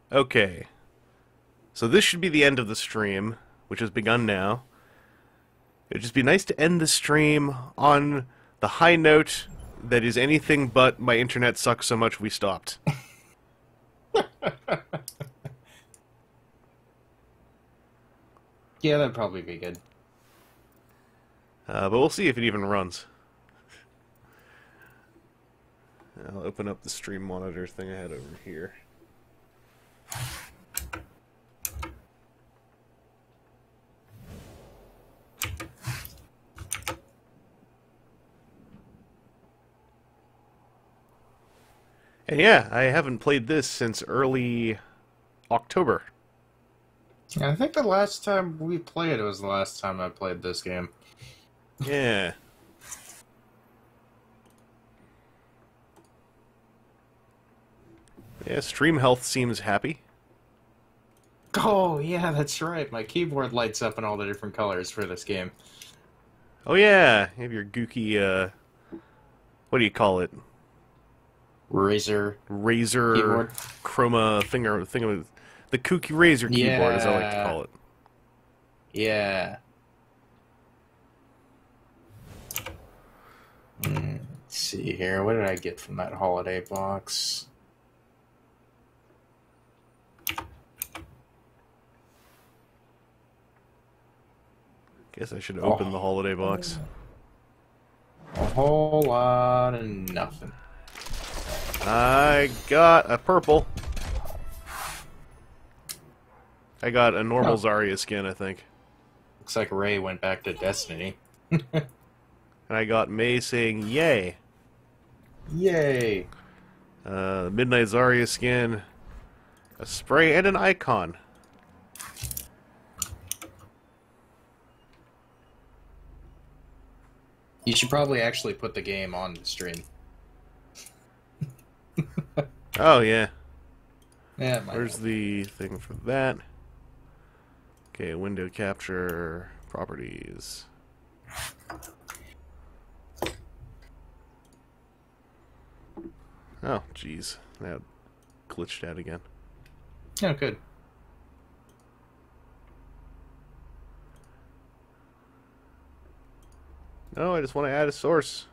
Okay, so this should be the end of the stream, which has begun now. It'd just be nice to end the stream on the high note that is anything but my internet sucks so much we stopped. Yeah, that'd probably be good. But we'll see if it even runs. I'll open up the stream monitor thing I had over here. And yeah, I haven't played this since early October. I think the last time we played, it was the last time I played this game. Yeah. Yeah, stream health seems happy. Oh, yeah, that's right. My keyboard lights up in all the different colors for this game. Oh yeah, you have your gooky, what do you call it? Razer Razer keyboard. chroma thing, the kooky Razer keyboard, as I like to call it. Yeah. Let's see here. What did I get from that holiday box? Guess I should open the holiday box. A whole lot of nothing. I got a purple. I got a normal Zarya skin, I think. Looks like Ray went back to Destiny. And I got May saying yay. Yay! Midnight Zarya skin, a spray, and an icon. You should probably actually put the game on the stream. Oh, yeah. Yeah, Where's the thing for that? Okay, window capture, properties. Oh, jeez. That glitched out again. Oh, good. No, I just want to add a source.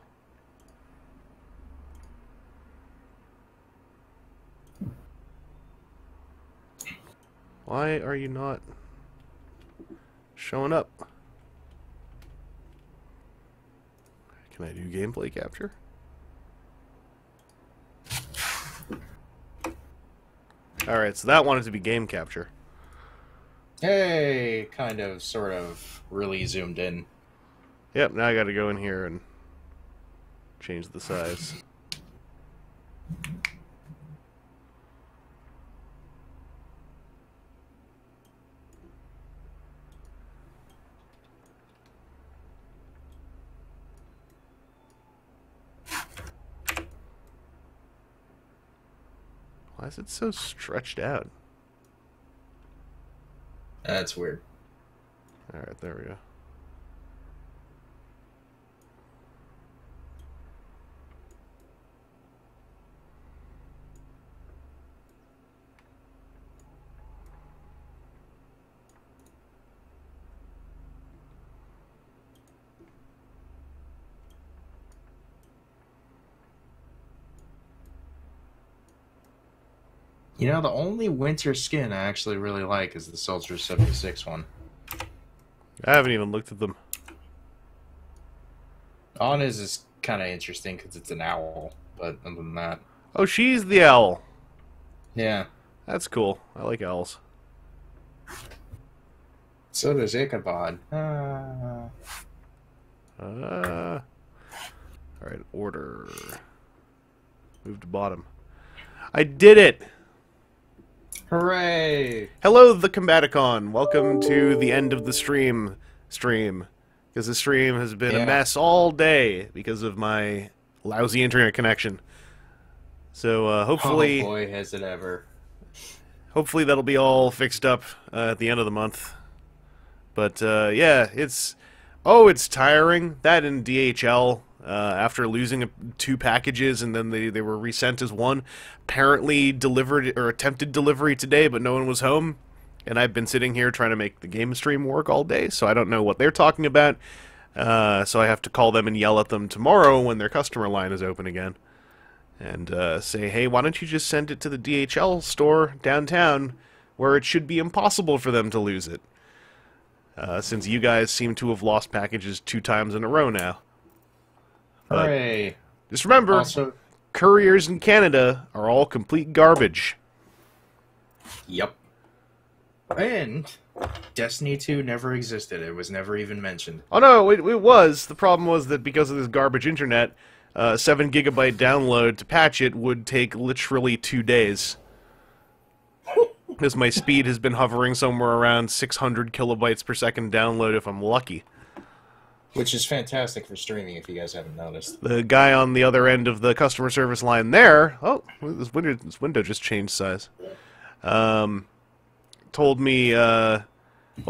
Why are you not showing up? Can I do gameplay capture? Alright, so that wanted to be game capture. Hey, kind of, sort of, really zoomed in. Yep, now I gotta go in here and change the size. Why is it so stretched out? That's weird. Alright, there we go. You know, the only winter skin I actually really like is the Soldier 76 one. I haven't even looked at them. Anna's is kind of interesting because it's an owl, but other than that... Oh, she's the owl. Yeah. That's cool. I like owls. So does Ichabod. Alright, order. Move to bottom. I did it! Hooray! Hello, the Combaticon. Welcome to the end of the stream. Because the stream has been a mess all day because of my lousy internet connection. So, hopefully... Oh boy, has it ever. Hopefully that'll be all fixed up at the end of the month. But, yeah, it's... Oh, it's tiring. That in DHL, after losing 2 packages, and then they were resent as one. Apparently delivered or attempted delivery today, but no one was home. And I've been sitting here trying to make the game stream work all day, so I don't know what they're talking about. So I have to call them and yell at them tomorrow when their customer line is open again. And say, hey, why don't you just send it to the DHL store downtown, where it should be impossible for them to lose it. Since you guys seem to have lost packages 2 times in a row now. But Hooray! just remember, Also, couriers in Canada are all complete garbage. yep. And Destiny 2 never existed. It was never even mentioned. Oh no, it was. The problem was that because of this garbage internet, 7 gigabyte download to patch it would take literally 2 days. Because my speed has been hovering somewhere around 600 kilobytes per second download if I'm lucky. Which is fantastic for streaming, if you guys haven't noticed. The guy on the other end of the customer service line there, oh, this window just changed size, told me, well,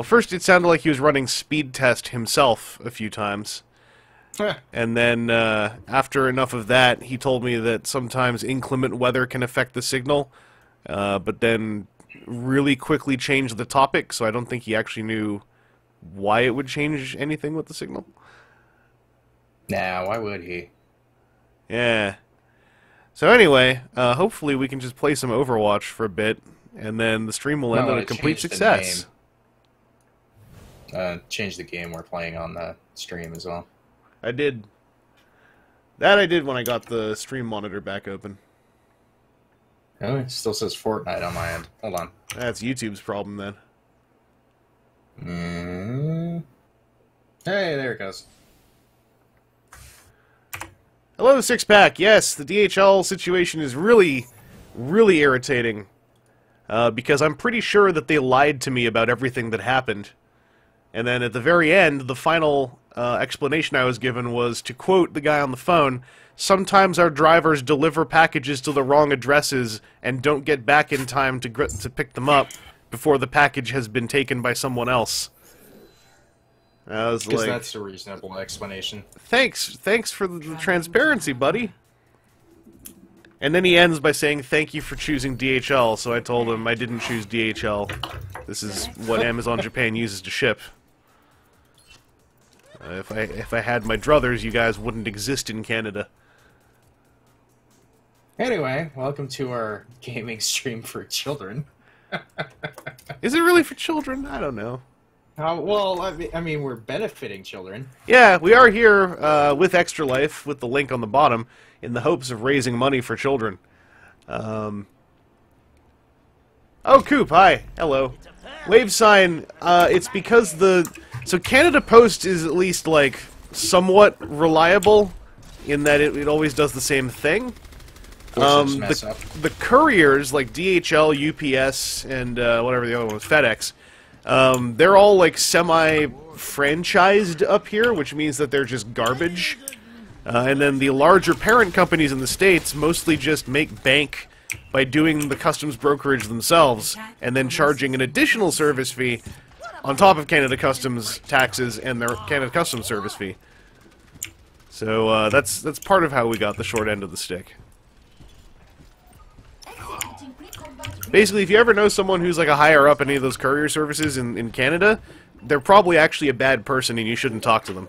first it sounded like he was running speed test himself a few times. And then, after enough of that, he told me that sometimes inclement weather can affect the signal, but then really quickly changed the topic, so I don't think he actually knew why it would change anything with the signal. Nah, why would he? Yeah. So anyway, hopefully we can just play some Overwatch for a bit, and then the stream will end on a complete success. Change the game we're playing on the stream as well. I did. That I did when I got the stream monitor back open. Oh, it still says Fortnite on my end. Hold on. That's YouTube's problem then. Hey, there it goes. Hello, Six Pack. Yes, the DHL situation is really, really irritating. Because I'm pretty sure that they lied to me about everything that happened. And then at the very end, the final explanation I was given was, to quote the guy on the phone, sometimes our drivers deliver packages to the wrong addresses and don't get back in time to pick them up before the package has been taken by someone else. I was Because like, that's a reasonable explanation. thanks for the transparency, buddy. And then he ends by saying, thank you for choosing DHL, so I told him I didn't choose DHL. This is what Amazon Japan uses to ship. If I had my druthers, you guys wouldn't exist in Canada. Anyway, welcome to our gaming stream for children. Is it really for children? I don't know. Well, I mean, we're benefiting children. Yeah, we are here with Extra Life, with the link on the bottom, in the hopes of raising money for children. Oh, Coop, hi. Hello. Wave sign, it's because so Canada Post is at least, like, somewhat reliable, in that it always does the same thing. The couriers, like DHL, UPS, and whatever the other one was, FedEx, they're all, like, semi-franchised up here, which means that they're just garbage. And then the larger parent companies in the States mostly just make bank by doing the customs brokerage themselves, and then charging an additional service fee on top of Canada Customs taxes and their Canada Customs service fee. So that's part of how we got the short end of the stick. Basically, if you ever know someone who's like a higher up in any of those courier services in Canada, they're probably actually a bad person and you shouldn't talk to them.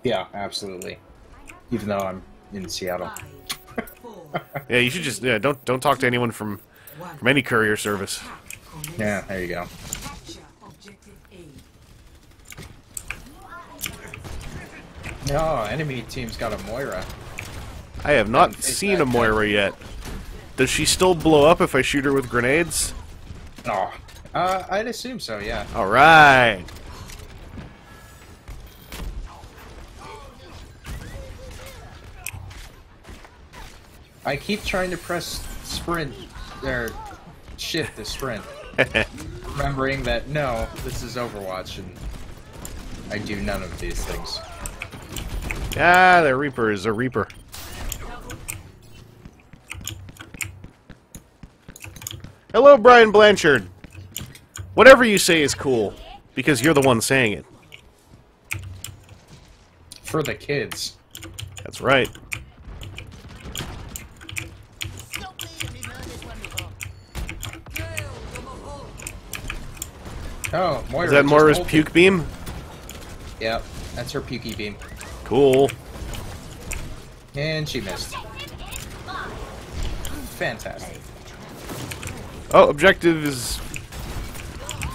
Yeah, absolutely. Even though I'm in Seattle. Yeah, you should just don't talk to anyone from any courier service. Yeah, there you go. No, enemy team's got a Moira. I have not seen a Moira yet. Does she still blow up if I shoot her with grenades? Oh, I'd assume so, yeah. Alright. I keep trying to press sprint, or shift to sprint. Remembering that, no, this is Overwatch, and I do none of these things. Ah, the Reaper is a Reaper. Hello, Brian Blanchard. Whatever you say is cool, because you're the one saying it. For the kids. That's right. Oh, Moira. Is that just Moira's ulted. puke beam? Yep, that's her pukey beam. Cool. And she missed. Fantastic. Oh, objective is...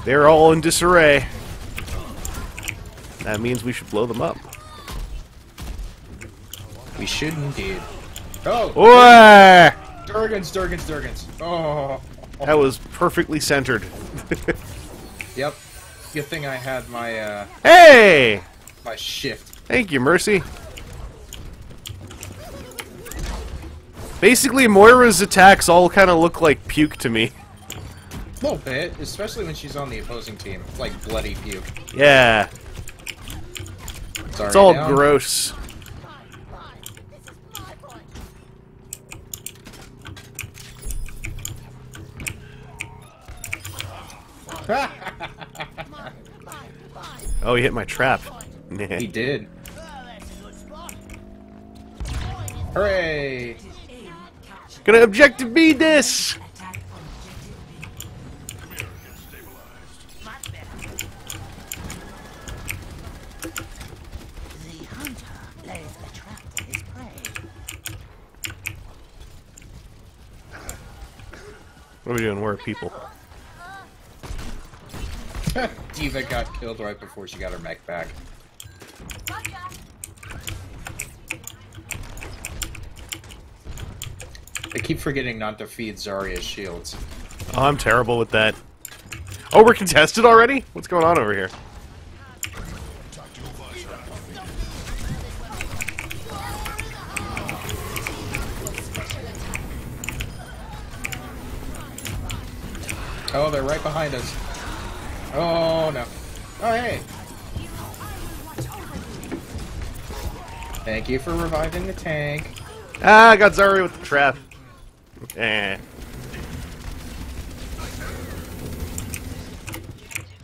They're all in disarray. That means we should blow them up. We should indeed. Oh! Whoa! Durgans. Oh! That was perfectly centered. Yep. Good thing I had my, Hey! my shift. Thank you, Mercy. Basically, Moira's attacks all kind of look like puke to me. A little bit, especially when she's on the opposing team. Like bloody puke. Yeah. Sorry, It's all down. gross. Oh, he hit my trap. He did. Hooray! Gonna objective B this! The hunter lays a trap for his prey. What are we doing? Where are people? Diva got killed right before she got her mech back. I keep forgetting not to feed Zarya's shields. Oh, I'm terrible with that. Oh, we're contested already? What's going on over here? Oh, they're right behind us. Oh, no. Oh, hey! Thank you for reviving the tank. Ah, I got Zarya with the trap. Eh.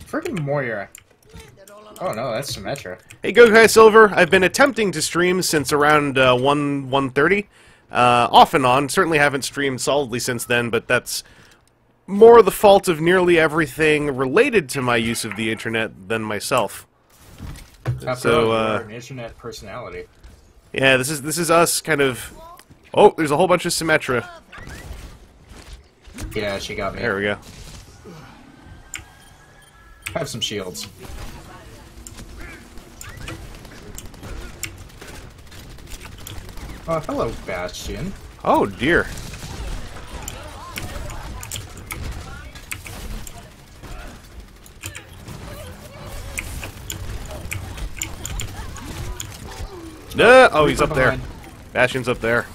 Freaking Moira. Oh no, that's Symmetra. Hey, Gokai Silver. I've been attempting to stream since around 1:30. Off and on. Certainly haven't streamed solidly since then, but that's more the fault of nearly everything related to my use of the internet than myself. After So, all, you're an internet personality. Yeah, this is us kind of... Oh, there's a whole bunch of Symmetra. Yeah, she got me. There we go. Have some shields. Oh, hello, Bastion. Oh, dear. Oh, he's Reaper up there. behind. Bastion's up there.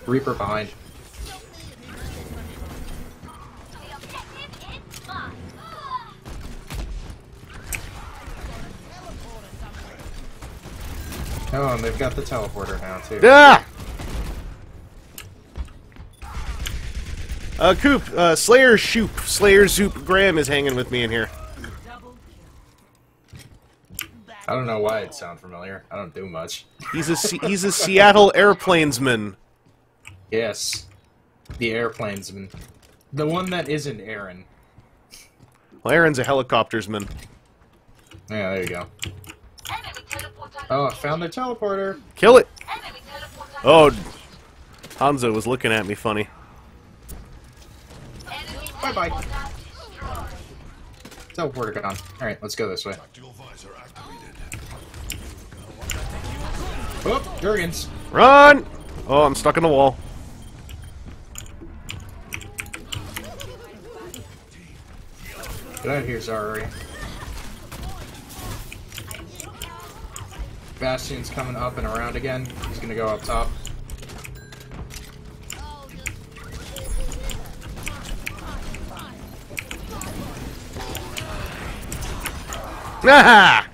Reaper behind. Oh, and they've got the teleporter now, too. Ah! Coop, Slayer Shoop, Slayer Zoop Graham is hanging with me in here. I don't know why it sounds familiar. I don't do much. He's a Seattle airplanesman. Yes. The airplanesman. The one that isn't Aaron. Well, Aaron's a helicoptersman. Yeah, there you go. Oh, I found the teleporter. Kill it! Oh, Hanzo was looking at me funny. Bye-bye. Teleporter gone. Alright, let's go this way. Oh, Durgans. Run! Oh, I'm stuck in the wall. Get out of here, Zarya. Bastion's coming up and around again. He's gonna go up top. Ah!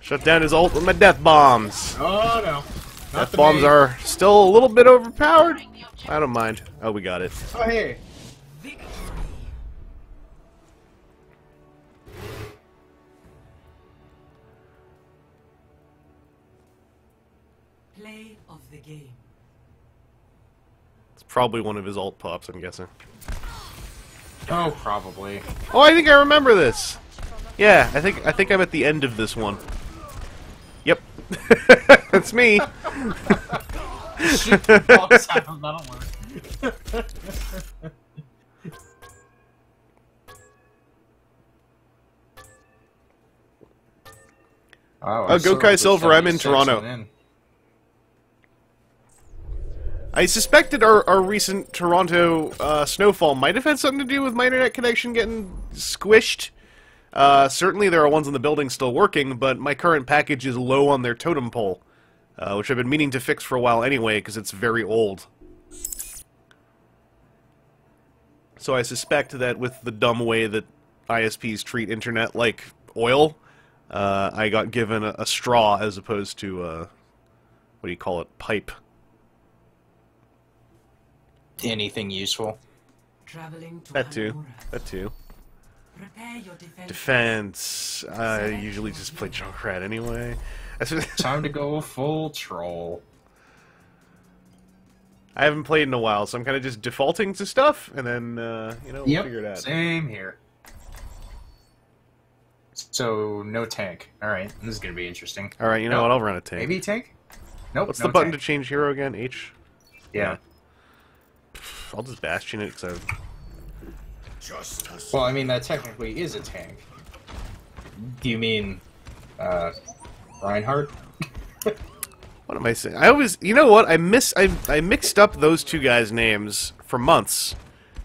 Shut down his ult with my death bombs. Oh no. Not Death the bombs main. are still a little bit overpowered. I don't mind. Oh, we got it. Oh hey. Play of the game. It's probably one of his alt pops, I'm guessing. Oh, probably. Oh, I think I remember this. Yeah, I think I'm at the end of this one. Yep. That's me. Shoot the box out of that one. Oh, Gokai Silver, I'm in Toronto. I suspected our recent Toronto snowfall might have had something to do with my internet connection getting squished. Certainly there are ones in the building still working, but my current package is low on their totem pole, which I've been meaning to fix for a while anyway, because it's very old. So I suspect that with the dumb way that ISPs treat internet like oil, I got given a straw as opposed to, what do you call it, pipe. Anything useful? Traveling to That too. Hanamura. That too. Prepare your defense. Defense. I usually just play Junkrat anyway. Time to go full troll. I haven't played in a while, so I'm kind of just defaulting to stuff, and then, you know, we'll figure it out. Same here. So, no tank. Alright, this is gonna be interesting. Alright, you know what, I'll run a tank. Maybe tank? Nope, What's no the button tank. to change hero again? H? Yeah. I'll just Bastion it, because Well, I mean, that technically is a tank. Do you mean, Reinhardt? What am I saying? I always... You know what? I mixed up those two guys' names for months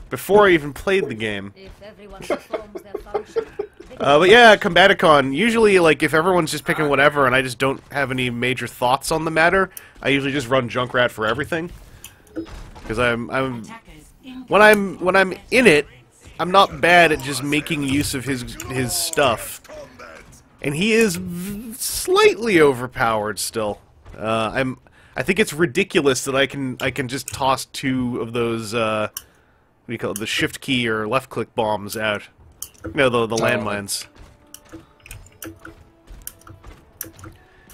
before I even played the game. If everyone performs their function. But yeah, Combaticon. Usually, like, if everyone's just picking whatever and I just don't have any major thoughts on the matter, I usually just run Junkrat for everything. Because when I'm in it, I'm not bad at just making use of his stuff. And he is slightly overpowered still. I think it's ridiculous that I can just toss two of those what do you call it, the shift key or left click bombs out. You know, the landmines.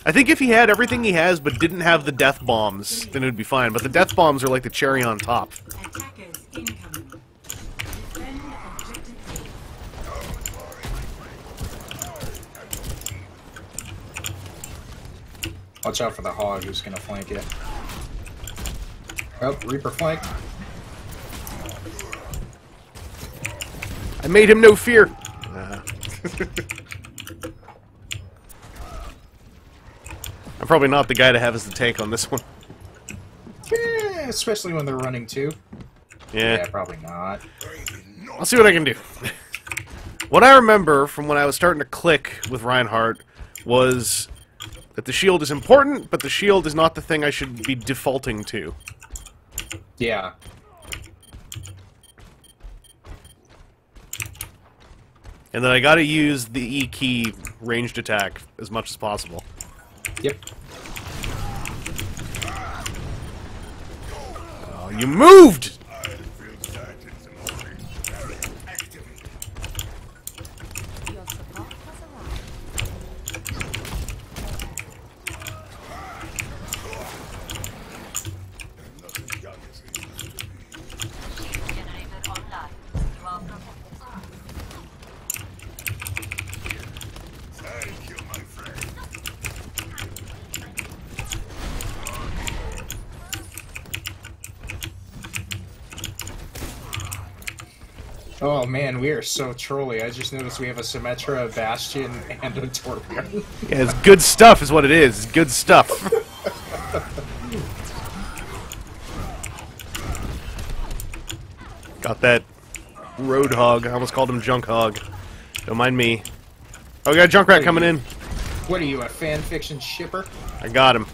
I think if he had everything he has but didn't have the death bombs, then it would be fine. But the death bombs are like the cherry on top. Attackers incoming. Defend objective A. Watch out for the hog who's gonna flank you. Oh, Reaper flank. I made him no fear. I'm probably not the guy to have as the tank on this one. Especially when they're running two. Yeah. Yeah, probably not. I'll see what I can do. What I remember from when I was starting to click with Reinhardt was that the shield is important, but the shield is not the thing I should be defaulting to. Yeah. And then I gotta use the E key ranged attack as much as possible. Yep. Oh, you moved! Your support has arrived. Generator online. You are protected. Oh man, we are so trolly. I just noticed we have a Symmetra, a Bastion, and a Torbjorn. Yeah, it's good stuff is what it is. It's good stuff. Got that Roadhog. I almost called him Junkhog. Don't mind me. Oh, we got a Junkrat coming in. What are you, a fan fiction shipper? I got him.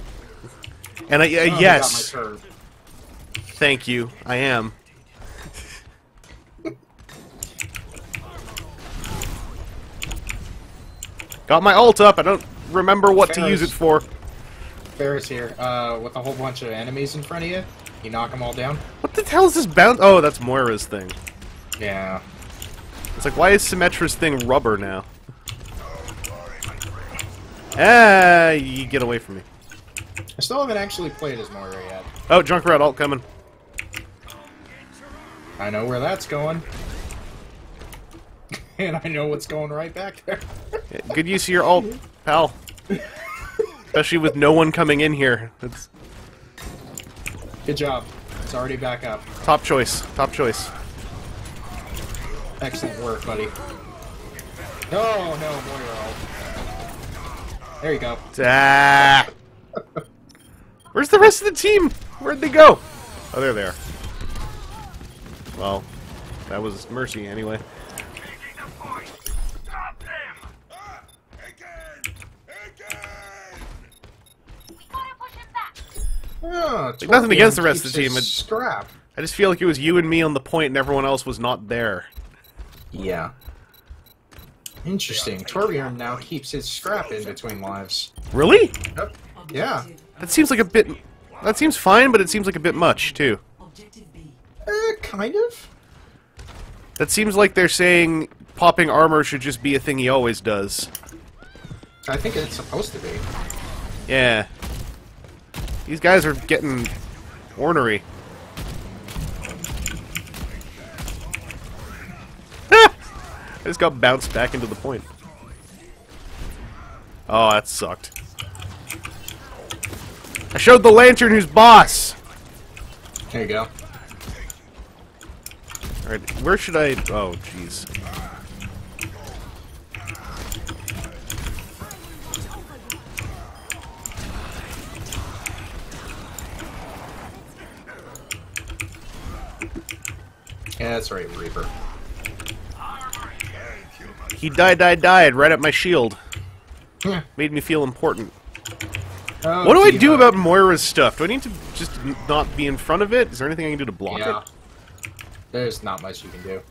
And I, Oh, yes, I got my turd. thank you. I am. Got my ult up. I don't remember what to use it for. Ferris here, with a whole bunch of enemies in front of you. You knock them all down. What the hell is this bounce? Oh, that's Moira's thing. Yeah. It's like, why is Symmetra's thing rubber now? Ah, you get away from me. I still haven't actually played as Moira yet. Oh, Junkrat ult coming. I know where that's going. And I know what's going right back there. Yeah, good use of your ult, pal. Especially with no one coming in here. It's Good job. It's already back up. top choice. Top choice. Excellent work, buddy. No, no, Moira ult. There you go. Ah! Where's the rest of the team? Where'd they go? Oh, there they are. Well, that was Mercy anyway. Oh, Like, nothing against the rest of the team. Scrap. I just feel like it was you and me on the point and everyone else was not there. Yeah. Interesting. Torbjorn now keeps his scrap in between lives. Really? Yep. Yeah. Objective, That seems like a bit... That seems fine, but it seems like a bit much, too. objective B. Kind of. That seems like they're saying popping armor should just be a thing he always does. I think it's supposed to be. Yeah. These guys are getting ornery. I just got bounced back into the point. Oh, that sucked. I showed the lantern who's boss! There you go. Alright, where should I... Oh, jeez. Yeah, that's right, Reaper. He died right at my shield. Yeah. Made me feel important. Oh, What do I Diva. do about Moira's stuff? Do I need to just not be in front of it? Is there anything I can do to block Yeah. it? There's not much you can do.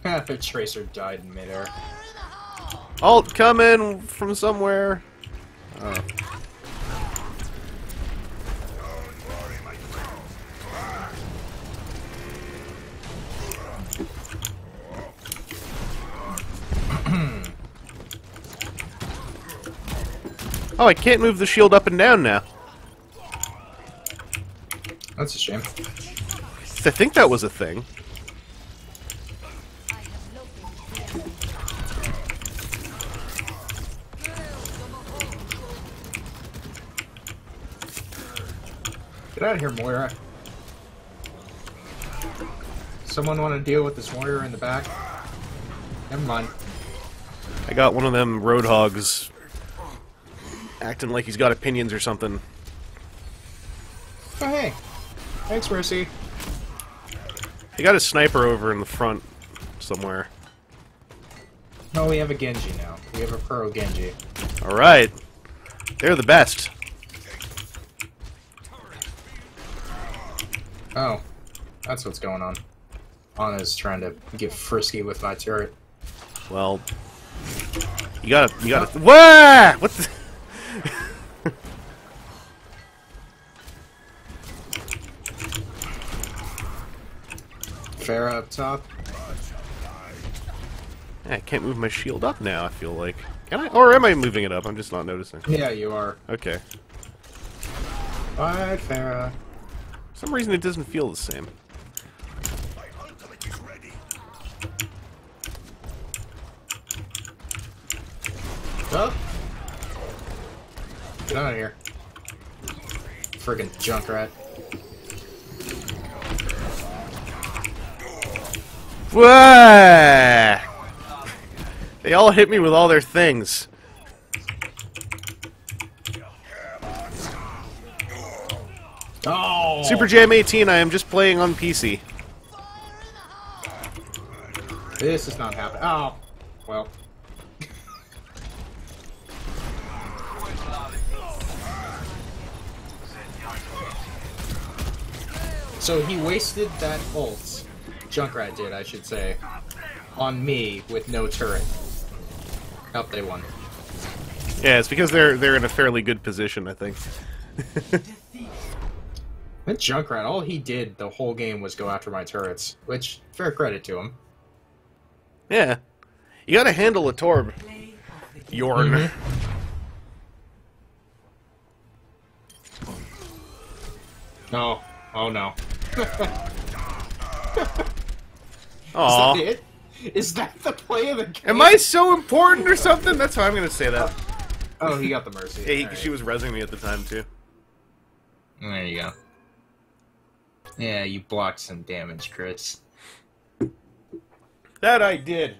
The Tracer died in midair. Alt coming from somewhere. Oh. Oh, I can't move the shield up and down now. That's a shame. I think that was a thing. Get out of here, Moira. Someone want to deal with this Moira in the back? Never mind. I got one of them roadhogs acting like he's got opinions or something. Oh, hey. Thanks, Mercy. He got a sniper over in the front somewhere. No, we have a Genji now. We have a pro Genji. Alright. They're the best. Oh. That's what's going on. Ana's trying to get frisky with my turret. Well, you gotta, Wah! What the? Pharah up top. I can't move my shield up now, I feel like. Can I? Or am I moving it up? I'm just not noticing. Yeah, you are. Okay. Alright, Pharah. For some reason it doesn't feel the same. Oh. Get out of here. Friggin' Junkrat. Wah! They all hit me with all their things. Oh! Super Jam 18, I am just playing on PC. This is not happening. Oh. Well. So he wasted that ult, Junkrat did, I should say, on me with no turret. Nope, they won. Yeah, it's because they're in a fairly good position, I think. That Junkrat, all he did the whole game was go after my turrets, which, fair credit to him. Yeah. You gotta handle a Torb. Play of the game. Yorn. No. Oh no. Aw. Is that it? Is that the play of the game? Am I so important or something? That's how I'm gonna say that. Oh, he got the mercy. Yeah, Alright. she was rezzing me at the time, too. There you go. Yeah, you blocked some damage, Chris. That I did.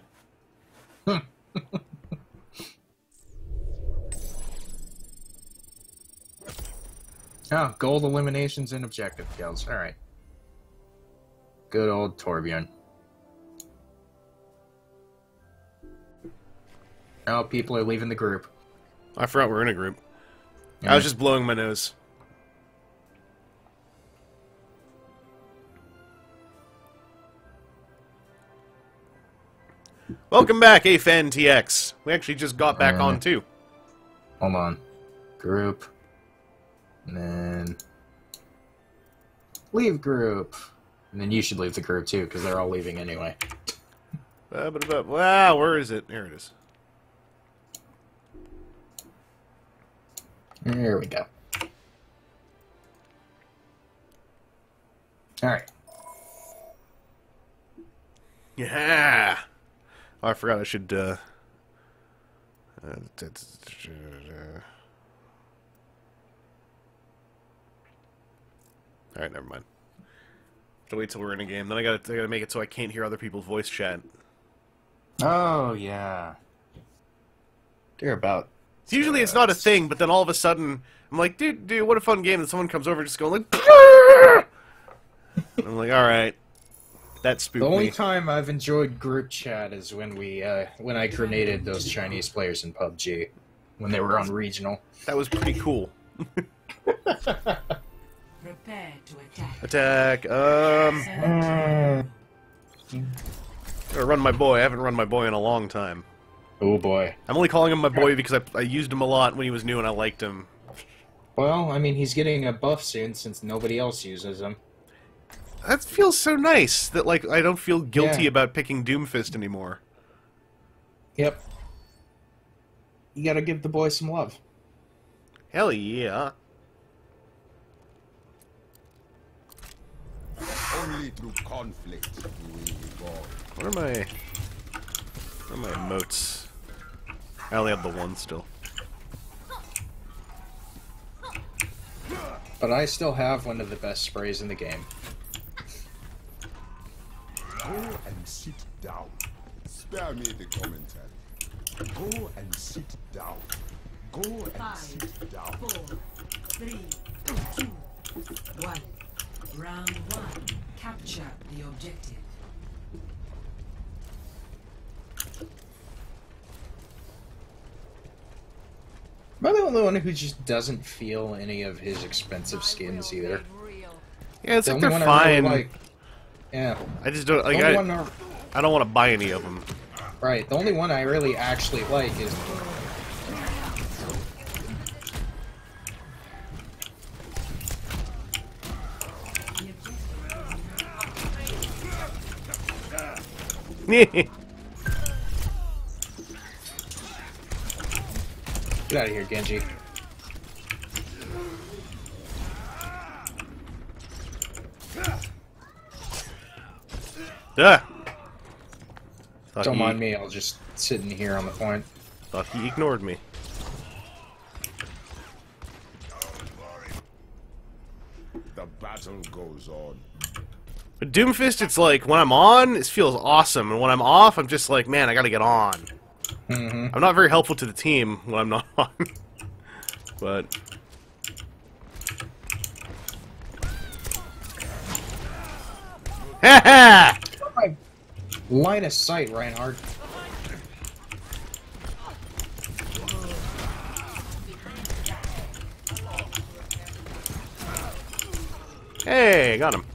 Oh, gold eliminations and objective kills. Alright. Good old Torbjorn. Oh, people are leaving the group. I forgot we're in a group. I Yeah. was just blowing my nose. Welcome back, AFNTX. We actually just got back on, too. Hold on. Group. And then... leave group. And then you should leave the group, too, because they're all leaving anyway. Wow, where is it? There it is. There we go. Alright. Yeah! Oh, I forgot I should, Alright, never mind. To wait till we're in a game. Then I gotta make it so I can't hear other people's voice chat. Oh, yeah. They're about... Usually it's not a thing, but then all of a sudden, I'm like, dude, what a fun game, and someone comes over just going like, I'm like, alright. That spooked The only me. time I've enjoyed group chat is when when I grenaded those Chinese players in PUBG. When they were on regional. That was pretty cool. Prepare to attack. Attack, gotta run my boy. I haven't run my boy in a long time. Oh boy. I'm only calling him my boy because I used him a lot when he was new and I liked him. Well, I mean, he's getting a buff soon since nobody else uses him. That feels so nice that, like, I don't feel guilty Yeah. about picking Doomfist anymore. Yep. You gotta give the boy some love. Hell yeah. Only through conflict do we evolve. What are my emotes? I only have the one still. But I still have one of the best sprays in the game. Go and sit down. Spare me the commentary. Go and sit down. Go and 5, sit down. 4, 3, 2, 1. Round 1. Capture the objective. Am I the only one who just doesn't feel any of his expensive skins either? Yeah, it's The like they're only one I really fine. like. Yeah. I just don't like. The only one I don't want to buy any of them. Right, the only one I really actually like is... Get out of here, Genji. Thought Don't he, mind me, I'll just sit in here on the point. Thought he ignored me. The battle goes on. But Doomfist, it's like, when I'm on, it feels awesome, and when I'm off, I'm just like, man, I gotta get on. Mm-hmm. I'm not very helpful to the team when I'm not on. But... Ha Line of sight, Reinhardt. Hey, got him.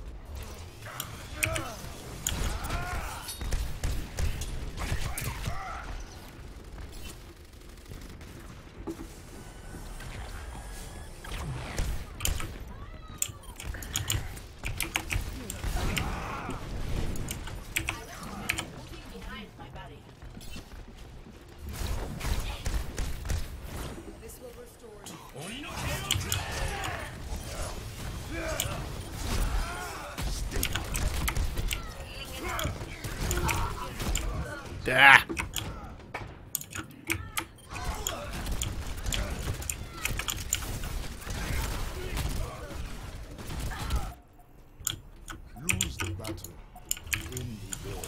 Ah! Lose the battle, win the war.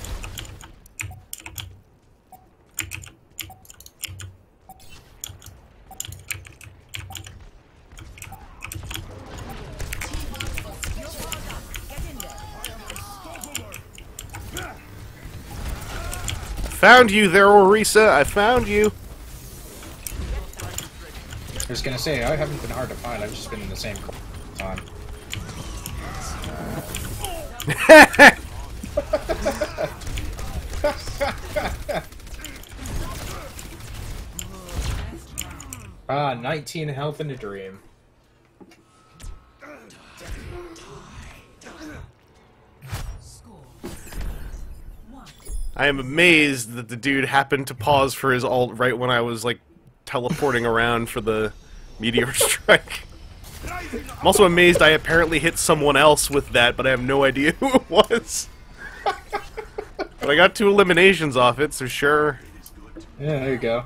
Found you there, Orisa. I found you. I was gonna say, I haven't been hard to find, I've just been in the same time. Ah, 19 health in a dream. Score. 1. I am amazed that the dude happened to pause for his ult right when I was, like, teleporting around for the meteor strike. I'm also amazed I apparently hit someone else with that, but I have no idea who it was. But I got 2 eliminations off it, so sure. Yeah, there you go.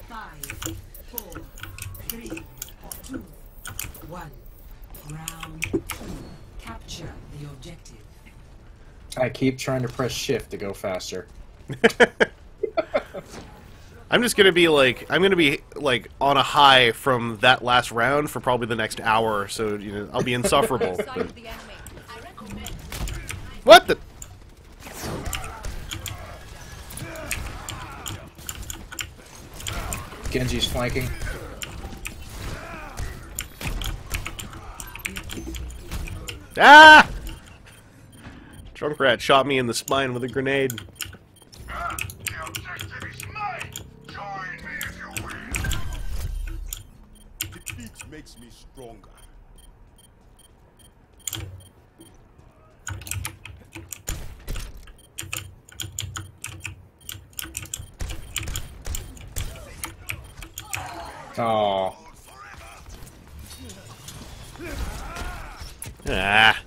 Five, 4, 3, 2, 1. Round 2. Capture the objective. I keep trying to press shift to go faster. I'm just gonna be like, I'm gonna be like on a high from that last round for probably the next hour, so you know I'll be insufferable. Sight but- of the enemy. I recommend. What the? Genji's flanking. Ah! Junkrat shot me in the spine with a grenade. The objective is mine. Join me if you will. Defeat makes me stronger. Oh. Ah.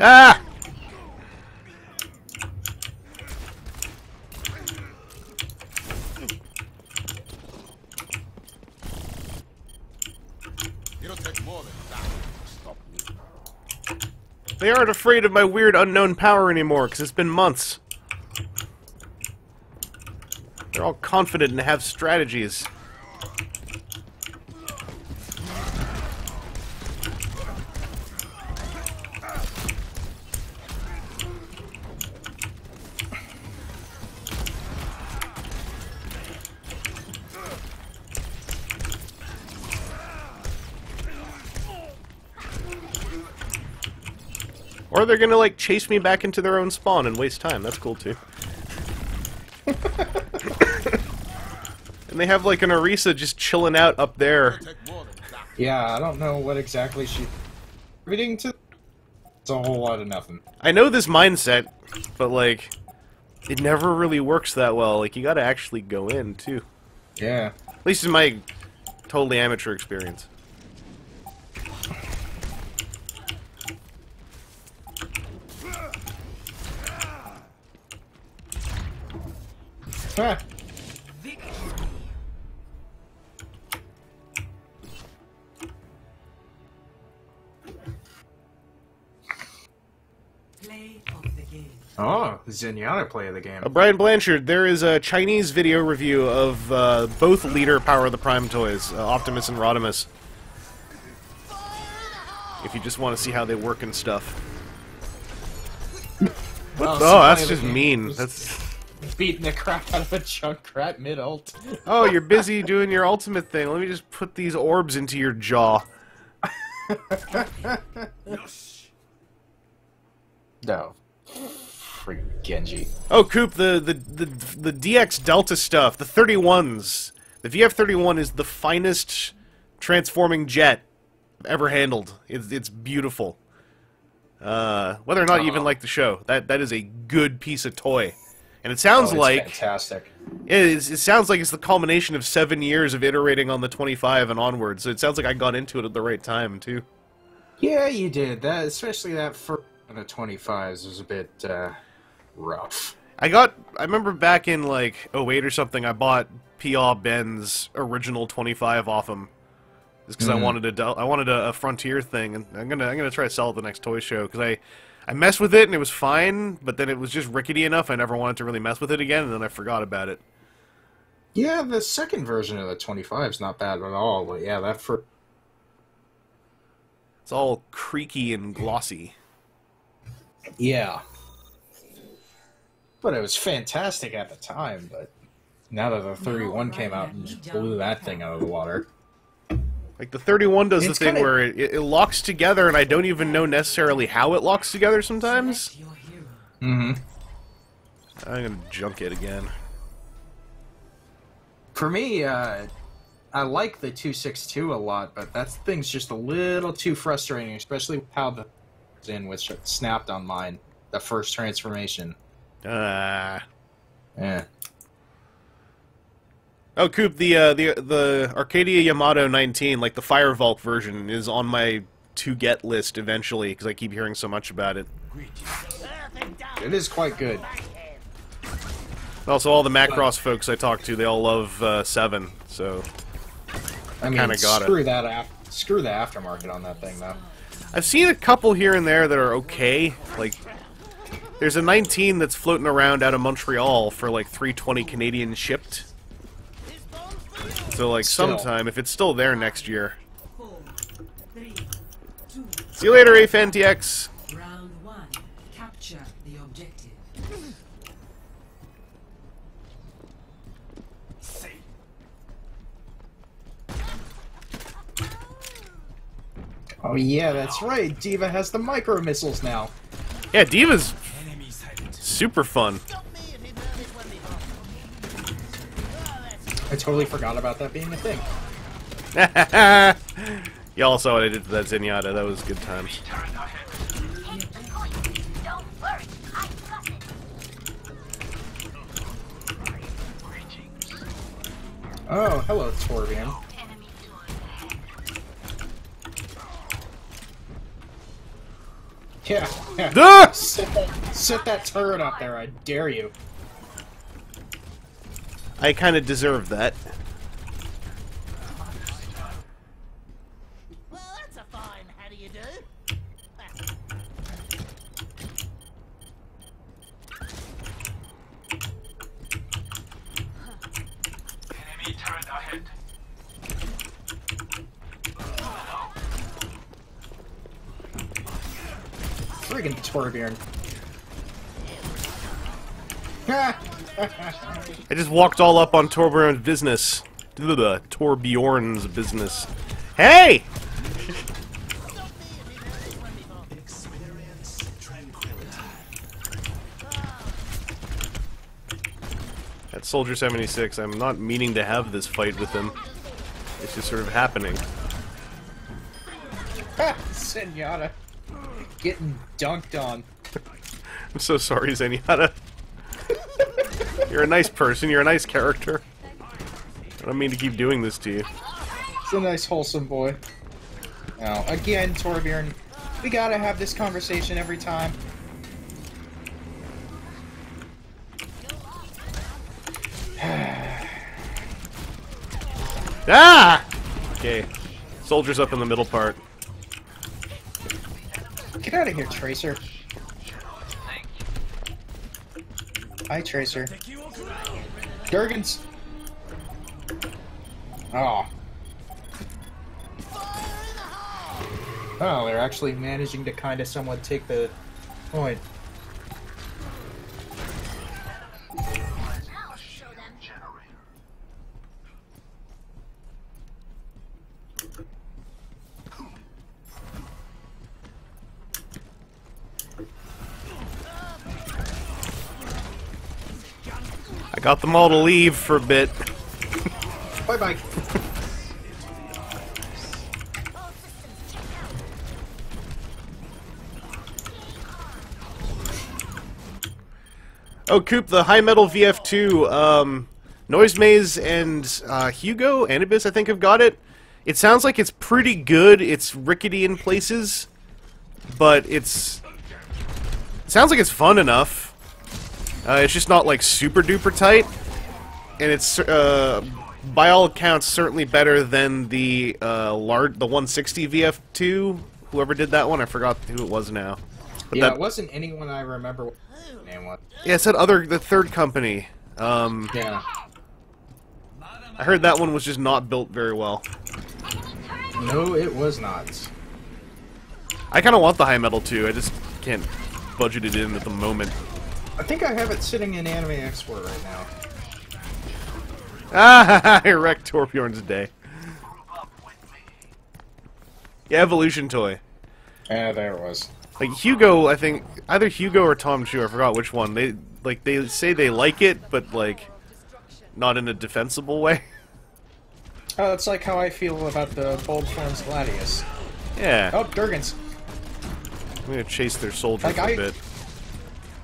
Ah! It'll take more than that to stop me. They aren't afraid of my weird unknown power anymore, because it's been months. They're all confident and have strategies. Or they're gonna, like, chase me back into their own spawn and waste time. That's cool, too. And they have, like, an Orisa just chilling out up there. It'll take more than that. Yeah, I don't know what exactly she... Reading to... It's a whole lot of nothing. I know this mindset, but, like, it never really works that well. Like, you gotta actually go in, too. Yeah. At least in my totally amateur experience. Ha! Play of the game. Oh, Zenyatta play of the game. Brian Blanchard, there is a Chinese video review of both leader Power of the Prime toys, Optimus and Rodimus. If you just want to see how they work and stuff. Well, Oh, that's just mean. That's... beating the crap out of a Junkrat mid-ult. Oh, you're busy doing your ultimate thing. Let me just put these orbs into your jaw. No. freaking Genji. Oh, Coop, the DX Delta stuff, the 31s. The VF-31 is the finest transforming jet ever handled. It's beautiful. Whether or not you even like the show, that is a good piece of toy. And it sounds like fantastic. it sounds like it's the culmination of 7 years of iterating on the 25 and onwards. So it sounds like I got into it at the right time too. Yeah, you did. That, especially that first one of the 25s was a bit rough. I remember back in like '08 or something, I bought P.A. Ben's original 25 off him. Just because I wanted a Frontier thing, and I'm gonna try to sell it at the next toy show because I messed with it and it was fine, but then it was just rickety enough I never wanted to really mess with it again, and then I forgot about it. Yeah, the second version of the 25 is not bad at all, but yeah, that for... It's all creaky and glossy. Yeah. But it was fantastic at the time, but now that the 31 came out and just blew that thing out of the water. Like, the 31 does It's the thing kinda- where it locks together, and I don't even know necessarily how it locks together sometimes. Select your hero. Mm-hmm. I'm gonna junk it again. For me, I like the 262 a lot, but that thing's just a little too frustrating, especially how the in which it snapped on mine, the first transformation. Ah. Yeah. Oh, Coop, the Arcadia Yamato 19, like the Fire Vault version, is on my to-get list eventually, because I keep hearing so much about it. It is quite good. Also, all the Macross folks I talk to, they all love 7, so... I mean, Kinda got it. screw the aftermarket on that thing, though. I've seen a couple here and there that are okay, like... There's a 19 that's floating around out of Montreal for like 320 Canadian shipped. So like Still. sometime, if it's still there next year. 4, 3, 2, See you later, AFNTX! round 1. Capture the objective. Oh yeah, that's right. Diva has the micro missiles now. Yeah, Diva's super fun. I totally forgot about that being a thing. Y'all saw what I did to that Zenyatta, that was good times. Don't worry, I got it. Oh, hello, Torbjorn. Enemy towards ahead. Yeah. Ah! Set that turret up there, I dare you. I kind of deserve that. Well, that's a fine how do you do? Enemy turret ahead. Friggin' Torbjorn. I just walked all up on Torbjorn's business. Torbjorn's business. Hey! That's Soldier 76. I'm not meaning to have this fight with him. It's just sort of happening. Zenyatta. Getting dunked on. I'm so sorry, Zenyatta. You're a nice person, you're a nice character. I don't mean to keep doing this to you. He's a nice, wholesome boy. Now, again, Torbjorn, we gotta have this conversation every time. Ah! Okay. Soldiers up in the middle part. Get out of here, Tracer. Hi, Tracer. Durgans. Oh. Oh, they're actually managing to kind of somewhat take the point. I'll show them. I got them all to leave for a bit. Bye bye. Oh, Coop, the High Metal VF2, Noise Maze and Hugo, Anubis, I think, have got it. It sounds like it's pretty good. It's rickety in places, but it sounds like it's fun enough. It's just not, like, super duper tight, and it's, by all accounts, certainly better than the 160 VF2. Whoever did that one, I forgot who it was now. But Yeah, that, it wasn't anyone I remember what the name was. yeah, it said the third company. Yeah. I heard that one was just not built very well. No, it was not. I kind of want the High Metal too. I just can't budget it in at the moment. I think I have it sitting in Anime Export right now. Ah, I wrecked Torbjorn's day. Yeah, Evolution toy. Yeah, there it was. Like Hugo, I think either Hugo or Tom Chu. I forgot which one. They say they like it, but like not in a defensible way. Oh, that's like how I feel about the Bold Forms Gladius. Yeah. Oh, Durgans. I'm gonna chase their soldiers Like, a bit.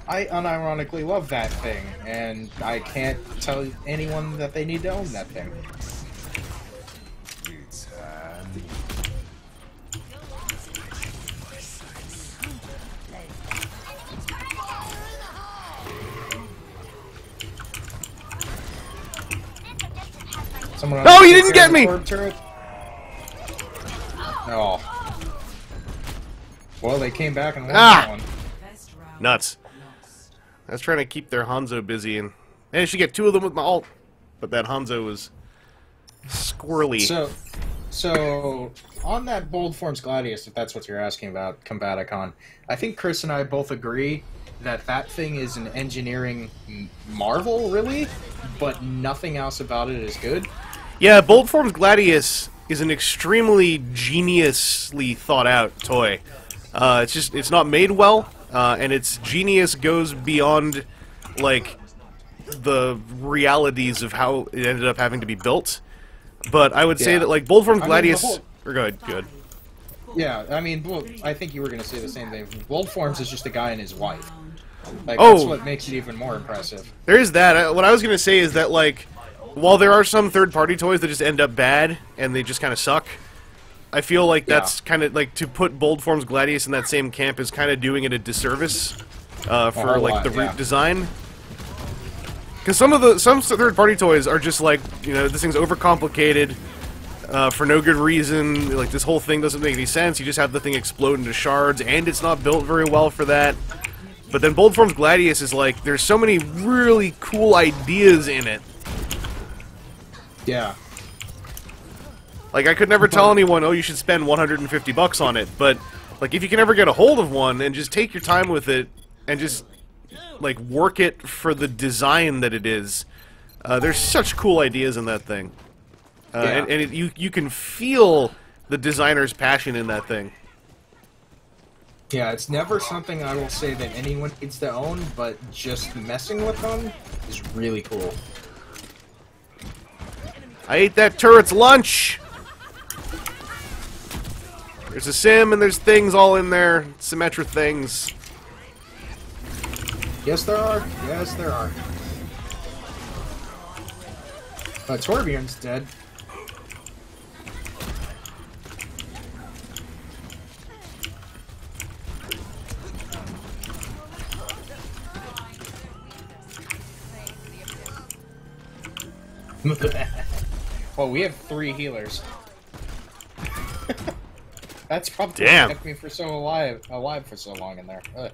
I unironically love that thing, and I can't tell anyone that they need to own that thing. Someone No, you didn't get me! Turret? Oh. Well, they came back and won that one. Best round Nuts. lost. I was trying to keep their Hanzo busy, and I managed to get 2 of them with my ult, but that Hanzo was squirrely. So on that Bold Forms Gladius, if that's what you're asking about, Combaticon, I think Chris and I both agree that that thing is an engineering marvel, really, but nothing else about it is good. Yeah, Bold Forms Gladius is an extremely geniusly thought out toy. It's not made well, and its genius goes beyond, like, the realities of how it ended up having to be built. But I would say Yeah. that, like, Bold Forms I mean, Gladius... the whole- Or good. Yeah, I mean, well, I think you were going to say the same thing. Bold Forms is just a guy and his wife. Like, Oh. that's what makes it even more impressive. There is that. What I was going to say is that, like, while there are some third-party toys that just end up bad, and they just kind of suck, I feel like that's kind of, like, to put Bold Forms Gladius in that same camp is kind of doing it a disservice for, whole like, lot, the root yeah. design. Because some third-party toys are just like, you know, this thing's overcomplicated for no good reason. Like, this whole thing doesn't make any sense. You just have the thing explode into shards, and it's not built very well for that. But then Bold Forms Gladius is like, there's so many really cool ideas in it. Yeah. Like, I could never tell anyone, oh, you should spend $150 on it, but, like, if you can ever get a hold of one and just take your time with it and just, like, work it for the design that it is, there's such cool ideas in that thing. Yeah. And you can feel the designer's passion in that thing. Yeah, it's never something I will say that anyone needs to own, but just messing with them is really cool. I ate that turret's lunch! There's a sim and there's things all in there. Symmetra things. Yes, there are. Yes, there are. But Torbjorn's dead. Well, we have 3 healers. That's probably Damn. what kept me for so alive for so long in there. Ugh.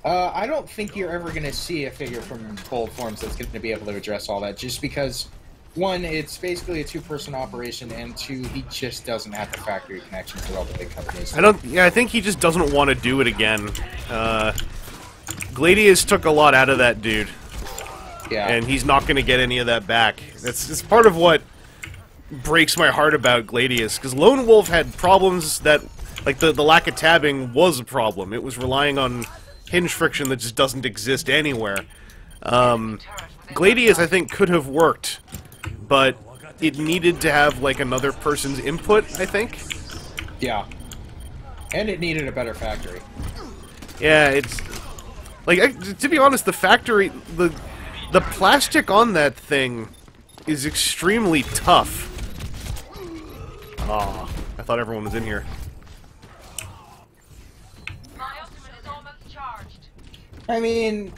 I don't think you're ever going to see a figure from Bold Forms that's going to be able to address all that, just because, 1, it's basically a 2-person operation, and 2, he just doesn't have the factory connections that all the big companies do. I think he just doesn't want to do it again. Gladius took a lot out of that dude, Yeah. and he's not going to get any of that back. It's part of what breaks my heart about Gladius, because Lone Wolf had problems that, like, the lack of tabbing was a problem. It was relying on hinge friction that just doesn't exist anywhere. Gladius, I think, could have worked, but it needed to have, like, another person's input, I think. Yeah. And it needed a better factory. Yeah, it's... Like, to be honest, the factory... The plastic on that thing is extremely tough. Aw, I thought everyone was in here. My ultimate is almost charged. I mean,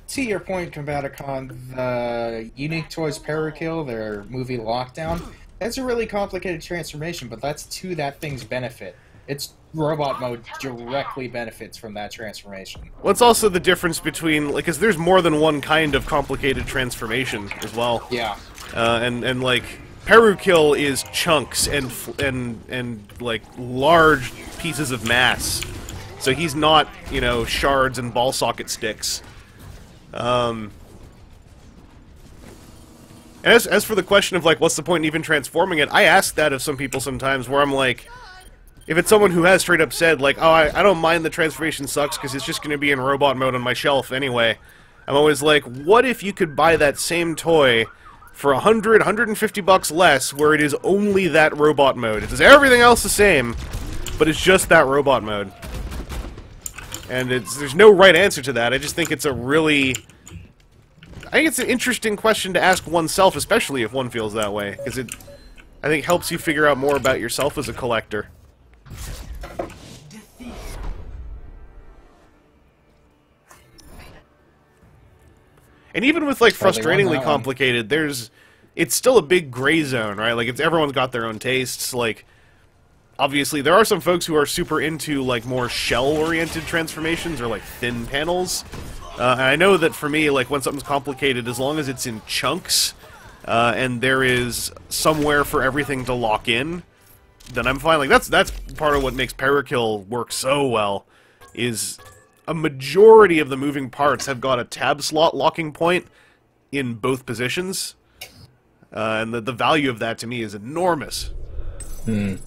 to your point, Combaticon, the Unique Toys Parakill, their movie Lockdown, that's a really complicated transformation, but that's to that thing's benefit. Its robot mode directly benefits from that transformation. What's also the difference between, like, because there's more than one kind of complicated transformation as well. Yeah. And like, Parakill is chunks and like large pieces of mass. So he's not, you know, shards and ball socket sticks. And as for the question of, like, what's the point in even transforming it, I ask that of some people sometimes, where I'm like, if it's someone who has straight up said, like, oh, I don't mind the transformation sucks because it's just going to be in robot mode on my shelf anyway, I'm always like, what if you could buy that same toy for $150 less, where it is only that robot mode? It does everything else the same, but it's just that robot mode. And there's no right answer to that. I just think it's a really... I think it's an interesting question to ask oneself, especially if one feels that way, because it, I think, helps you figure out more about yourself as a collector. And even with, like, frustratingly complicated, it's still a big gray zone, right? Like, everyone's got their own tastes. Like, obviously, there are some folks who are super into, like, more shell-oriented transformations or, like, thin panels. And I know that for me, like, when something's complicated, as long as it's in chunks, and there is somewhere for everything to lock in, then I'm fine. Like, that's part of what makes Parakill work so well, is a majority of the moving parts have got a tab slot locking point in both positions. And the value of that, to me, is enormous. And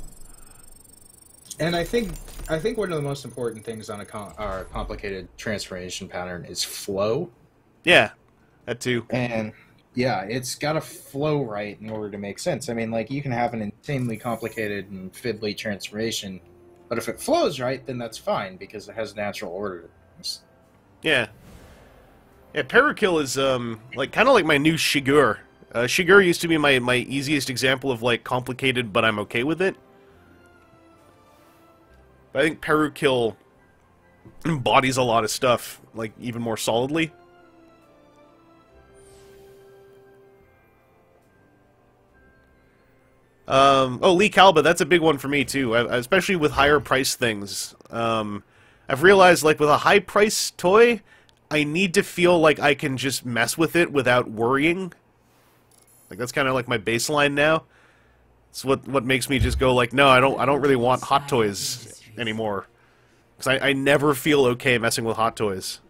I think one of the most important things on a complicated transformation pattern is flow. Yeah, that too. And yeah, it's got to flow right in order to make sense. I mean, like, you can have an insanely complicated and fiddly transformation, but if it flows right, then that's fine, because it has natural order to things. Yeah. Yeah, Parakill is, like, kind of like my new Shigur. Shigur used to be my easiest example of, like, complicated, but I'm okay with it. But I think Parakill embodies a lot of stuff, like, even more solidly. Oh, Lee Calba, that's a big one for me, too, especially with higher price things. I've realized, like, with a high-price toy, I need to feel like I can just mess with it without worrying. Like, that's kind of like my baseline now. It's what makes me just go, like, no, I don't really want Hot Toys anymore. Because I never feel okay messing with Hot Toys.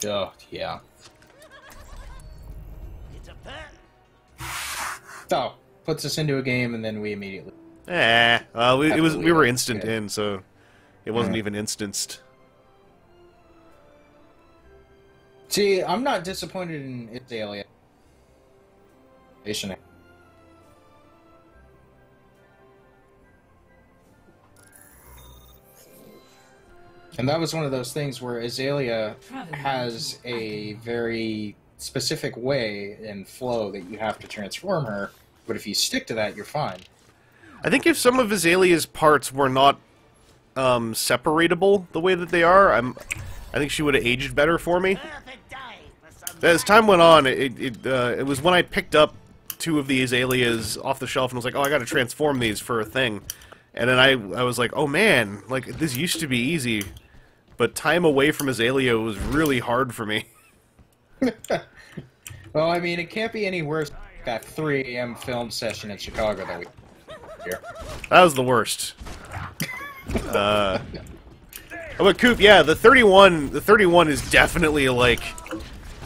Oh, yeah. It's a pet. Oh, puts us into a game, and then we immediately... we were instant in, so it wasn't even instanced. See, I'm not disappointed in Azalea. And that was one of those things where Azalea has a very specific way and flow that you have to transform her, but if you stick to that, you're fine. I think if some of Azalea's parts were not separatable the way that they are, I think she would have aged better for me. Perfect day for some As time went on, it was when I picked up two of the Azaleas off the shelf and was like, oh, I gotta transform these for a thing. And then I was like, oh man, like, this used to be easy, but time away from Azalea was really hard for me. Well, I mean, it can't be any worse than that 3 a.m. film session in Chicago that we here. That was the worst. Oh, but Coop, yeah, the 31 is definitely, like,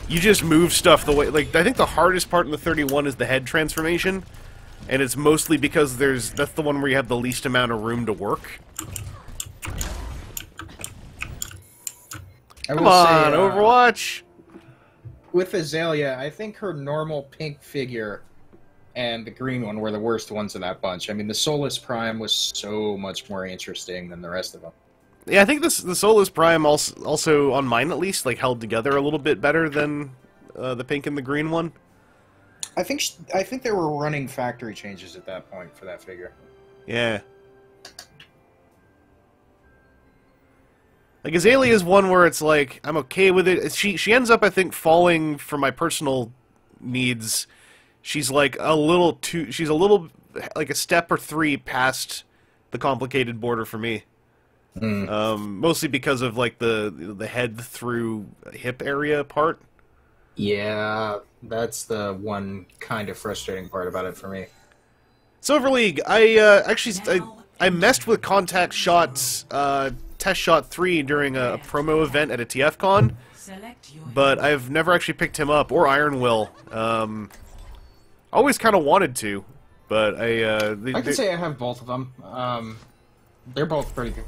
you just move stuff the way, like, I think the hardest part in the 31 is the head transformation, and it's mostly because that's the one where you have the least amount of room to work. I Come will say, on, Overwatch! with Azalea, I think her normal pink figure and the green one were the worst ones of that bunch. I mean, the Solus Prime was so much more interesting than the rest of them. Yeah, I think the Solus Prime also, on mine at least, like held together a little bit better than the pink and the green one. I think they were running factory changes at that point for that figure. Yeah. Like, Azalea is one where it's like, I'm okay with it. She ends up, I think, falling for my personal needs. She's like she's a little, like a step or three past the complicated border for me. Mostly because of, like, the head through hip area part. Yeah, that's the one kind of frustrating part about it for me. Silver League, I messed with Contact Shot's Test Shot 3 during a promo event at a TFCon, but I've never actually picked him up, or Iron Will. Always kind of wanted to, but I can say I have both of them. They're both pretty good.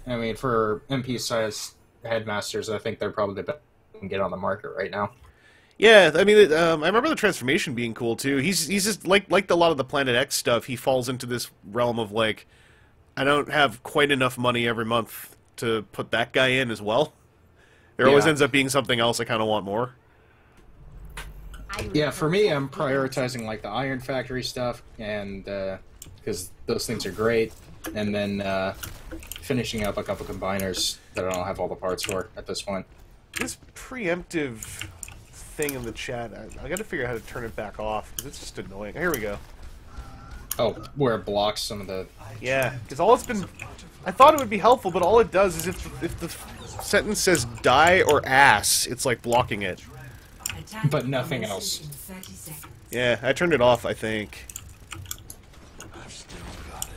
I mean, for MP-size headmasters, I think they're probably the best you can get on the market right now. Yeah, I mean, I remember the transformation being cool too. He's just like a lot of the Planet X stuff. He falls into this realm of like, I don't have quite enough money every month to put that guy in as well. There always ends up being something else I kind of want more. Yeah, for me, I'm prioritizing like the Iron Factory stuff, and because those things are great, and then finishing up a couple combiners that I don't have all the parts for at this point. This preemptive thing in the chat, I gotta figure out how to turn it back off, because it's just annoying. Here we go. Oh, where it blocks some of the... Yeah, because all it's been... I thought it would be helpful, but all it does is if the sentence says die or ass, it's like blocking it. But nothing else. Yeah, I turned it off, I think. I've still got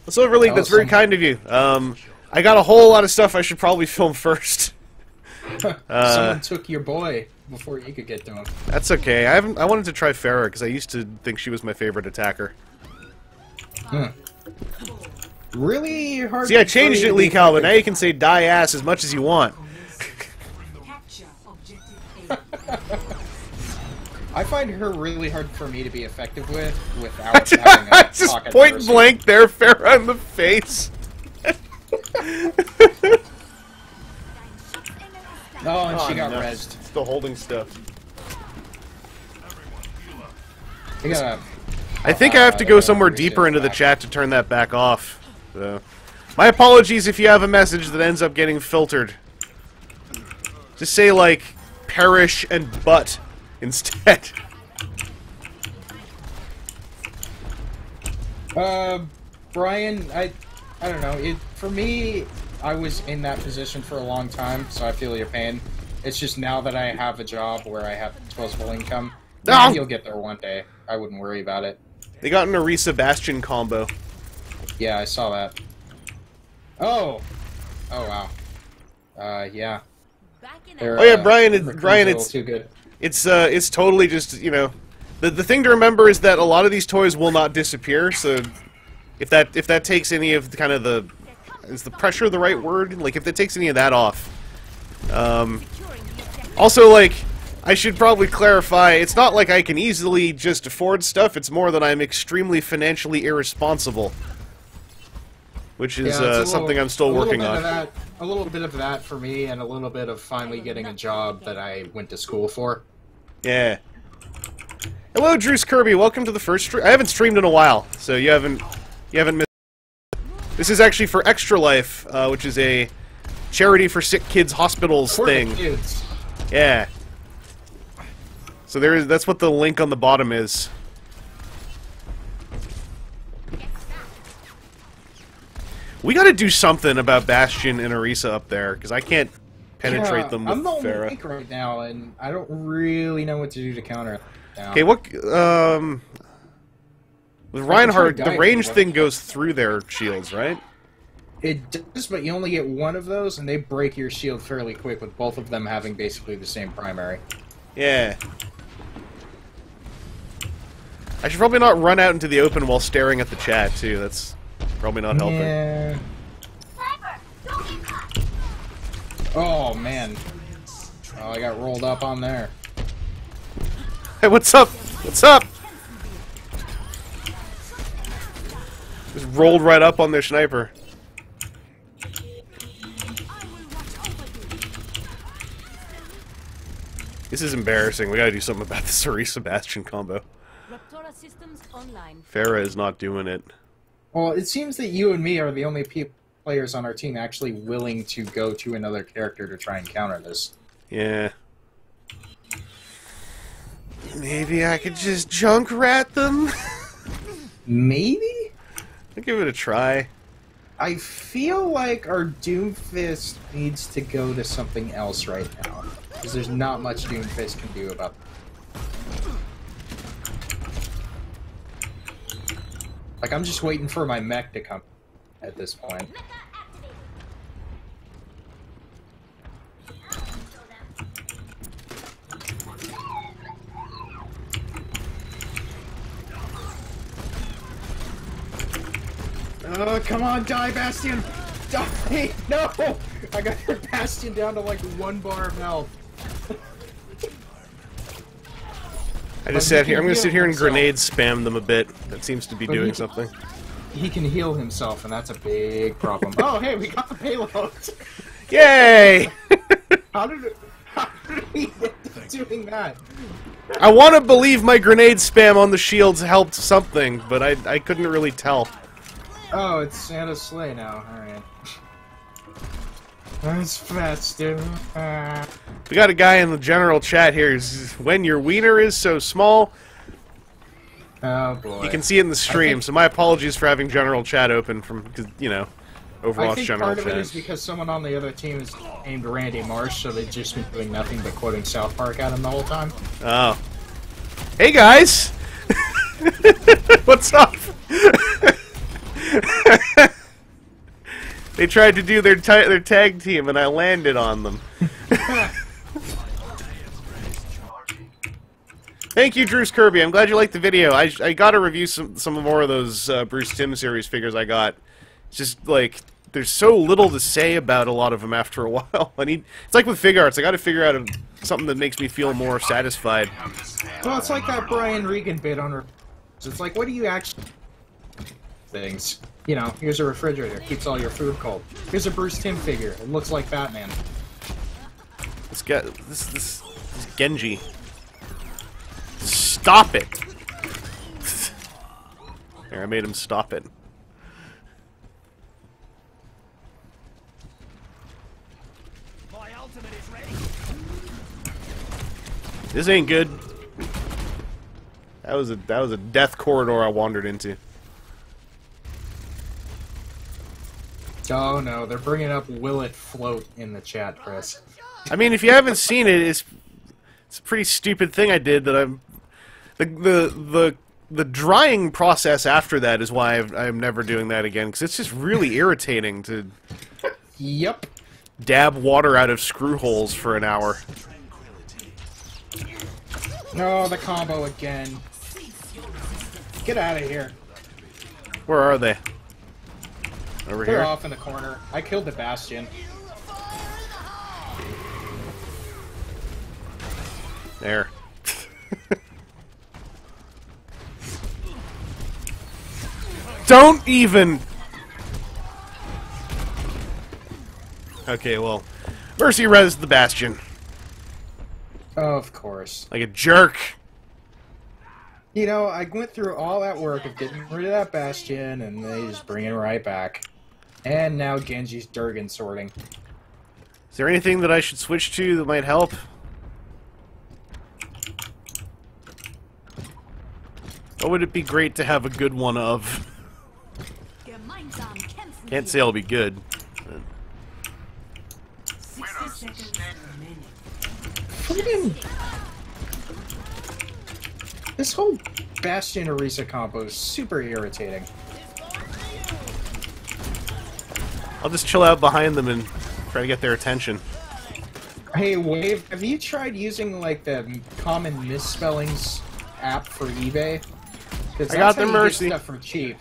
it. Silver League, that's very kind of you. I got a whole lot of stuff I should probably film first. Someone took your boy before you could get to him. That's okay. I wanted to try Pharah because I used to think she was my favorite attacker. Really hard. See, I changed it, Lee Calvin. Now you can say die ass as much as you want. I find her really hard for me to be effective with without having a just pocket point person. blank there, Pharah in the face. Oh, and she got no. rezzed. Still holding stuff. You gotta, I think I have to go somewhere deeper into the chat to turn that back off. So, my apologies if you have a message that ends up getting filtered. Just say, like, perish and butt instead. Brian, I don't know. For me, I was in that position for a long time, so I feel your pain. It's just now that I have a job where I have disposable income, maybe you'll get there one day. I wouldn't worry about it. They got an Orisa Bastion combo. Yeah, I saw that. Oh! Oh, wow. Yeah. Oh yeah, Brian, it's too good. It's totally just, you know, the thing to remember is that a lot of these toys will not disappear, so if that takes any of the kind of the... Is the pressure the right word? Like, if that takes any of that off. Also, like, I should probably clarify, it's not like I can easily just afford stuff, it's more that I'm extremely financially irresponsible. Which is something I'm still working on. A little bit of that for me, and a little bit of finally getting a job that I went to school for. Yeah. Hello, Drews Kirby. Welcome to the first stream. I haven't streamed in a while, so you haven't missed. This is actually for Extra Life, which is a charity for sick kids hospitals thing. Kids. Yeah. So that's what the link on the bottom is. We gotta do something about Bastion and Orisa up there, because I can't penetrate them with I'm the only Pharah. link right now, and I don't really know what to do to counter it now. Okay, what, with Reinhardt, the range thing goes through their shields, right? It does, but you only get one of those, and they break your shield fairly quick, with both of them having basically the same primary. Yeah. I should probably not run out into the open while staring at the chat, too. That's Probably not helping. Yeah. Oh man. Oh, I got rolled up on there. Hey, what's up? What's up? Just rolled right up on their sniper. This is embarrassing. We gotta do something about the Cerisa Bastion combo. Raptora systems online. Farah is not doing it. Well, it seems that you and me are the only players on our team actually willing to go to another character to try and counter this. Yeah. Maybe I could just Junkrat them? Maybe? I'll give it a try. I feel like our Doomfist needs to go to something else right now. Because there's not much Doomfist can do about Like, I'm just waiting for my mech to come at this point. Oh, come on, die, Bastion! Die! No! I got your Bastion down to like 1 bar of health. I just sat here. I'm gonna sit here and grenade spam them a bit. That seems to be But doing he- something. He can heal himself, and that's a big problem. Oh, hey, we got the payload! Yay! How did we end up doing that? I want to believe my grenade spam on the shields helped something, but I couldn't really tell. Oh, it's Santa's sleigh now. Alright. That's festive. We got a guy in the general chat here. He's, when your wiener is so small, Oh boy. you can see it in the stream. So my apologies for having general chat open from, 'cause, you know, I Overwatch think general part of it chat. is because someone on the other team is named Randy Marsh, so they've just been doing nothing but quoting South Park at him the whole time. Oh. Hey guys! What's up? They tried to do their tag team and I landed on them. Thank you, Drews Kirby. I'm glad you liked the video. I gotta review some more of those Bruce Timm series figures I got. It's just like there's so little to say about a lot of them after a while. It's like with Fig Arts. I gotta figure out something that makes me feel more satisfied. Well, it's like that Brian Regan bit on her. It's like, what do you actually things? You know, here's a refrigerator, keeps all your food cold. Here's a Bruce Timm figure. It looks like Batman. This guy, this Genji. Stop it! There, I made him stop it. My ultimate is ready. This ain't good. That was a death corridor I wandered into. Oh no, they're bringing up Will It Float in the chat, Chris. I mean, if you haven't seen it, it's a pretty stupid thing I did that I'm... The drying process after that is why I'm never doing that again, because it's just really irritating to Yep. dab water out of screw holes for an hour. No, the combo again. Get out of here. Where are they? Over They're here? off in the corner. I killed the Bastion. There. Don't even... Okay, well... Mercy res the Bastion. Of course. Like a jerk. You know, I went through all that work of getting rid of that Bastion, and they just bring it right back. And now Genji's Durgan sorting. Is there anything that I should switch to that might help? What would it be great to have a good one of? Gemeinsam kämpfen Can't wir. say I'll be good. 60 seconds remaining. Friggin' this whole Bastion Orisa combo is super irritating. I'll just chill out behind them and try to get their attention. Hey, Wave, have you tried using, like, the common misspellings app for eBay? 'Cause I got that's how the you Mercy. Get stuff for cheap.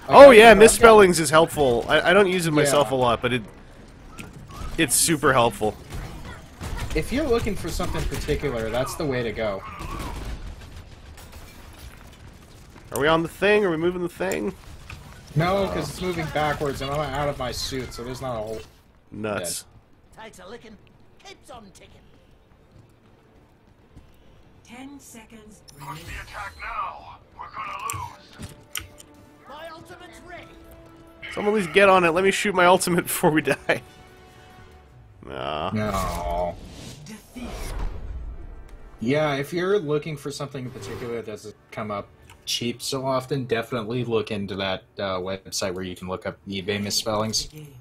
Oh yeah, misspellings is helpful. I don't use it myself a lot, but it's super helpful. If you're looking for something particular, that's the way to go. Are we on the thing? Are we moving the thing? No, because it's moving backwards, and I'm out of my suit, so there's not a whole... Nuts. Takes a licking, keeps on ticking. 10 seconds Push remaining. the attack now. We're gonna lose. My ultimate's ready. Someone please get on it. Let me shoot my ultimate before we die. Nah. No. Defeat. Yeah, if you're looking for something in particular that doesn't come up cheap so often, definitely look into that website where you can look up eBay misspellings. Game.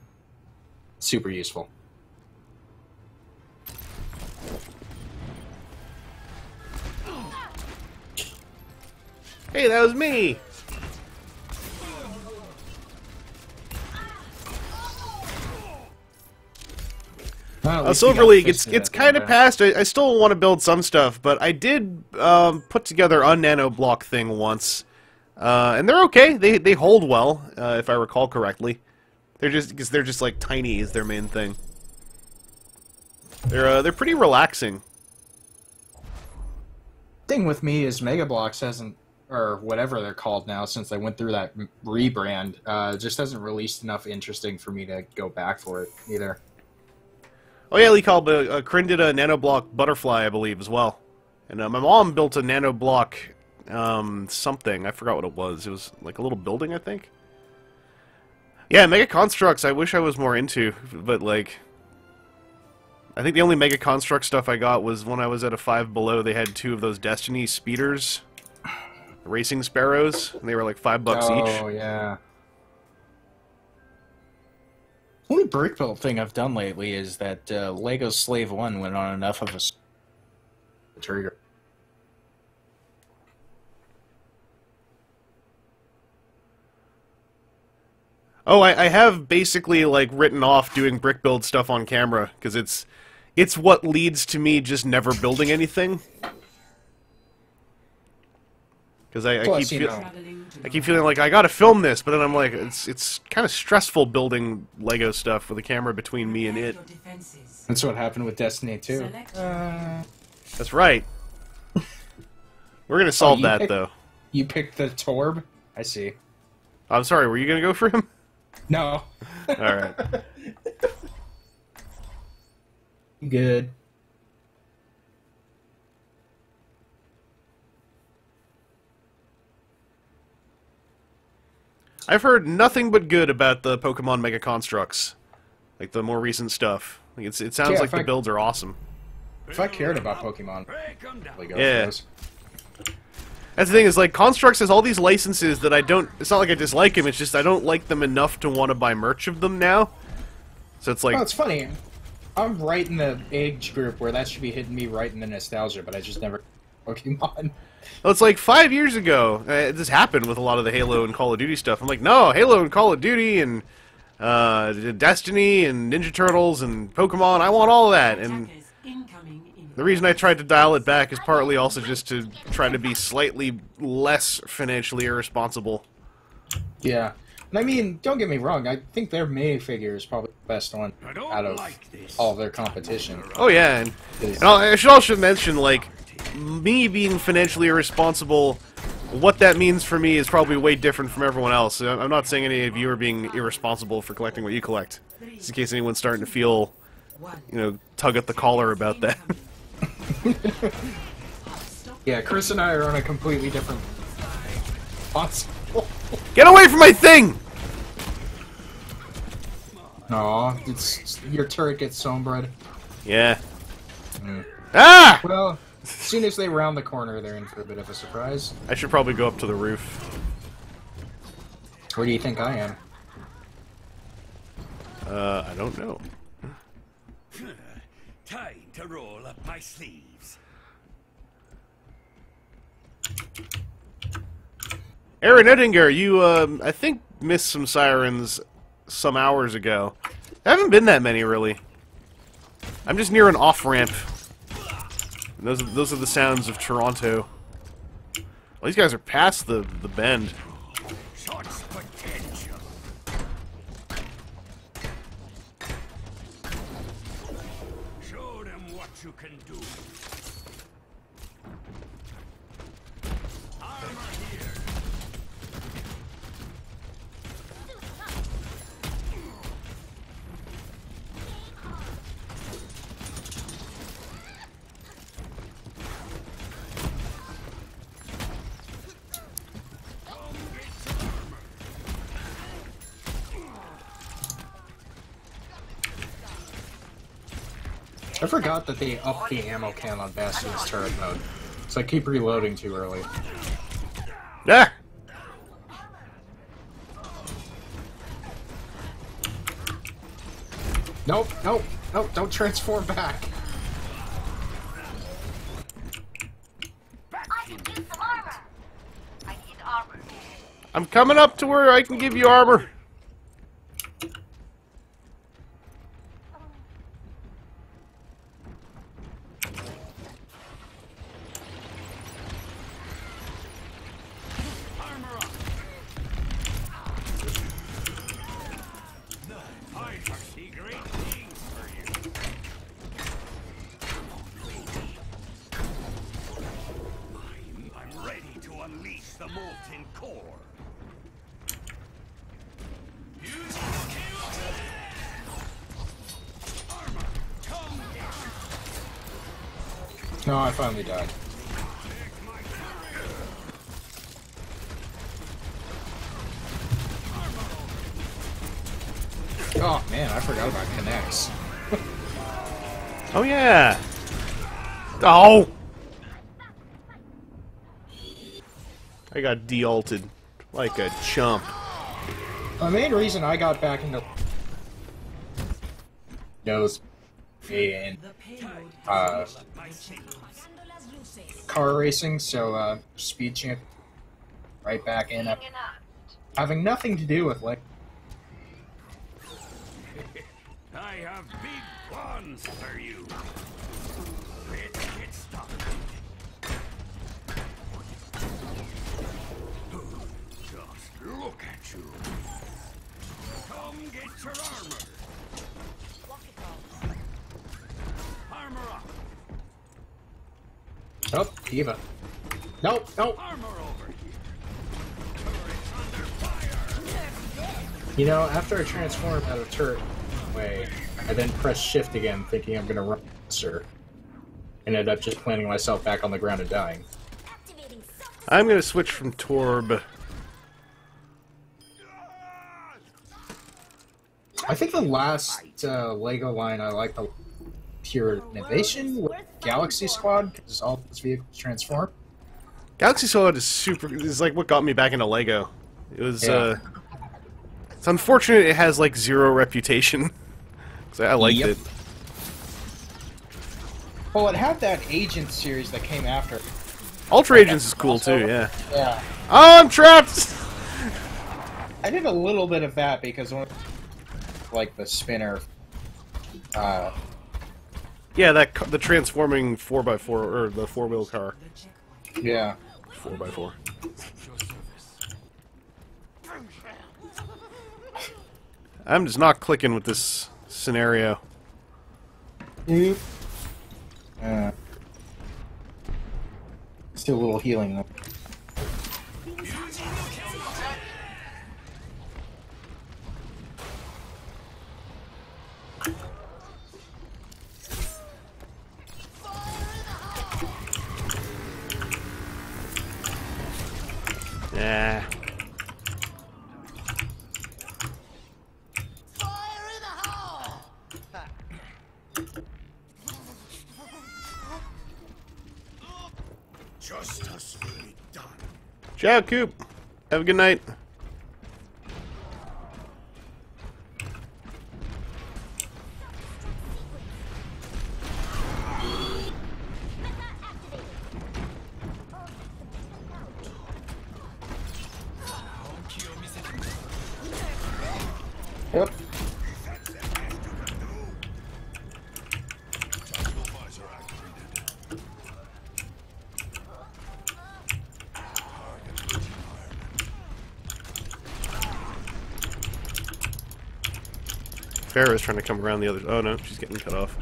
Super useful. Hey, that was me! Well, at least Silver you got League, fisted it's at the kind of end. past. I still want to build some stuff, but I did put together a nano block thing once, and they're okay. They hold well, if I recall correctly. They're just like tiny is their main thing. They're pretty relaxing. Thing with me is Mega Bloks hasn't, or whatever they're called now, since they went through that rebrand, just hasn't released enough interesting for me to go back for it either. Oh yeah, Lee called, Kryn did a nanoblock butterfly, I believe, as well. And my mom built a nanoblock, something. I forgot what it was. It was like a little building, I think. Yeah, Mega Constructs I wish I was more into, but like... I think the only Mega Construct stuff I got was when I was at a 5 Below, they had 2 of those Destiny speeders. Racing Sparrows, and they were like $5 each. Oh, yeah. Only brick build thing I've done lately is that Lego Slave 1 went on enough of a trigger. Oh, I have basically like written off doing brick build stuff on camera because it's what leads to me just never building anything. Because I keep feeling like I gotta film this, but then I'm like it's kind of stressful building Lego stuff with a camera between me and it. That's what happened with Destiny 2. That's right. We're gonna solve you that picked- though. You picked the Torb? I see. I'm sorry. Were you gonna go for him? No. All right. Good. I've heard nothing but good about the Pokemon Mega Constructs, like the more recent stuff. Like it sounds Yeah, like the builds are awesome. If I cared about Pokemon, I'd go for Yeah. those. That's the thing is, like, Constructs has all these licenses that I don't... It's not like I dislike them, it's just I don't like them enough to want to buy merch of them now. So it's like... Oh, it's funny. I'm right in the age group where that should be hitting me right in the nostalgia, but I just never... Pokemon. Well, it's like 5 years ago, this happened with a lot of the Halo and Call of Duty stuff. I'm like, no, Halo and Call of Duty and Destiny and Ninja Turtles and Pokemon, I want all of that. And the reason I tried to dial it back is partly also just to try to be slightly less financially irresponsible. Yeah. And I mean, don't get me wrong, I think their minifigure is probably the best one out of all their competition. Oh yeah, and I should also mention, like, me being financially irresponsible, what that means for me is probably way different from everyone else. I'm not saying any of you are being irresponsible for collecting what you collect. Just in case anyone's starting to feel, you know, tug at the collar about that. Yeah, Chris and I are on a completely different possible. Get away from my thing! Aw, it's your turret gets sombred. Yeah. Mm. Ah! Well, as soon as they round the corner, they're in for a bit of a surprise. I should probably go up to the roof. Where do you think I am? I don't know. Time to roll up my sleeves. Aaron Oettinger, you, I think missed some sirens some hours ago. There haven't been that many, really. I'm just near an off-ramp. Those are the sounds of Toronto. Well, these guys are past the bend. Shots for 10. can do. Armor here. I forgot that they upped the ammo count on Bastion's turret mode, so I keep reloading too early. Ah! Nope, nope, nope, don't transform back. I can use some armor. I need armor. I'm coming up to where I can give you armor. Armor up. I foresee great things for you. I'm ready to unleash the molten core. Use armor. Come here. No, I finally died. Oh man, I forgot about connects. Oh yeah. Oh. I got de-ulted like a chump. The main reason I got back into knows and The payload My signals. car racing, so speed champ right back in, having nothing to do with like. I have big plans for you. Let's get started. Just look at you. Come get your armor. Armor up. Oh, Eva. Nope, nope. Armor over here. Turret's under fire. You know, after I transform out of turret way, I then press shift again, thinking I'm gonna run faster. And ended up just planting myself back on the ground and dying. I'm gonna switch from Torb. I think the last Lego line I like the pure innovation with Galaxy Squad, because all those vehicles transform. Galaxy Squad is super. Is like what got me back into Lego. It was. Yeah. It's unfortunate it has like zero reputation. 'Cause I liked Yep. it. Well, it had that Agent series that came after. Ultra Agents is cool too. Yeah. Yeah. Oh, I'm trapped. I did a little bit of that because like the spinner. Yeah, the transforming 4x4 or the 4-wheel car. Yeah. 4x4. I'm just not clicking with this scenario. Still a little healing though. Yeah. Justice will be done. Ciao, Coop. Have a good night. Yep. Farrah's trying to come around the other. Oh no, she's getting cut off.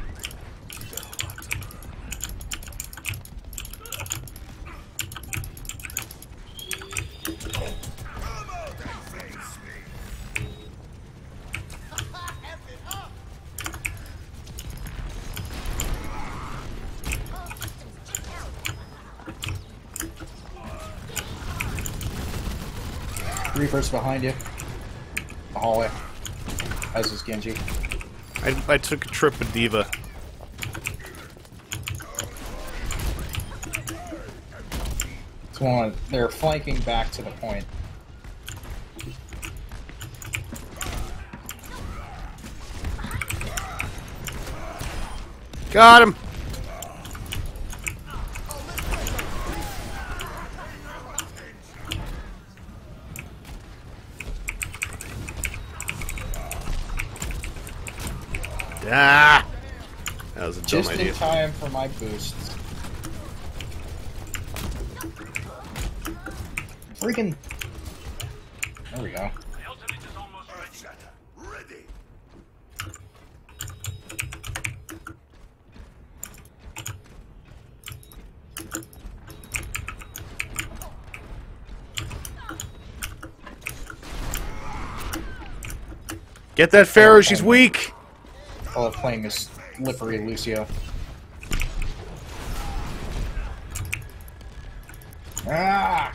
Reaper's behind you. The hallway. As is Genji. I took a trip with Diva. They're flanking back to the point. Got him! Ah! That was a dumb Just idea. in time for my boosts. Freaking... There we go. The ultimate is almost ready. Ready. Get that Pharaoh, she's weak! Oh, playing this slippery Lucio. Ah!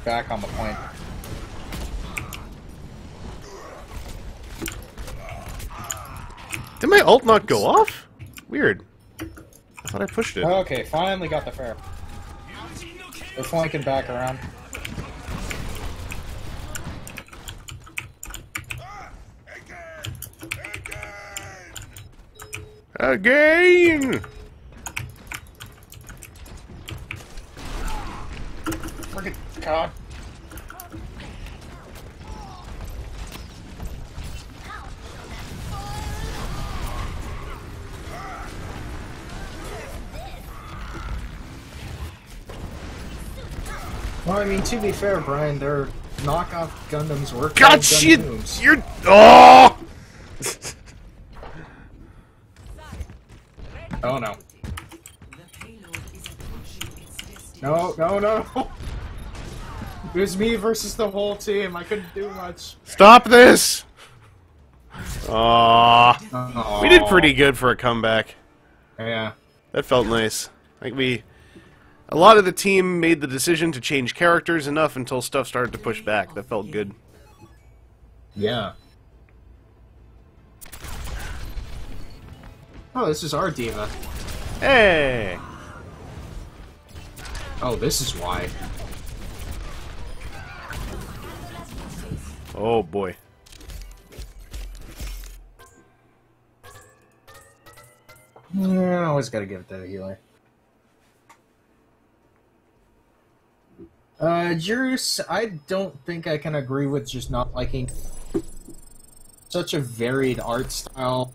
Back on the point. Did my ult not go off? Weird. I thought I pushed it. Okay, finally got the fair. They're flanking back around. Again! Friggin' God. Well, I mean, to be fair, Brian, their knockoff Gundams were God, called shit! Gundams. You're... Oh! Oh no. The payload is approaching its destination. No, no, no! It was me versus the whole team. I couldn't do much. Stop this! Aww. Oh. We did pretty good for a comeback. Yeah. That felt nice. Like a lot of the team made the decision to change characters enough until stuff started to push back. That felt good. Yeah. Oh, this is our diva. Hey! Oh, this is why. Oh boy. Yeah, I always gotta give it to the healer. Juice, I don't think I can agree with just not liking such a varied art style,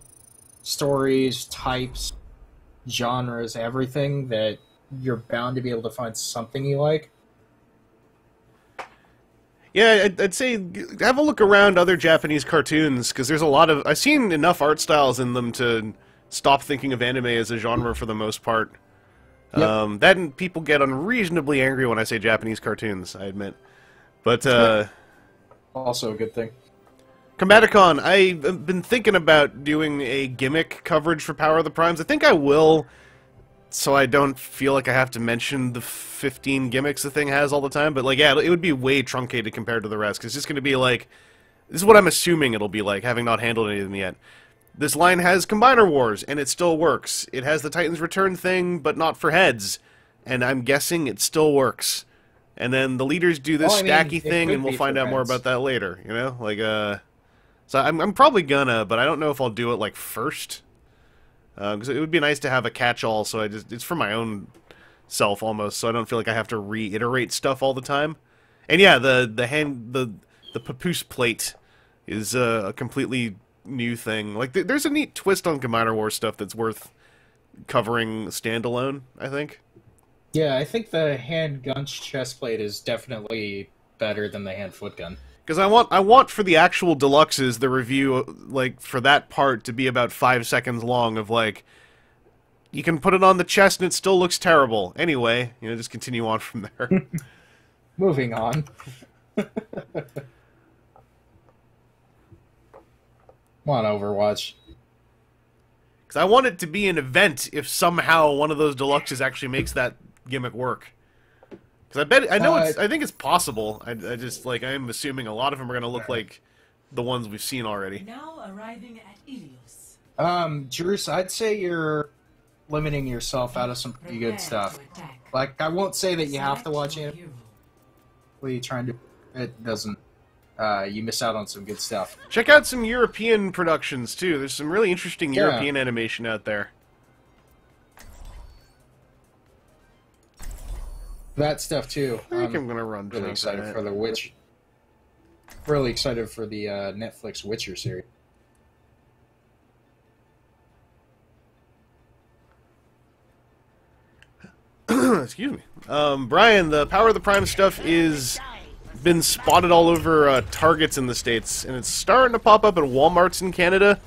stories, types, genres, everything, that you're bound to be able to find something you like. Yeah, I'd say have a look around other Japanese cartoons, because there's a lot of... I've seen enough art styles in them to stop thinking of anime as a genre for the most part. Yep. That and people get unreasonably angry when I say Japanese cartoons, I admit. But, Also a good thing. Combaticon, I've been thinking about doing a gimmick coverage for Power of the Primes. I think I will, so I don't feel like I have to mention the 15 gimmicks the thing has all the time. But, like, yeah, it would be way truncated compared to the rest, because it's just going to be like... This is what I'm assuming it'll be like, having not handled any of them yet. This line has Combiner Wars, and it still works. It has the Titans Return thing, but not for heads. And I'm guessing it still works. And then the leaders do this Well, I mean, stacky it thing, could and we'll be find for out more heads. about that later, you know? Like, So I'm probably gonna, but I don't know if I'll do it, like, first. Because it would be nice to have a catch-all, so it's for my own self, almost, so I don't feel like I have to reiterate stuff all the time. And yeah, the papoose plate is a completely new thing. Like, there's a neat twist on Combiner Wars stuff that's worth covering standalone, I think. Yeah, I think the hand gun chestplate is definitely better than the hand foot gun. Because I want for the actual deluxes, the review, like, for that part to be about 5 seconds long of, like, you can put it on the chest and it still looks terrible. Anyway, you know, just continue on from there. Moving on. Come on, Overwatch. Because So I want it to be an event if somehow one of those deluxes actually makes that gimmick work. Because I think it's possible. I just, like, I'm assuming a lot of them are going to look like the ones we've seen already. Now arriving at Ilios. Juice, I'd say you're limiting yourself out of some pretty good stuff. Like, I won't say that you have to watch it. What are you trying to... It doesn't... you miss out on some good stuff. Check out some European productions, too. There's some really interesting European animation out there. That stuff, too. I think I'm going to run really jump excited at it. for the Witch. Really excited for the Netflix Witcher series. Excuse me. Brian, the Power of the Prime stuff is been spotted all over Targets in the States, and it's starting to pop up at Walmarts in Canada.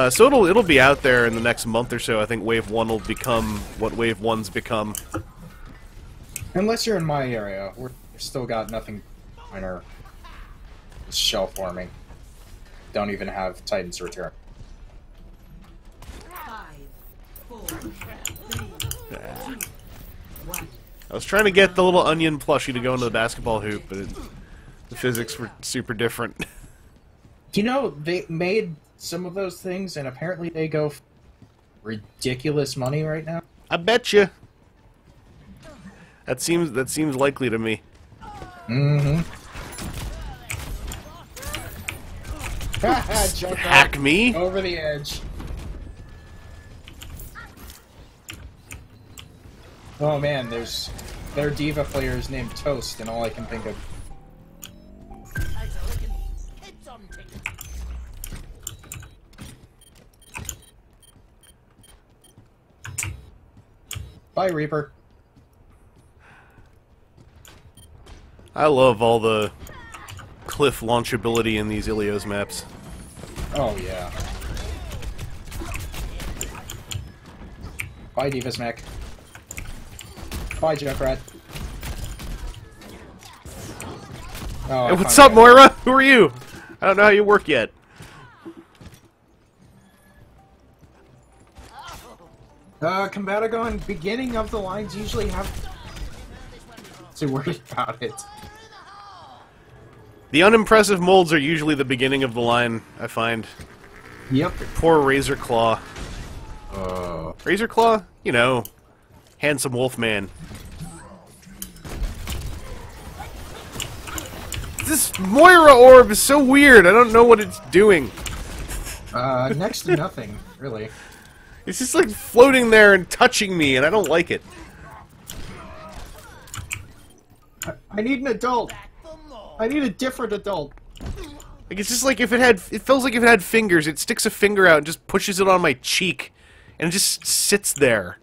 So it'll be out there in the next month or so. I think Wave 1 will become what Wave 1's become. Unless you're in my area, we've still got nothing minor. Shell forming. Don't even have Titan's Return. 5, 4, 3, 2, 1. I was trying to get the little onion plushie to go into the basketball hoop, but the physics were super different. You know, they made some of those things, and apparently they go for ridiculous money right now. I bet you. That seems likely to me. Mm-hmm. Hack me? Over the edge. Oh man, their diva player is named Toast, and all I can think of. Bye, Reaper. I love all the cliff launchability in these Ilios maps. Oh yeah. Bye, Divas Mech. Bye, Junkrat. Oh, Hey, what's up, Moira? Who are you? I don't know how you work yet. Combatagon, beginning of the lines usually have to worry about it. The unimpressive molds are usually the beginning of the line, I find. Yep. Poor Razor Claw. Oh. Razor Claw? You know, handsome wolf man. This Moira orb is so weird. I don't know what it's doing. Next to nothing, really. It's just like floating there and touching me, and I don't like it. I need an adult. I need a different adult. Like, it's just like if it had, it feels like if it had fingers, it sticks a finger out and just pushes it on my cheek, and it just sits there.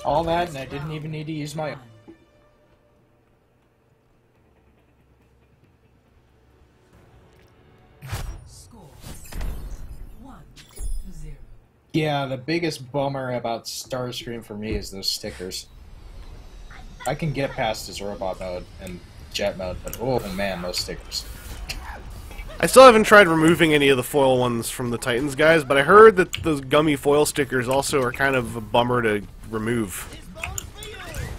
All that, and I didn't even need to use my... Score 1-0. Yeah, the biggest bummer about Starscream for me is those stickers. I can get past his robot mode and jet mode, but oh man, those stickers. I still haven't tried removing any of the foil ones from the Titans guys, but I heard that those gummy foil stickers also are kind of a bummer to remove.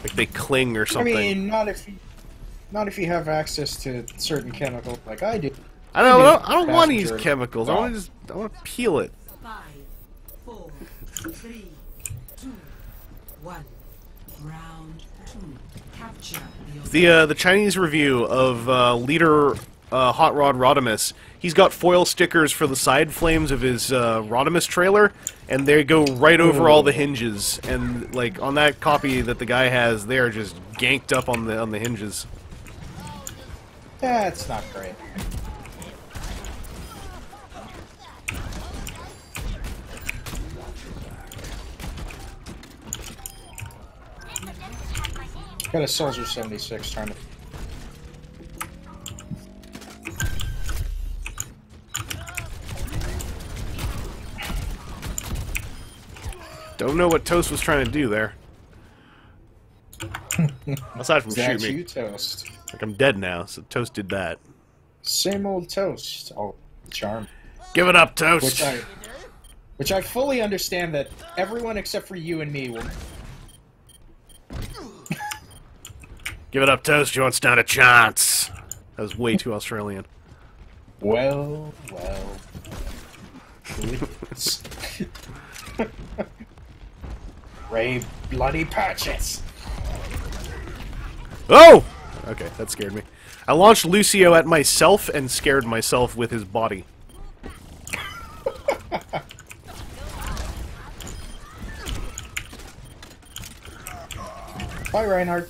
Like they cling or something. I mean, not if you have access to certain chemicals like I do. I don't want to use chemicals. I want to peel it. 5, 4, 3, 2, 1. Round 2. Capture The Chinese review of Leader Hot Rod Rodimus, he's got foil stickers for the side flames of his Rodimus trailer, and they go right over all the hinges. And like on that copy that the guy has, they are just ganked up on the hinges. That's not great. Got a Soldier 76 trying to. Don't know what Toast was trying to do there. Aside from shoot That's me. you, Toast. Like I'm dead now, so Toast did that. Same old Toast. Oh, charm. Give it up, Toast! Which I fully understand that everyone except for you and me will. Give it up, Toast, you won't stand a chance! That was way too Australian. Well, well. Please. Ray bloody Patches. Oh! Okay, that scared me. I launched Lucio at myself and scared myself with his body. Bye, Reinhardt.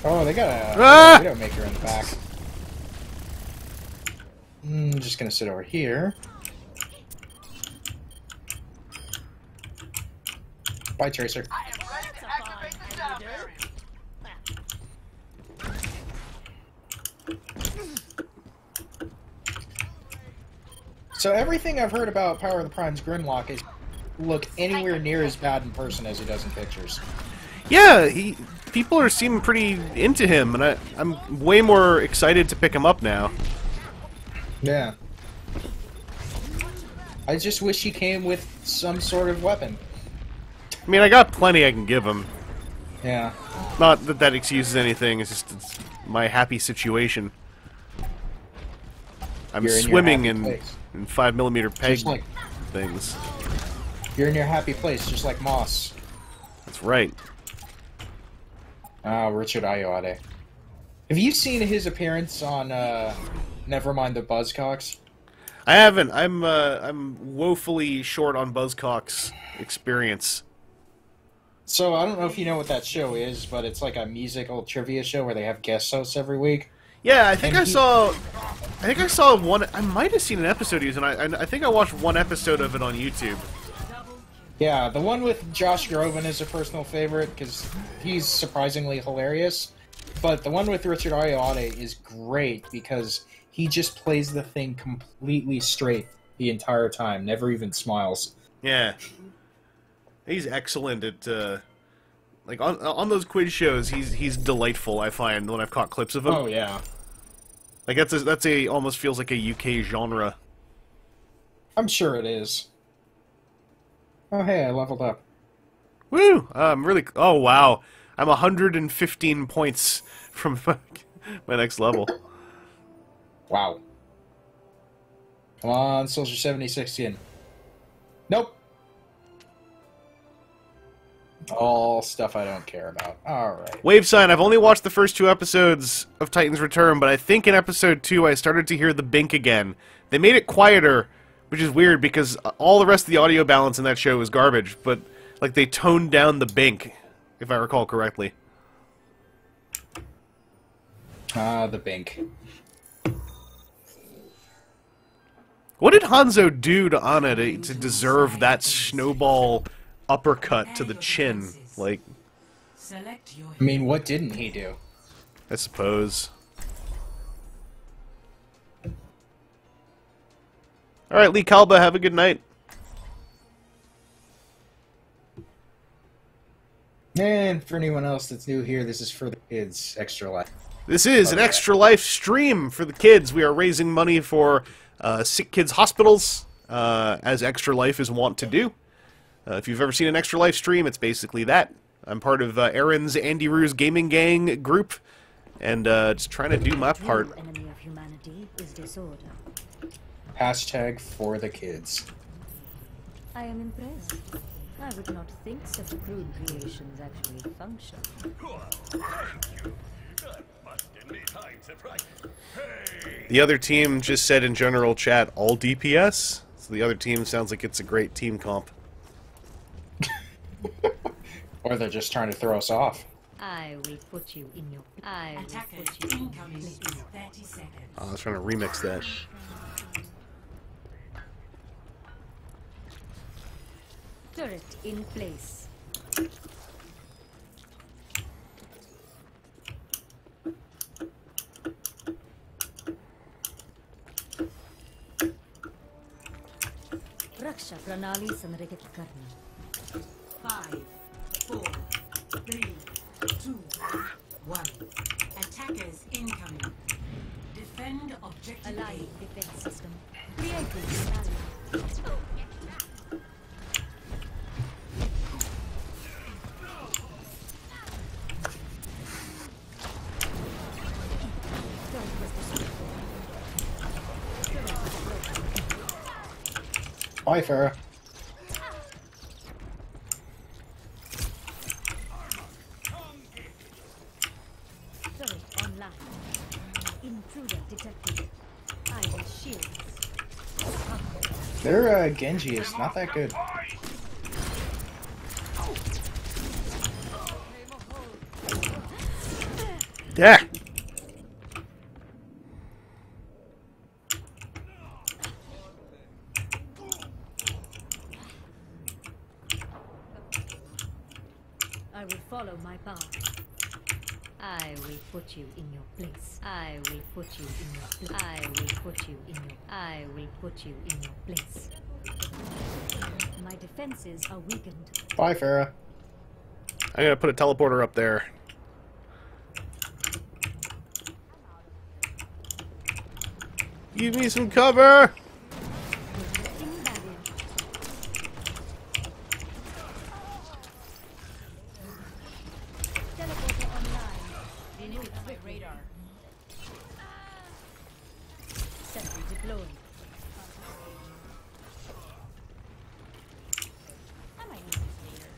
Oh, they got a Widowmaker in the back. I'm just gonna sit over here. Bye, Tracer. I am ready to activate the sound barrier. So everything I've heard about Power of the Prime's Grimlock is look anywhere near as bad in person as he does in pictures. Yeah, people are seeming pretty into him, and I'm way more excited to pick him up now. Yeah. I just wish he came with some sort of weapon. I mean, I got plenty I can give him. Yeah. Not that that excuses anything, it's my happy situation. I'm You're in your swimming happy in place. 5mm peg Just like things. you're in your happy place, just like Moss. That's right. Ah, Richard Ayoade. Have you seen his appearance on Nevermind the Buzzcocks? I haven't. I'm woefully short on Buzzcock's experience. So I don't know if you know what that show is, but it's like a musical trivia show where they have guest hosts every week. Yeah, I think And I saw. I think I saw one. I might have seen an episode of it, and I think I watched one episode of it on YouTube. Yeah, the one with Josh Groban is a personal favorite because he's surprisingly hilarious. But the one with Richard Ayoade is great because he just plays the thing completely straight the entire time, never even smiles. Yeah, he's excellent at like on those quiz shows. He's delightful. I find when I've caught clips of him. Oh yeah, Like that's a almost feels like a UK genre. I'm sure it is. Oh hey, I leveled up. Woo! I'm really. Oh wow! I'm 115 points from my next level. Wow. Come on, Soldier 76 in. Nope. All stuff I don't care about. Alright. Wave sign. I've only watched the first 2 episodes of Titan's Return, but I think in episode 2 I started to hear the bink again. They made it quieter, which is weird because all the rest of the audio balance in that show is garbage, but like they toned down the bink, if I recall correctly. Ah, the bink. What did Hanzo do to Ana to deserve that snowball uppercut to the chin? Like, Select your I mean, what didn't he do? I suppose. Alright, Lee Kalba, have a good night. And for anyone else that's new here, this is for the kids, Extra Life. This is an Extra Life stream for the kids. We are raising money for sick kids' hospitals, as Extra Life is wont to do. If you've ever seen an Extra Life stream, it's basically that. I'm part of Aaron's Andy Roo's Gaming Gang group, and just trying to do my part. The enemy of humanity is disorder. Hashtag for the kids. I am impressed. I would not think such crude creations actually function. The other team just said in general chat, all DPS? So the other team sounds like it's a great team comp. Or they're just trying to throw us off. I will put you in your... I will Attackers put you in your incoming in place. 30 seconds. I was trying to remix that. Turret in place. Raksha Pranali Samrigat Karna. 5, 4, 3, 2, 1. Attackers incoming. Defend objective Alive A. defense system. Creating scenario. Bye, Farah. Turret online. Intruder detected. I will shield. Their Genji is not that good. Yeah! I will follow my path. I will put you in your place. I will put you in your place. I will put you in your... I will put you in your place. My defenses are weakened. Bye, Farah. I'm gonna put a teleporter up there. Give me some cover! Teleporter online. Enemy on my radar. Sentry deployed. I might need this later.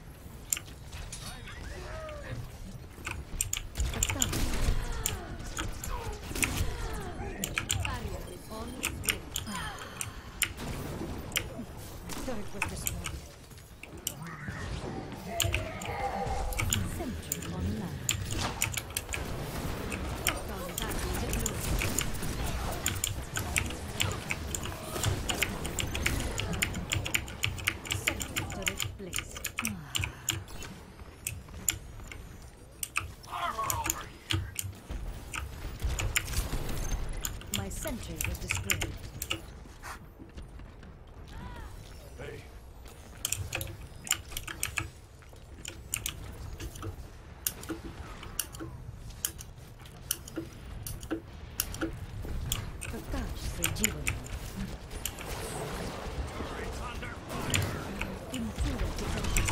Barrier is on its way. Turret was destroyed. Sentry online. Hostile battery deployed. Sentry turret placed. My sentry was destroyed. Prakash se Jeevan. Intruder detected.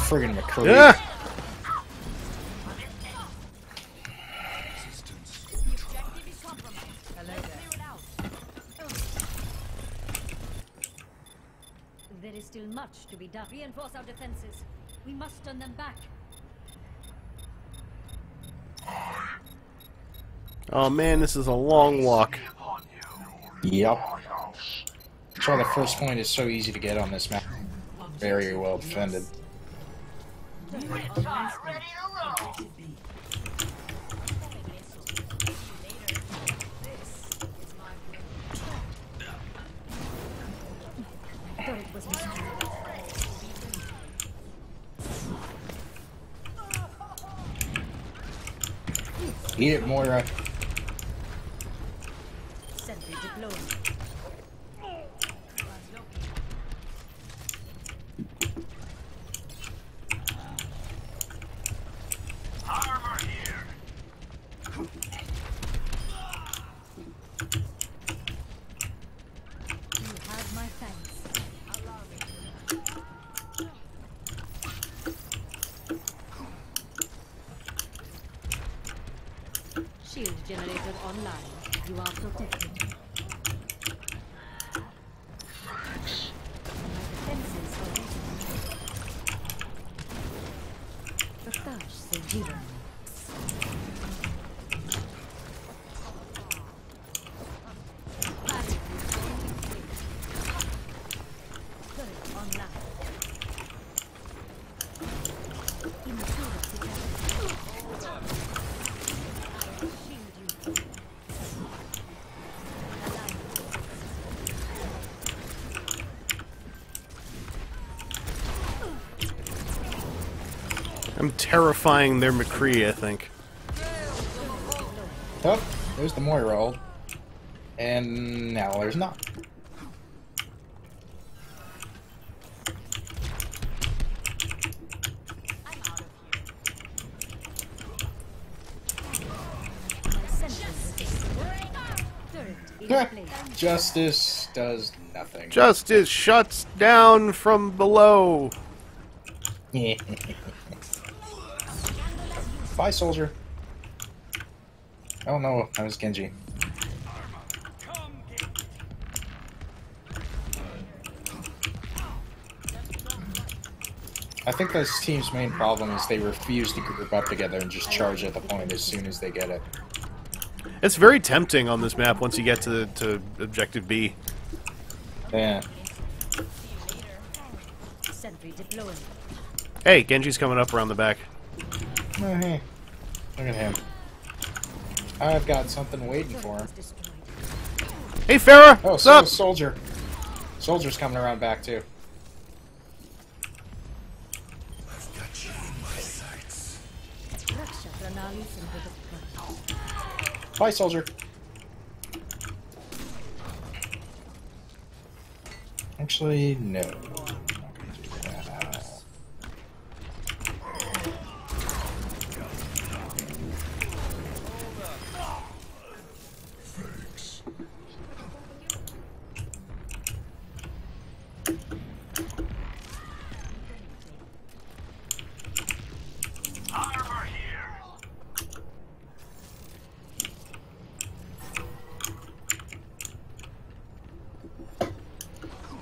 Friggin' McCree. Yeah! There is still much to be done. Reinforce our defenses. We must turn them back. Oh man, this is a long walk. Yep. That's why the first point is so easy to get on this map. Very well defended. Objective B. Turret was destroyed. Eat it, Moira. Sentry deployed. Armor here. You have my thanks. Shield generator online. You are protected. zero. Turret online. Intruder detected. Shield you. I'm terrifying their McCree, I think. Oh, there's the Moira ult. And now there's not. My sentence is turret in place. Justice does nothing. Justice shuts down from below. Bye, soldier. Oh no, that was Genji. I think this team's main problem is they refuse to group up together and just charge at the point as soon as they get it. It's very tempting on this map once you get to Objective B. Yeah. Sentry deployed. Hey, Genji's coming up around the back. Oh, hey. Look at him. I've got something waiting for him. Destroyed. Hey, Farah! Oh, What's so up? is Soldier. Soldier's coming around back too. Raksha Pranali Sindhudukka. Bye, Soldier. Actually, no. I'm not gonna do that. Armor here.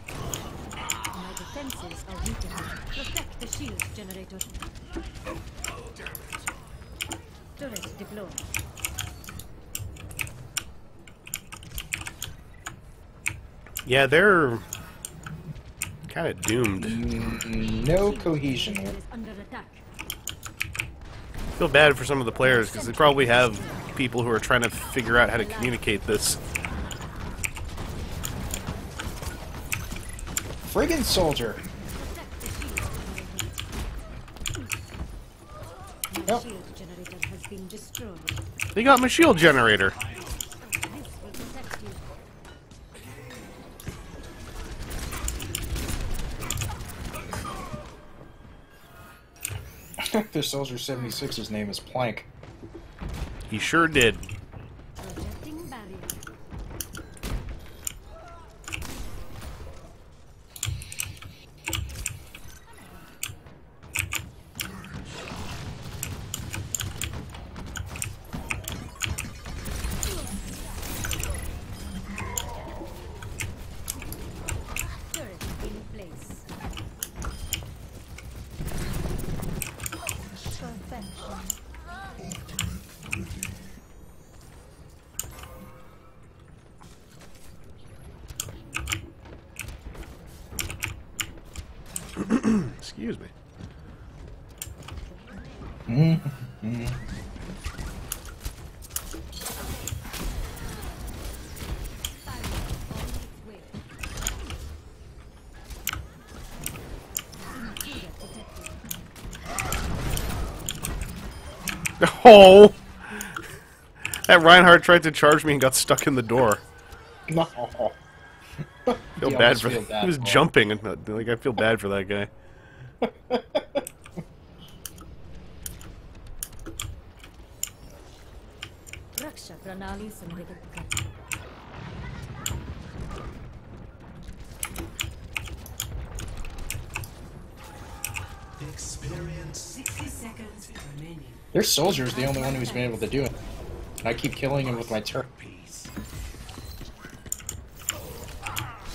My defenses are weakened. Protect the shield generator. Turret deployed. Yeah, they're kind of doomed. No cohesion Turret here. is under attack. I feel bad for some of the players because they probably have people who are trying to figure out how to communicate this. Friggin' Soldier. My Yep. shield generator has been destroyed. They got my shield generator. This will protect you. The Soldier 76's name is Plank. He sure did. Projecting barrier. Turret in place. Perfection. Excuse me. Oh! That Reinhardt tried to charge me and got stuck in the door. No. Feel You bad almost for feel him. bad He was for him. jumping and like I feel bad for that guy. Raksha Pranali Sindhudukka. Experience 60 seconds remaining. Their Soldier's the only one who's been able to do it. And I keep killing him with my turret. Peace.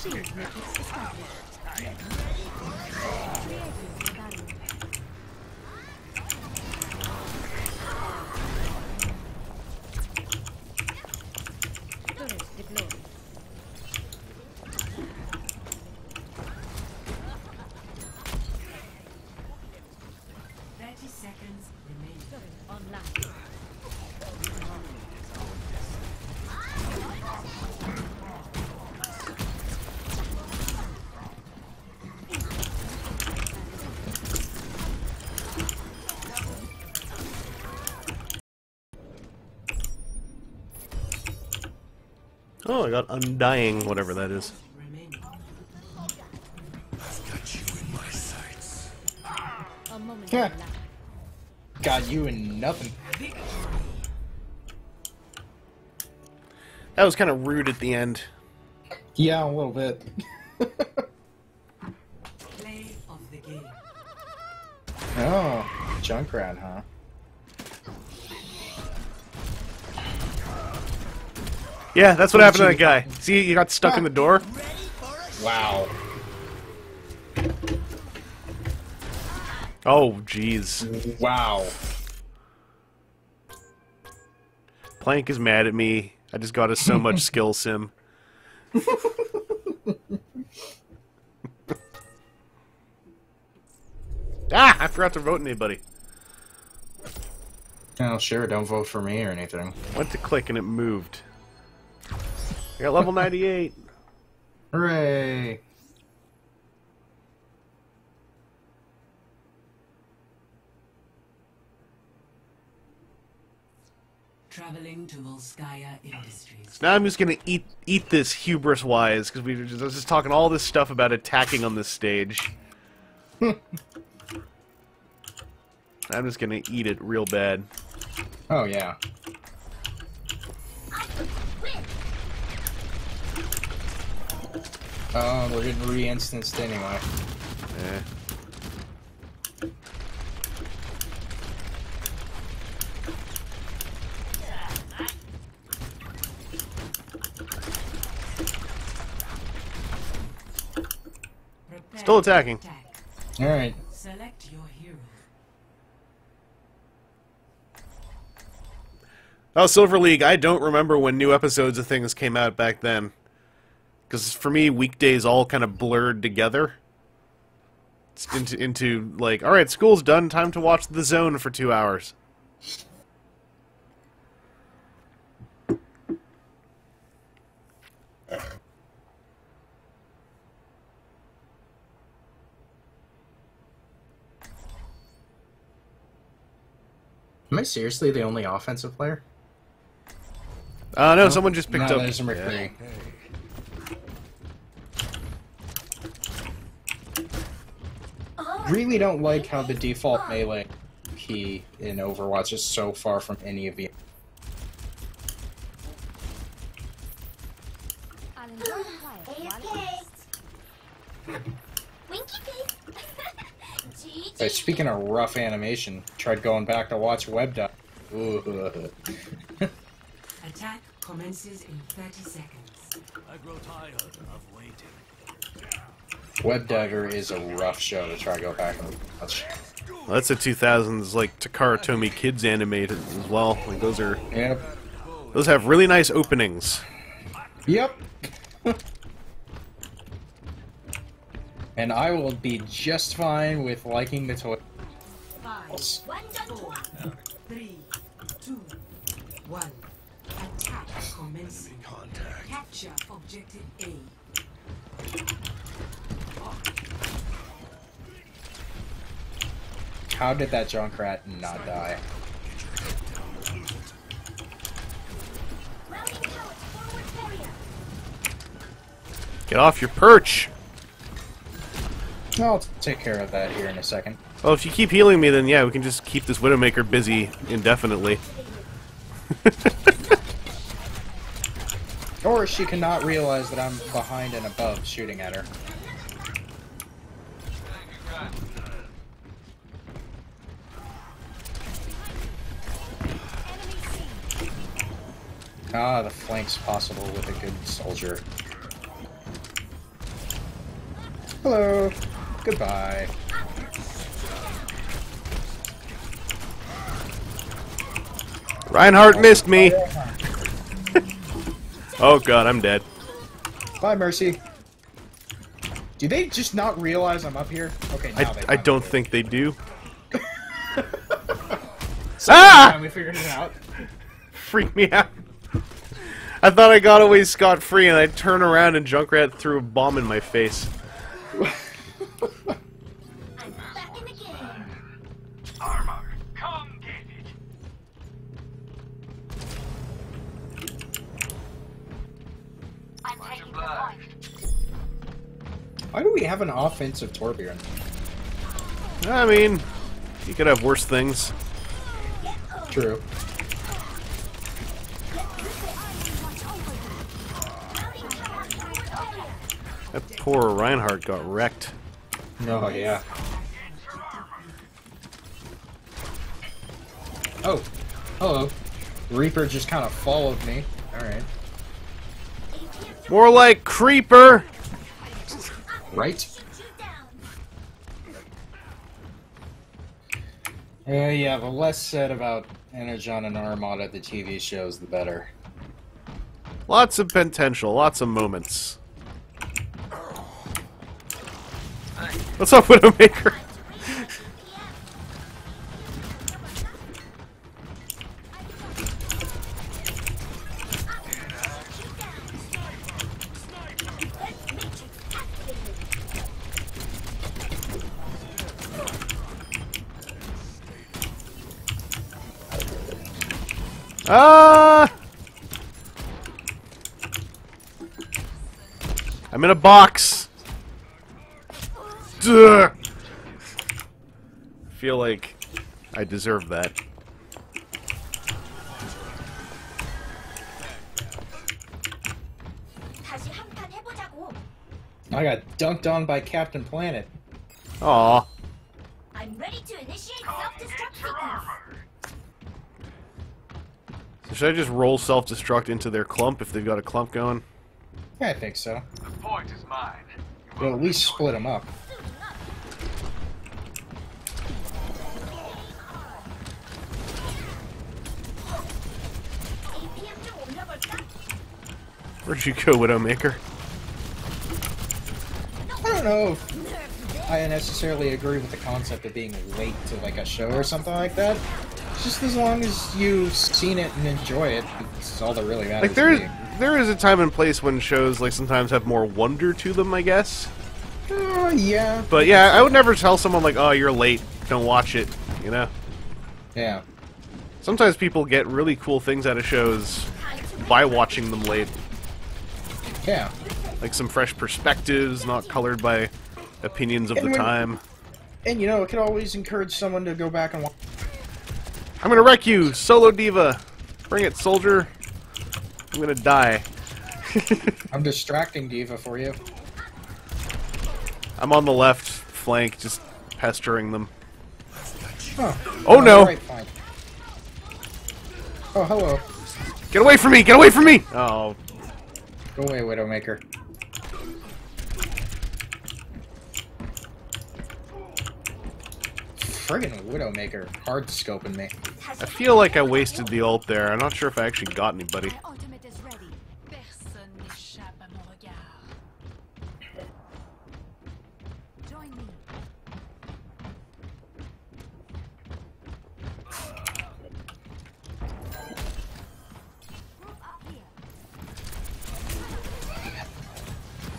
Shield matrix established. Creating a barrier. Oh, I got Undying, whatever that is. remaining. I've got you in my sights. A moment Yeah. of life. Got you in nothing. That was kind of rude at the end. Yeah, a little bit. Play of the game. Oh, Junkrat, huh? Yeah, that's what happened to that guy. See, you got stuck in the door? Wow. Oh, jeez. Wow. Plank is mad at me. I just got us so much skill sim. Ah! I forgot to vote anybody. Oh, sure, don't vote for me or anything. Went to click and it moved. I got level 98. Hooray! Traveling to Volskaya Industries. So now I'm just gonna eat this hubris-wise, because I was just talking all this stuff about attacking on this stage. I'm just gonna eat it real bad. Oh, yeah. Oh, we're getting re-instanced anyway. Eh. Prepare Still attacking. to attack. Alright. Select your hero. Oh, Silver League, I don't remember when new episodes of things came out back then. Because for me, weekdays all kind of blurred together. It's into like, alright, school's done, time to watch The Zone for 2 hours. Am I seriously the only offensive player? No, someone just picked no, up... there's a McCree. Really don't like how the default melee key in Overwatch is so far from any of the... I'll enjoy the quiet while it lasts. Winky face. Hey, speaking of rough animation, tried going back to watch WebDive. Ooh. Attack commences in 30 seconds. I grow tired of waiting. WebDiver is a rough show to try to go back and watch. Well, that's a 2000s, like, Takara Tomy Kids animated as well. Like, those Yep. have really nice openings. Yep. And I will be just fine with liking the toy. 5, 4, 3, 2, 1. Attack commencing. Contact. Capture objective A. How did that Junkrat not die? Get off your perch! I'll take care of that here in a second. Well, if you keep healing me, then yeah, we can just keep this Widowmaker busy indefinitely. Or she cannot realize that I'm behind and above shooting at her. Ah, the flank's possible with a good soldier. Hello. Goodbye. Reinhardt missed me! Oh god, I'm dead. Bye, Mercy. Do they just not realize I'm up here? Okay, now they I finally don't do. think they do. Ah! Ah! We figured it out. Freak me out. I thought I got away scot-free, and I turn around and Junkrat threw a bomb in my face. I'm back in the game. Armor, come get it. Why do we have an offensive Torbjorn? I mean, you could have worse things. True. That poor Reinhardt got wrecked. Oh, yeah. Oh, hello. Reaper just kind of followed me. Alright. More like Creeper! Right? Yeah, the less said about Energon and Armada, the TV shows, the better. Lots of potential, lots of moments. What's up, Widowmaker? I'm in a box. Duh. I feel like I deserve that. 다시 한판 해보자고. I got dunked on by Captain Planet. Aw. I'm ready to initiate self-destruct sequence. So should I just roll self-destruct into their clump if they've got a clump going? I think so. The point is mine. We'll at least split them up. APM 좀 올려볼까? Where'd you go, Widowmaker? I don't know if I necessarily agree with the concept of being late to like a show or something like that. Just as long as you've seen it and enjoy it, it's all that really matters. Like to me. there is a time and place when shows like sometimes have more wonder to them, I guess. Yeah. But yeah, I would never tell someone like, "Oh, you're late. Don't watch it." You know. Yeah. Sometimes people get really cool things out of shows by watching them late. Yeah. Like some fresh perspectives, not colored by opinions of the time. And you know, it could always encourage someone to go back and watch. I'm gonna wreck you, Solo Diva. Bring it, soldier. I'm gonna die. I'm distracting Diva for you. I'm on the left flank, just pestering them. Huh. Oh no! Alright, fine. Oh, hello. Get away from me! Get away from me! Oh, Go away, Widowmaker. Friggin' Widowmaker, hard scoping me. I feel like I wasted the ult there. I'm not sure if I actually got anybody. My ultimate is ready. Personne n'échappe à mon regard. Join me.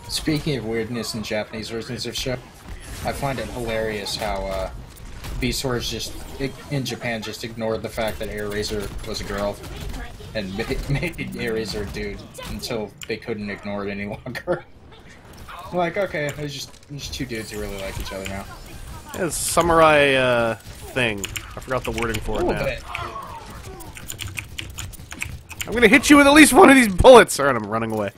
Speaking of weirdness in Japanese versions of show, I find it hilarious how B-Swords just, in Japan, just ignored the fact that Airazor was a girl and made Airazor a dude until they couldn't ignore it any longer. I'm like, okay, there's just two dudes who really like each other now. Yeah, it's a samurai thing. I forgot the wording for A it little now. bit. I'm gonna hit you with at least one of these bullets! Alright, I'm running away.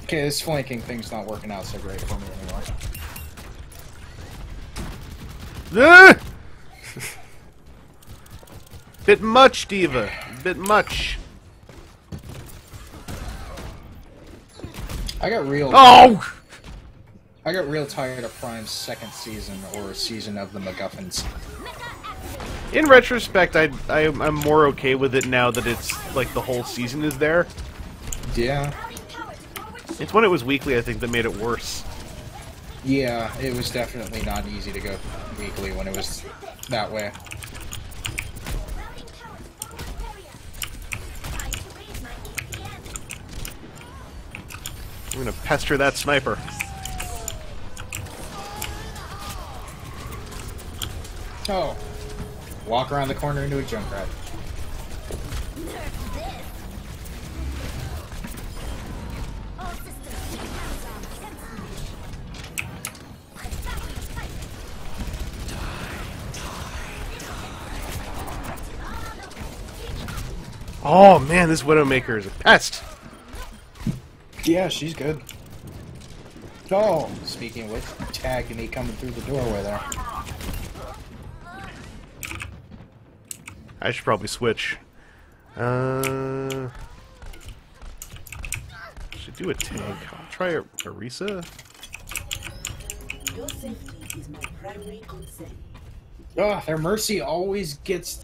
Okay, this flanking thing's not working out so great for me anymore. Ah! Bit much, Diva. Bit much. I got real Oh! I got real tired of Prime's second season or season of the MacGuffins. In retrospect, I'm more okay with it now that it's like the whole season is there. Yeah. It's when it was weekly, I think, that made it worse. Yeah, it was definitely not easy to go weekly when it was that way. I'm gonna pester that sniper. Oh. Walk around the corner into a Junkrat. All systems countdown. Oh man, this Widowmaker is a pest. Yeah, she's good. Oh, speaking of which, tagging me coming through the doorway there. I should probably switch. Should do a tank. I'll try Orisa. Your safety is my primary concern. Oh, their Mercy always gets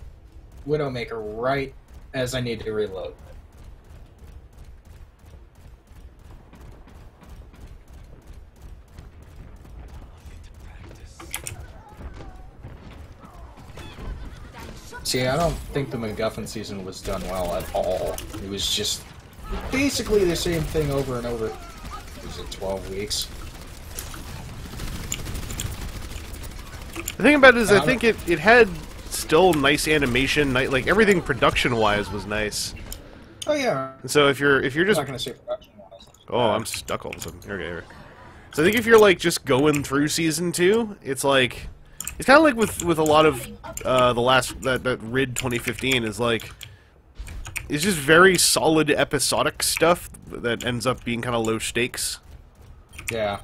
Widowmaker right as I need to reload. See, I don't think the MacGuffin season was done well at all. It was just basically the same thing over and over. Was it 12 weeks? The thing about it is, I think it had still nice animation, like everything production-wise was nice. Oh yeah. And so if you're I'm just not gonna say production wise. oh, I'm stuck all of a sudden. Okay. So I think if you're like just going through season 2, it's like it's kind of like with a lot of the last that RID 2015 is like it's just very solid episodic stuff that ends up being kind of low stakes. Yeah.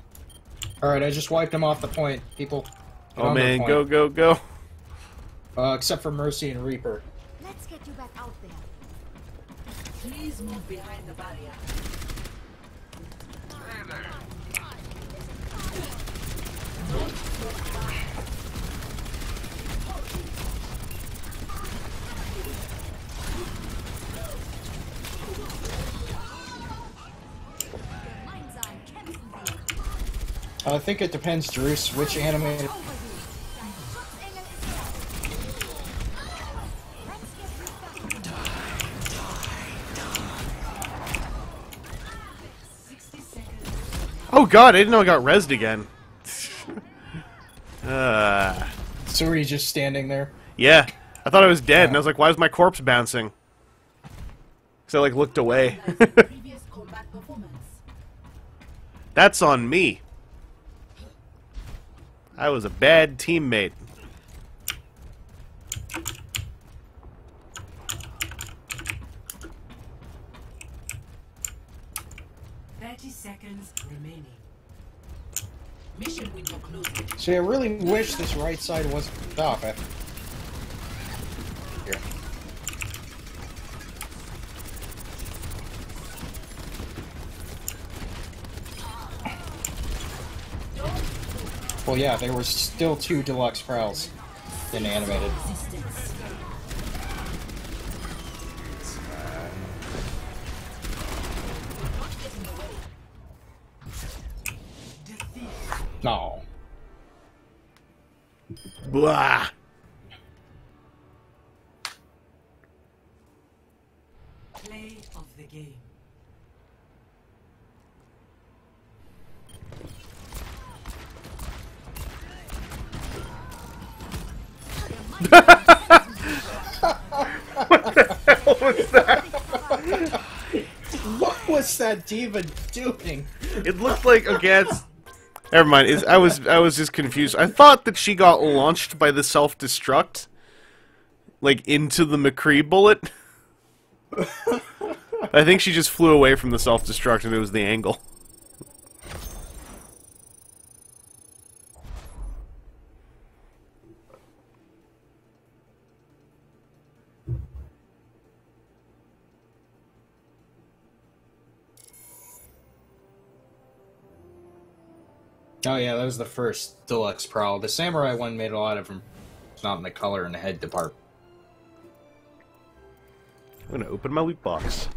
All right, I just wiped him off the point, people. Get Oh on the man, point. go! Except for Mercy and Reaper. Let's get you back out there. Please move behind the barrier. Mind's eye, Kempsville. I think it depends, Druce, which animated. Schutzengel is here. Let's get you back. 60 seconds. Oh god, I didn't know I got rezzed again. So were you just standing there? Yeah, I thought I was dead, and I was like, why is my corpse bouncing? So I like looked away. Previous combat performance. That's on me. I was a bad teammate. Seconds remaining. Mission window closing. See, I really wish this right side wasn't off. Here. Well, yeah, there were still 2 deluxe prowls in animated. Resistance. No. Blah. Play of the game. What was that diva doing? It looked like okay. Never mind. I was just confused. I thought that she got launched by the self-destruct, like into the McCree bullet. I think she just flew away from the self-destruct, and it was the angle. Oh yeah, that was the first deluxe prowl. The samurai one made a lot of them. It's not in the color and the head department. I'm gonna open my loot box.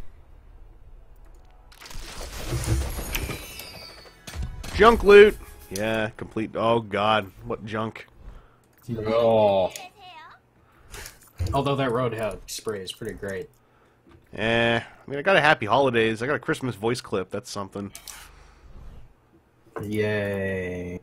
Junk loot. Yeah, complete. Oh god, what junk? Oh. Although that Roadhog spray is pretty great. I mean, I got a Happy Holidays. I got a Christmas voice clip. That's something. Yay.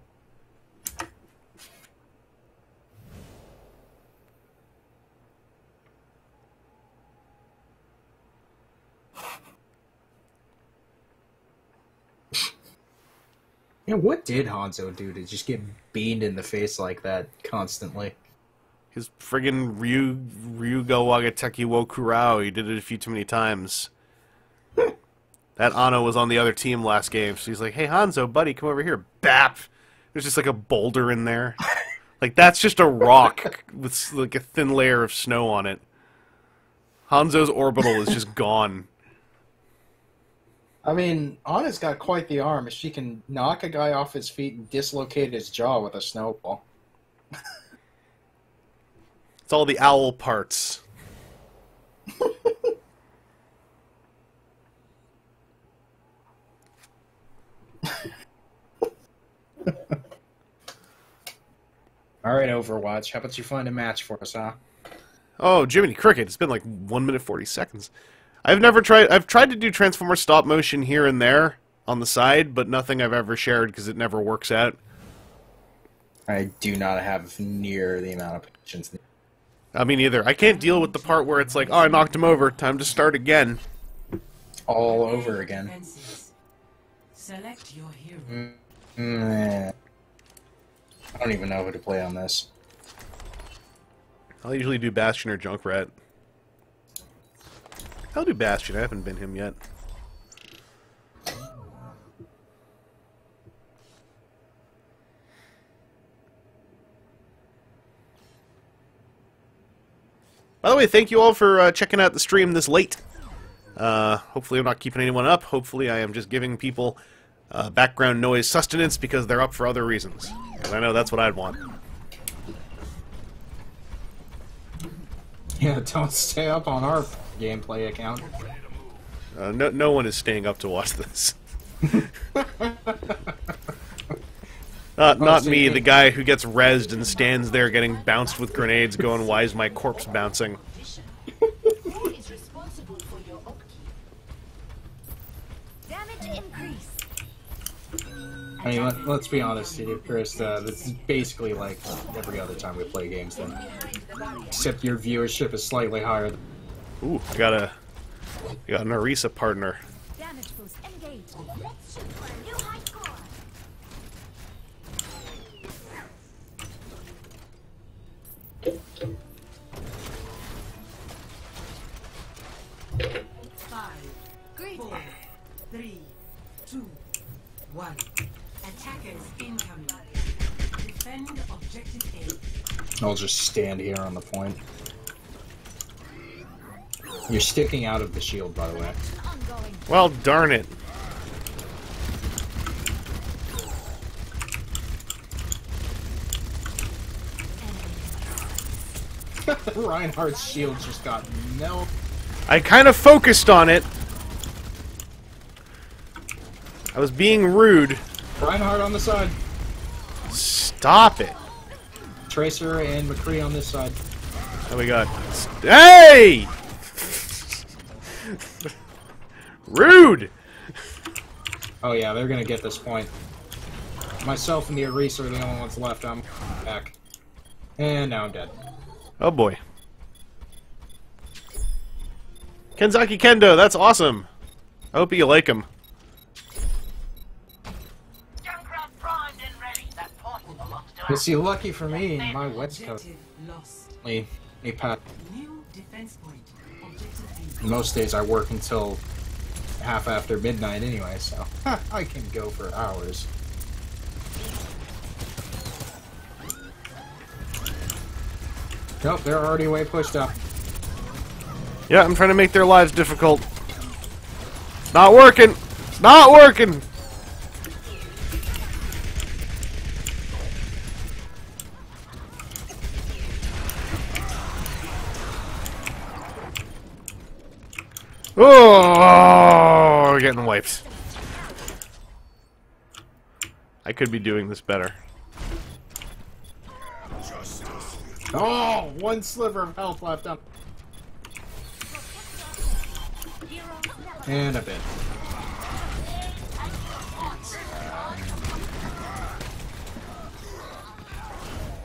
Yeah, what did Hanzo do to just get beamed in the face like that constantly? His friggin' Ryuga Wagateki wo Kurao, he did it a few too many times. That Ano was on the other team last game, so he's like, hey Hanzo, buddy, come over here. Bap! There's just like a boulder in there. Like, that's just a rock with like a thin layer of snow on it. Hanzo's orbital is just gone. I mean, Anna's got quite the arm. She can knock a guy off his feet and dislocate his jaw with a snowball. It's all the owl parts. Alright, Overwatch, how about you find a match for us, huh? Oh, Jiminy Cricket, it's been like 1 minute 40 seconds. I've tried to do Transformer stop motion here and there on the side, but nothing I've ever shared because it never works out. I do not have near the amount of patience. I mean, either. I can't deal with the part where it's like, oh, I knocked him over, time to start again. All over again. Select your hero. I don't even know who to play on this. I'll usually do Bastion or Junkrat. I'll do Bastion, I haven't been him yet. By the way, thank you all for checking out the stream this late. Hopefully I'm not keeping anyone up. Hopefully I am just giving people background noise sustenance because they're up for other reasons. And I know that's what I'd want. Yeah, don't stay up on our gameplay account. No one is staying up to watch this. Not me, the guy who gets rezzed and stands there getting bounced with grenades going, why is my corpse bouncing? Who is responsible for your upkeep? Damage increase. I mean, let's be honest here, Chris. This is basically like every other time we play games, then. Except your viewership is slightly higher. Ooh, I got an Orisa partner. Damage boost engaged. Let's shoot for a new high score. Great. 4, 3, 2, 1. Attackers incoming. Defend objective A. I'll just stand here on the point. You're sticking out of the shield, by the way. Ongoing. Well, darn it. Reinhardt's shield just got no. I kind of focused on it. I was being rude. Reinhardt on the side. Stop it. Tracer and McCree on this side. What we got? Hey! Rude! Oh yeah, they're gonna get this point. Myself and the Orisa are the only ones left. I'm back. And now I'm dead. Oh boy. Kenzaki Kendo, that's awesome. I hope you like him. Junkrat primed and ready. That portal belongs to You us. see, lucky for me, my West Coast. Objective lost. Me pat. New defense point. Objective B. Most days I work until half after midnight anyway, so I can go for hours. Nope, they're already way pushed up. Yeah, I'm trying to make their lives difficult. Not working! It's not working! Oh, we're getting wiped. I could be doing this better. Oh, one sliver of health left up. And a bit.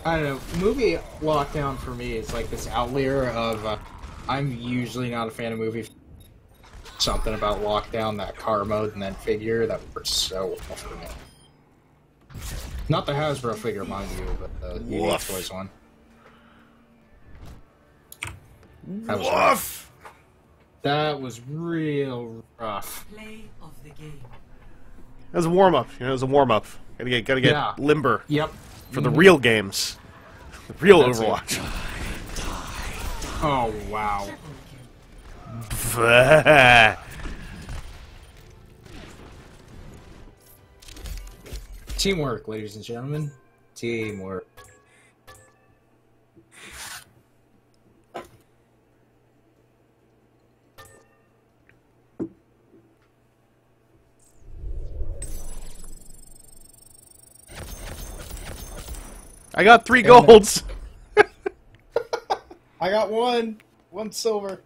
I don't know. Movie Lockdown for me is like this outlier of I'm usually not a fan of movies. Something about Lockdown, that car mode and that figure, that works so well for me. Not the Hasbro figure, mind you, but the Unique Woof. Toys one. That was rough. Woof! That was real rough. Play of the game. It was a warm-up. You know, it was a warm-up. Gotta get Yeah. limber Yep. for the real games. The real That's it. Overwatch. Oh, wow. Teamwork, ladies and gentlemen. Teamwork. I got 3 golds! I got one silver.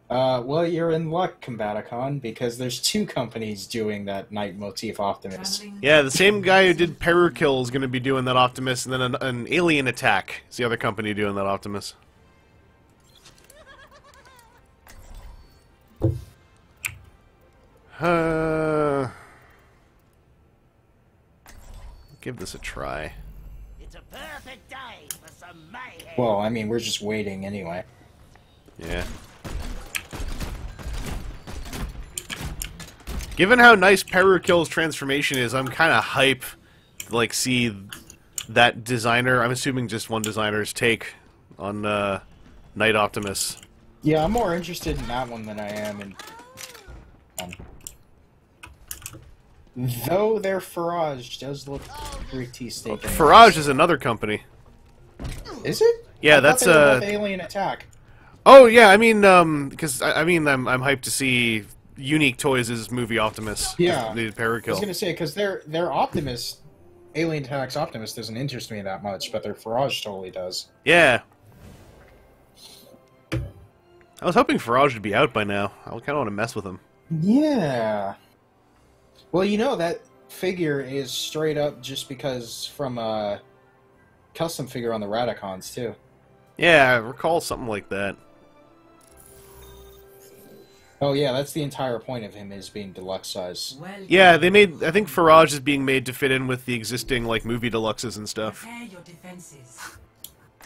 Well, you're in luck, Combaticon, because there's 2 companies doing that Night Motif Optimus. Traveling Yeah, the same guy who did Perukill is going to be doing that Optimus, and then an Alien Attack is the other company doing that Optimus. Give this a try. It's a perfect day for some mayhem. Well, I mean, we're just waiting anyway. Yeah. Given how nice Perukill's transformation is, I'm kind of hype to, like, see that designer, I'm assuming just one designer's take on Night Optimus. Yeah, I'm more interested in that one than I am in... Though their Farage does look pretty stinking. Farage is another company. Is it? Yeah, I that's thought they were both Alien Attack. Oh yeah, I mean, because I'm hyped to see Unique Toys' movie Optimus. Yeah. The I was Perukill. gonna say, because their Optimus, Alien Attack's Optimus doesn't interest me that much, but their Farage totally does. Yeah. I was hoping Farage would be out by now. I kind of want to mess with him. Yeah. Well, you know, that figure is straight up just because from a custom figure on the Radicons, too. Yeah, I recall something like that. Oh, yeah, that's the entire point of him, is being deluxe size. well. Yeah, they made. I think Farage is being made to fit in with the existing like movie deluxes and stuff. Prepare your defenses.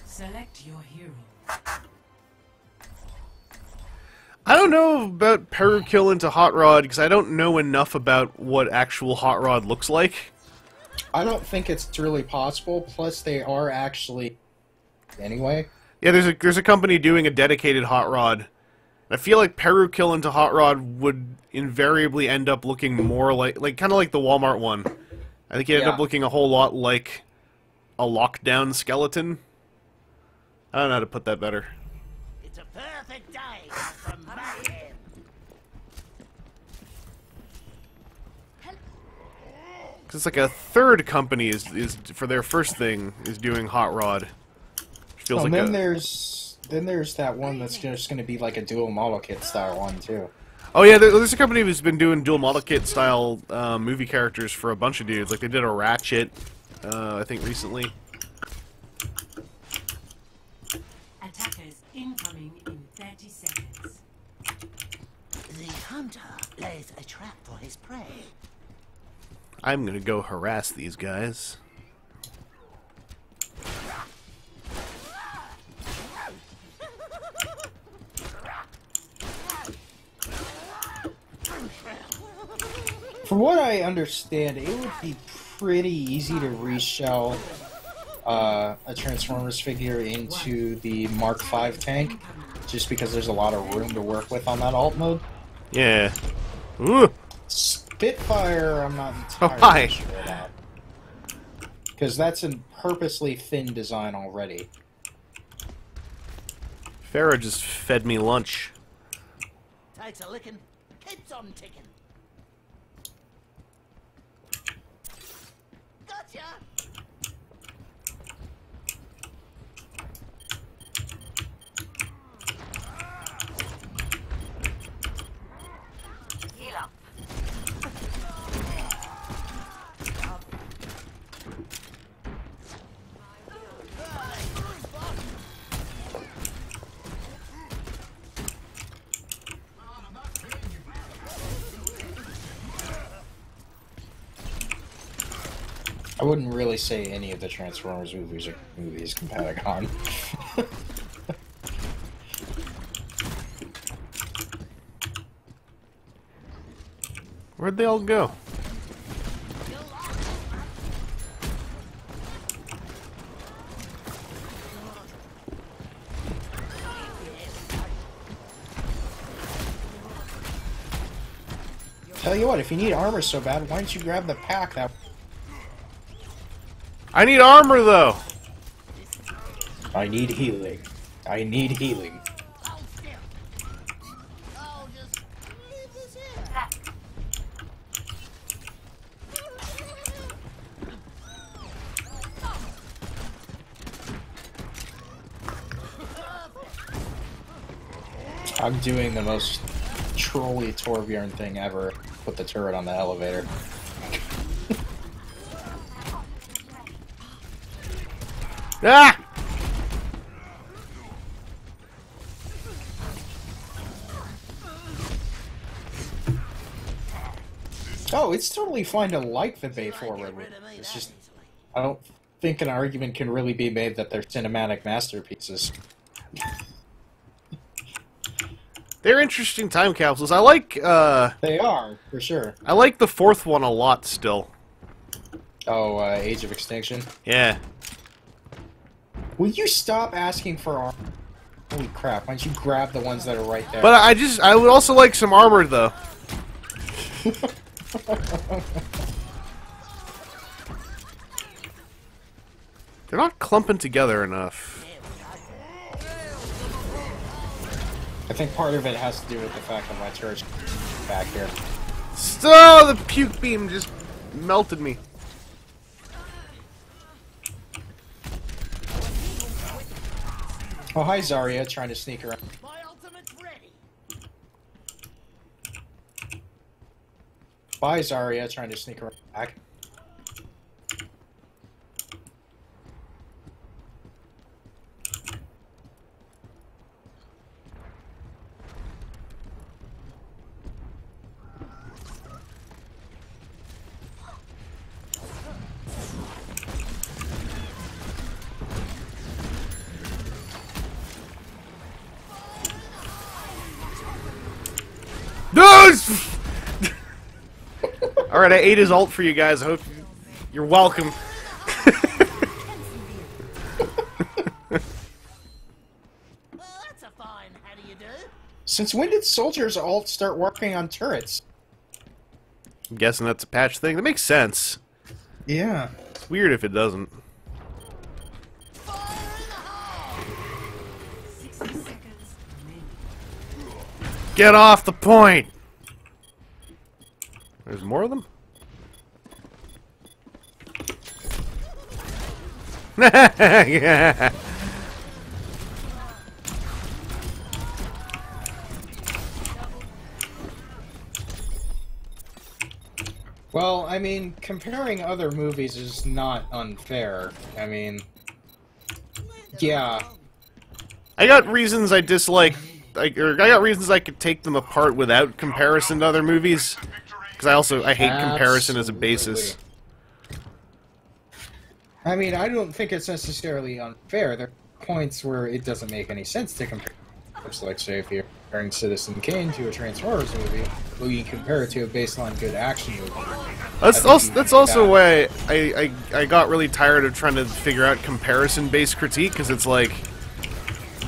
Select your hero. I don't know about Perukill into Hot Rod because I don't know enough about what actual Hot Rod looks like. I don't think it's really possible, plus they are actually... Anyway. Yeah, there's a company doing a dedicated Hot Rod. I feel like Perukill into Hot Rod would invariably end up looking more like kind of like the Walmart one. I think it ended up looking a whole lot like a lockdown skeleton. I don't know how to put that better. It's a perfect day for some mayhem. Cause it's like a third company is for their first thing is doing Hot Rod. Feels like then there's that one that's just going to be like a dual model kit style one too. Oh yeah, there's a company who's been doing dual model kit style movie characters for a bunch of dudes. Like they did a Ratchet, I think recently. Attackers incoming in 30 seconds. The hunter lays a trap for his prey. I'm gonna go harass these guys. From what I understand, it would be pretty easy to reshell a Transformers figure into the Mark V tank, just because there's a lot of room to work with on that alt mode. Yeah. Ooh. Spitfire, I'm not Hi. entirely sure about. Because that's a purposely thin design already. Farah just fed me lunch. Takes a licking, keeps on ticking. Gotcha! Heal up. I wouldn't really say any of the Transformers movies are movies from Patagon. Where'd they all go? Tell you what, if you need armor so bad, why don't you grab the pack that... I need armor, though! I need healing. I need healing. I'm doing the most trolly Torbjorn thing ever. Put the turret on the elevator. Ah! Oh, it's totally fine to like the Bay Forward. It's just, I don't think an argument can really be made that they're cinematic masterpieces. They're interesting time capsules. I like, They are, for sure. I like the fourth one a lot still. Oh, Age of Extinction. Yeah. Will you stop asking for armor? Holy crap, why don't you grab the ones that are right there? But I would also like some armor, though. They're not clumping together enough. I think part of it has to do with the fact that my turret's back here. Oh, the puke beam just melted me. Oh, hi Zarya, trying to sneak around. My ultimate's ready. Bye Zarya, trying to sneak around back. Alright, I ate his ult for you guys. I hope you're welcome. Well, that's a fine how do you do? Since when did Soldier's ult start working on turrets? I'm guessing that's a patch thing. That makes sense. Yeah. It's weird if it doesn't. Get off the point! There's more of them? Yeah. Well, I mean, comparing other movies is not unfair. I mean, yeah. I got reasons I dislike... I got reasons I could take them apart without comparison to other movies. Because I hate comparison as a basis. I mean, I don't think it's necessarily unfair. There are points where it doesn't make any sense to compare. Just like, say, if you're comparing Citizen Kane to a Transformers movie, well, you compare it to a baseline good action movie. That's also why I got really tired of trying to figure out comparison-based critique, because it's like...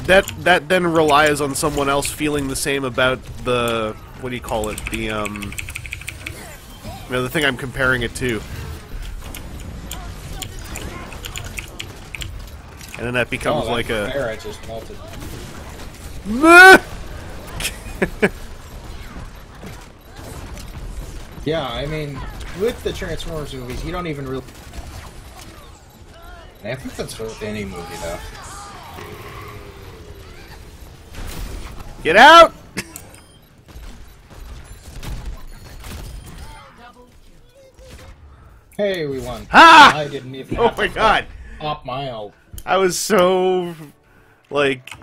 That then relies on someone else feeling the same about the... what do you call it? The, the thing I'm comparing it to. And then that becomes like a... Fire I just melted. Yeah, I mean, with the Transformers movies, you don't even really... And I think that's with any movie, though. Get out! Hey, we won. Ha! I didn't even Oh have my to god! pop my ult. I was so... like...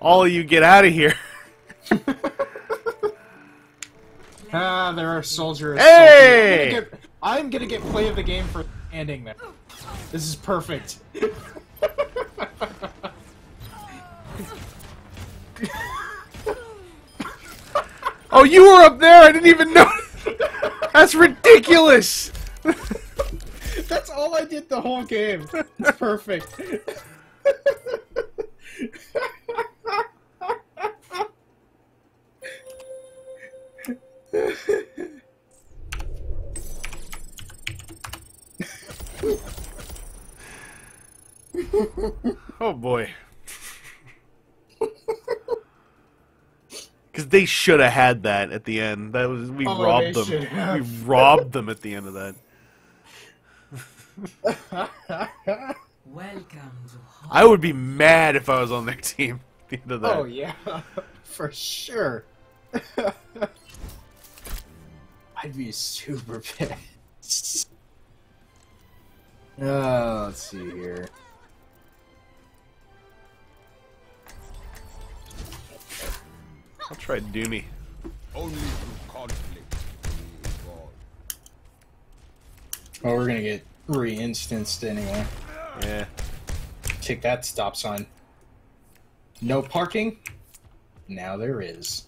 all of you get out of here. Ah, there are soldiers. Hey! I'm gonna get play of the game for ending that. This is perfect. Oh, you were up there! I didn't even know! That's ridiculous! That's all I did the whole game. It's perfect. Oh boy. Because they should have had that at the end. That was we robbed them. We robbed them at the end of that. Welcome to home. I would be mad if I was on their team at the end of that. Oh yeah, for sure. I'd be super pissed. Let's see here. I'll try Doomy. Only through conflict will we evolve. Oh, we're gonna get re-instanced anyway. Yeah. Check that stop sign. No parking? Now there is.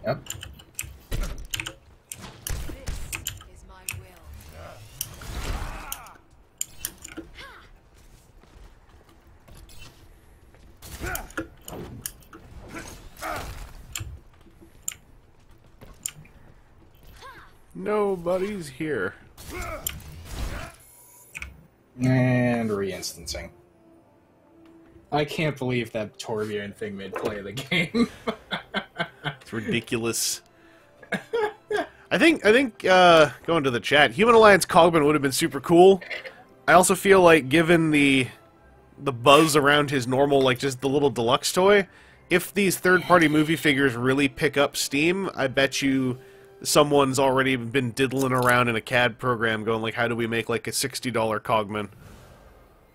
Yep. Is my will. Nobody's here. And re-instancing. I can't believe that Torbjorn thing made play of the game. It's ridiculous. I think going to the chat, Human Alliance Cogman would have been super cool. I also feel like given the buzz around his normal, like just the little deluxe toy, if these third-party movie figures really pick up steam, I bet you someone's already been diddling around in a CAD program going like, how do we make like a $60 Cogman?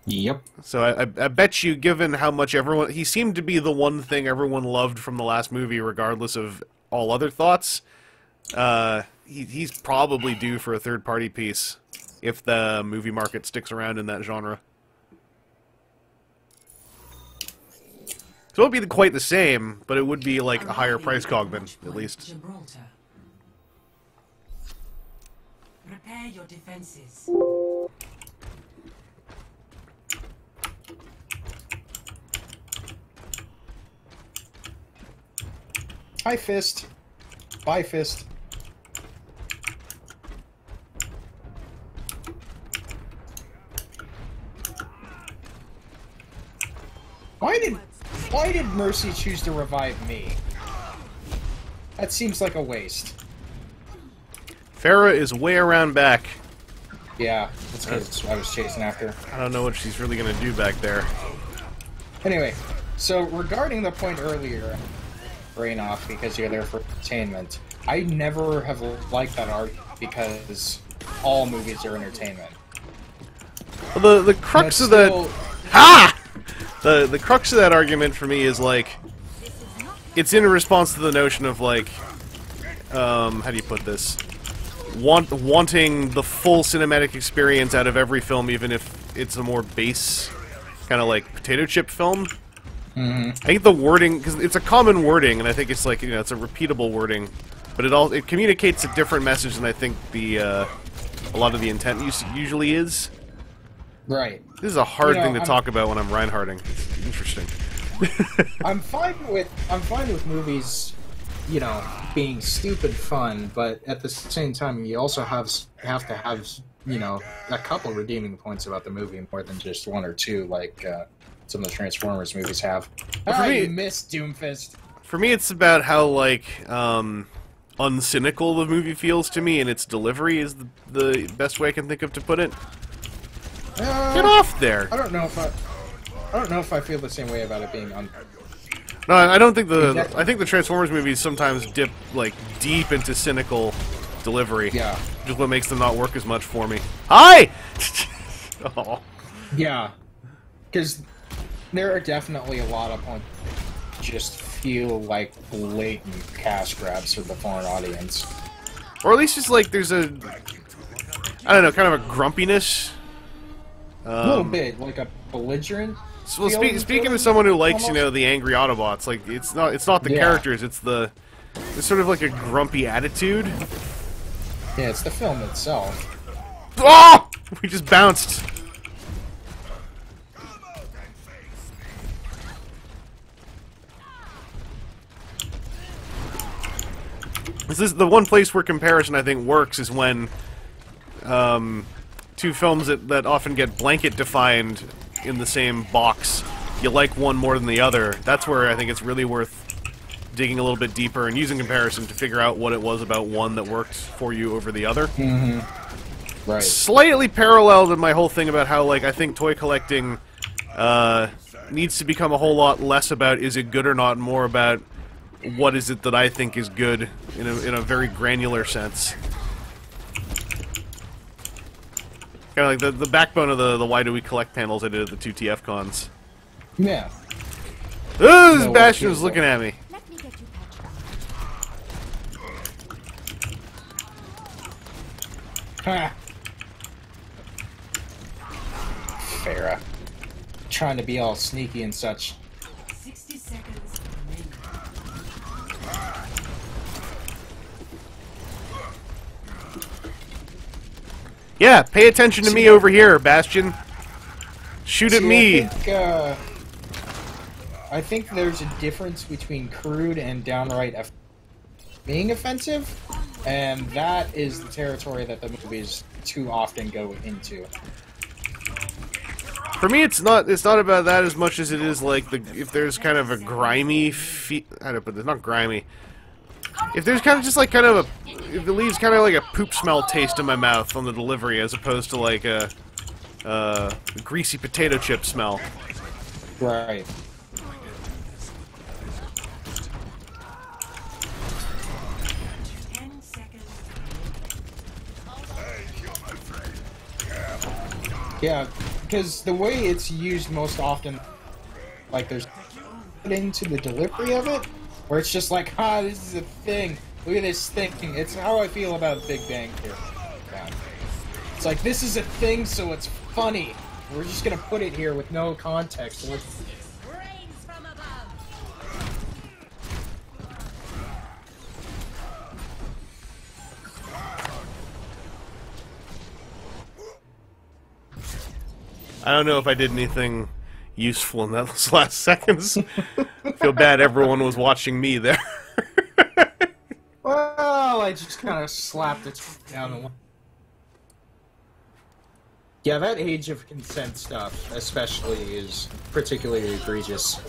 Yep. So I bet you, given how much everyone... He seemed to be the one thing everyone loved from the last movie, regardless of all other thoughts. He's probably due for a third-party piece, if the movie market sticks around in that genre. So it won't be quite the same, but it would be like a higher price Cogman, at least. Gibraltar. Prepare your defenses. Hi, Fist. Bye, Fist. Why did Mercy choose to revive me? That seems like a waste. Farah is way around back. Yeah, that's because I was chasing after her. I don't know what she's really going to do back there. Anyway, so regarding the point earlier, Rainoff, because you're there for entertainment, I never have liked that argument because all movies are entertainment. Well, the crux of that... Ha! The crux of that argument for me is, like, it's in response to the notion of, like, how do you put this? Wanting the full cinematic experience out of every film, even if it's a more base, kind of like potato chip film. Mm-hmm. I think the wording, because it's a common wording, and I think it's like, you know, it's a repeatable wording, but it communicates a different message than I think the a lot of the intent usually is. Right. This is a hard thing to talk about when I'm Reinhardting. It's interesting. I'm fine with movies, you know, being stupid fun, but at the same time, you also have to have, you know, a couple redeeming points about the movie more than just one or two, like some of the Transformers movies have. I miss Doomfist. For me, it's about how, like, uncynical the movie feels to me, and its delivery is the best way I can think of to put it. Get off there! I don't know if I feel the same way about it being No, I don't think I think the Transformers movies sometimes dip, like, deep into cynical delivery. Yeah. Which is what makes them not work as much for me. Hi! Oh. Yeah. Because there are definitely a lot of points that just feel like blatant cash grabs for the foreign audience. Or at least just like there's a, I don't know, kind of a grumpiness. A little bit, like a belligerent. Well, speaking to someone who likes, you know, the angry Autobots, like it's not the characters, it's sort of like a grumpy attitude. Yeah, it's the film itself. Oh! We just bounced. This is the one place where comparison, I think, works, is when two films that often get blanket defined in the same box, you like one more than the other. That's where I think it's really worth digging a little bit deeper and using comparison to figure out what it was about one that worked for you over the other. Mm-hmm. Right. Slightly parallel to my whole thing about how, like, I think toy collecting needs to become a whole lot less about is it good or not, and more about what is it that I think is good in a very granular sense. Kind of like the backbone of the Why Do We Collect panels I did at the 2TF cons. Yeah. Oh, this Bastion was looking at me. Let me get you patched up. Ha! Farah. Trying to be all sneaky and such. 60 seconds remaining. Yeah, pay attention to me over here, Bastion. Shoot at me. I think there's a difference between crude and downright being offensive, and that is the territory that the movies too often go into. For me, it's not about that as much as it is like if there's kind of a grimy how to put this, not grimy. If there's kind of just like if it leaves kind of like a poop smell taste in my mouth on the delivery, as opposed to like a greasy potato chip smell. Right. Yeah, because the way it's used most often, like there's into the delivery of it, where it's just like, this is a thing. Look at this thing. It's how I feel about Big Bang Theory. Yeah. It's like, this is a thing, so it's funny. We're just gonna put it here with no context. Brains from above. I don't know if I did anything useful in those last seconds. Feel bad everyone was watching me there. Well, I just kind of slapped it down the one. Yeah, that age of consent stuff, especially, is particularly egregious.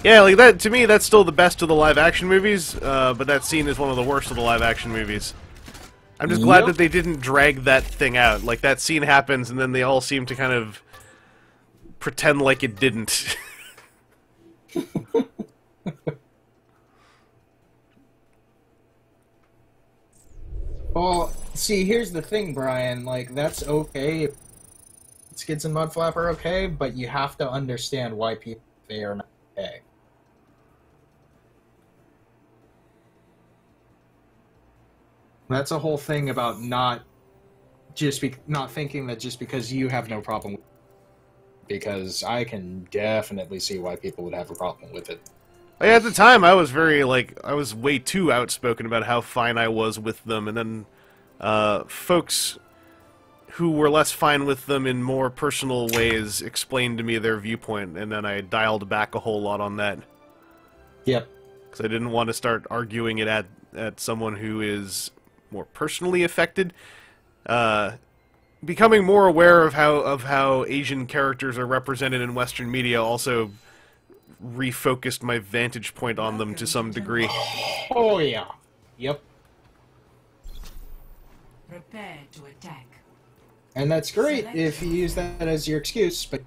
Yeah, like that. To me, that's still the best of the live-action movies. But that scene is one of the worst of the live-action movies. I'm just glad that they didn't drag that thing out. Like, that scene happens, and then they all seem to kind of pretend like it didn't. Well, see, here's the thing, Brian. Like, that's okay. Skids and Mudflap are okay, but you have to understand why people they are not okay. That's a whole thing about not thinking that just because you have no problem with it, because I can definitely see why people would have a problem with it. At the time, I was I was way too outspoken about how fine I was with them, and then folks who were less fine with them in more personal ways explained to me their viewpoint, and then I dialed back a whole lot on that. Yep. Because I didn't want to start arguing it at someone who is more personally affected. Becoming more aware of how Asian characters are represented in Western media also refocused my vantage point on them to some degree. Oh yeah. Yep. Prepare to attack. And that's great if you use that as your excuse, but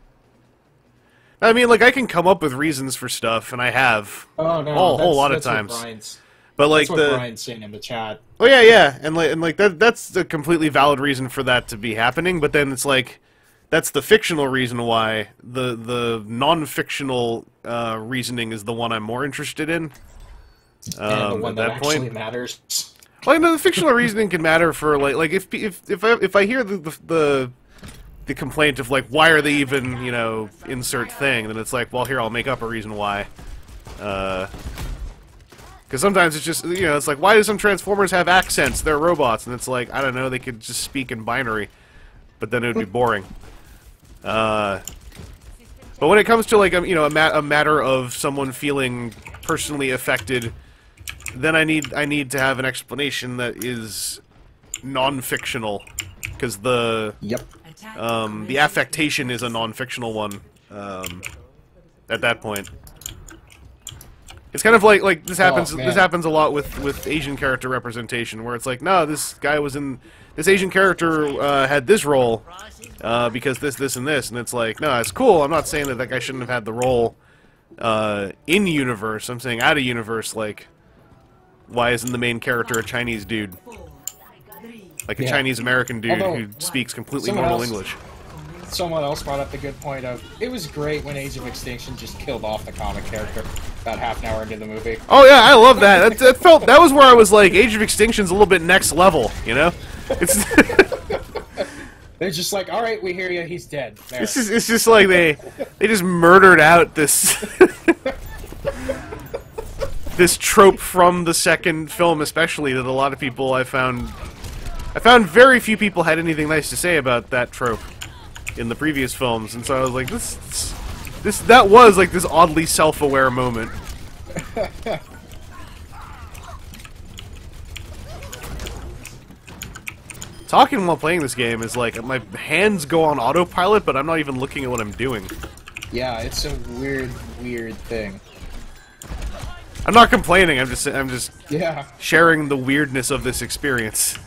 I mean, like, I can come up with reasons for stuff, and I have a whole lot of times. But like that's what Brian's saying in the chat. Oh yeah, and like that's a completely valid reason for that to be happening. But then it's like that's the fictional reason why. The non-fictional reasoning is the one I'm more interested in. And the one at that that actually point. matters. Well, no, the fictional reasoning can matter for like if I hear the complaint of like why are they even insert thing, then it's like, well, here I'll make up a reason why. Because sometimes it's just it's like, why do some Transformers have accents? They're robots, and it's like, I don't know, they could just speak in binary, but then it would be boring. But when it comes to like a matter of someone feeling personally affected, then I need to have an explanation that is non-fictional, because the affectation is a non-fictional one. At that point, it's kind of like this happens. This happens a lot with Asian character representation, where it's like, no, this guy was in this Asian character had this role because this, and this, and it's like, no, it's cool. I'm not saying that guy shouldn't have had the role in universe. I'm saying out of universe, like, why isn't the main character a Chinese dude? Like a Chinese American dude who speaks completely normal English. Someone else brought up the good point of, it was great when Age of Extinction just killed off the comic character about half an hour into the movie. Oh yeah, I love that. That was where I was like, Age of Extinction's a little bit next level, It's They're just like, all right, we hear you, he's dead. There. it's just like they just murdered out this this trope from the second film, especially, that a lot of people I found very few people had anything nice to say about that trope in the previous films, and so I was like, that was like this oddly self-aware moment. Talking while playing this game is like, my hands go on autopilot, but I'm not even looking at what I'm doing. Yeah, it's a weird thing. I'm not complaining, I'm just Yeah. sharing the weirdness of this experience.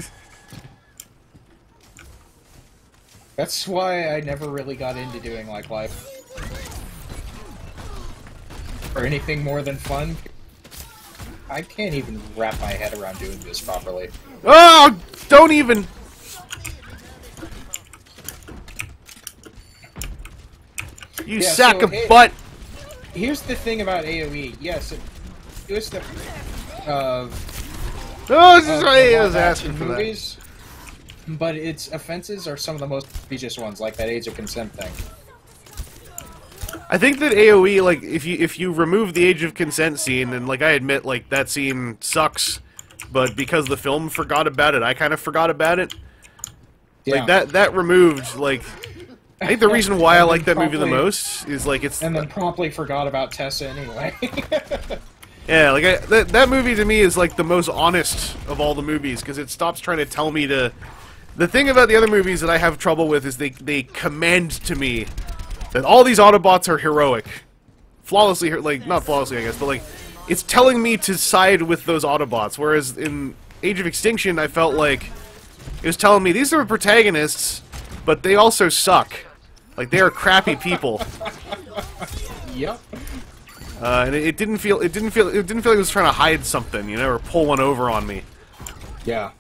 That's why I never really got into doing like life. Or anything more than fun. I can't even wrap my head around doing this properly. Oh, don't even... You sack of butt! Here's the thing about AoE. Yes, it was the... No, this is why I was asking for movies, but its offenses are some of the most egregious ones, like that Age of Consent thing. I think that AoE, like, if you remove the Age of Consent scene, and like I admit, like, that scene sucks, but because the film forgot about it, I kind of forgot about it. Yeah. Like that removed, like, I think the reason why I like that movie the most is like it's. And then promptly forgot about Tessa anyway. Yeah, like that movie to me is like the most honest of all the movies, because it stops trying to tell me to. The thing about the other movies that I have trouble with is they command to me that all these Autobots are heroic, flawlessly, like not flawlessly I guess, but like it's telling me to side with those Autobots. Whereas in Age of Extinction, I felt like it was telling me these are protagonists, but they also suck. Like they are crappy people. Yep. And it didn't feel like it was trying to hide something, or pull one over on me. Yeah.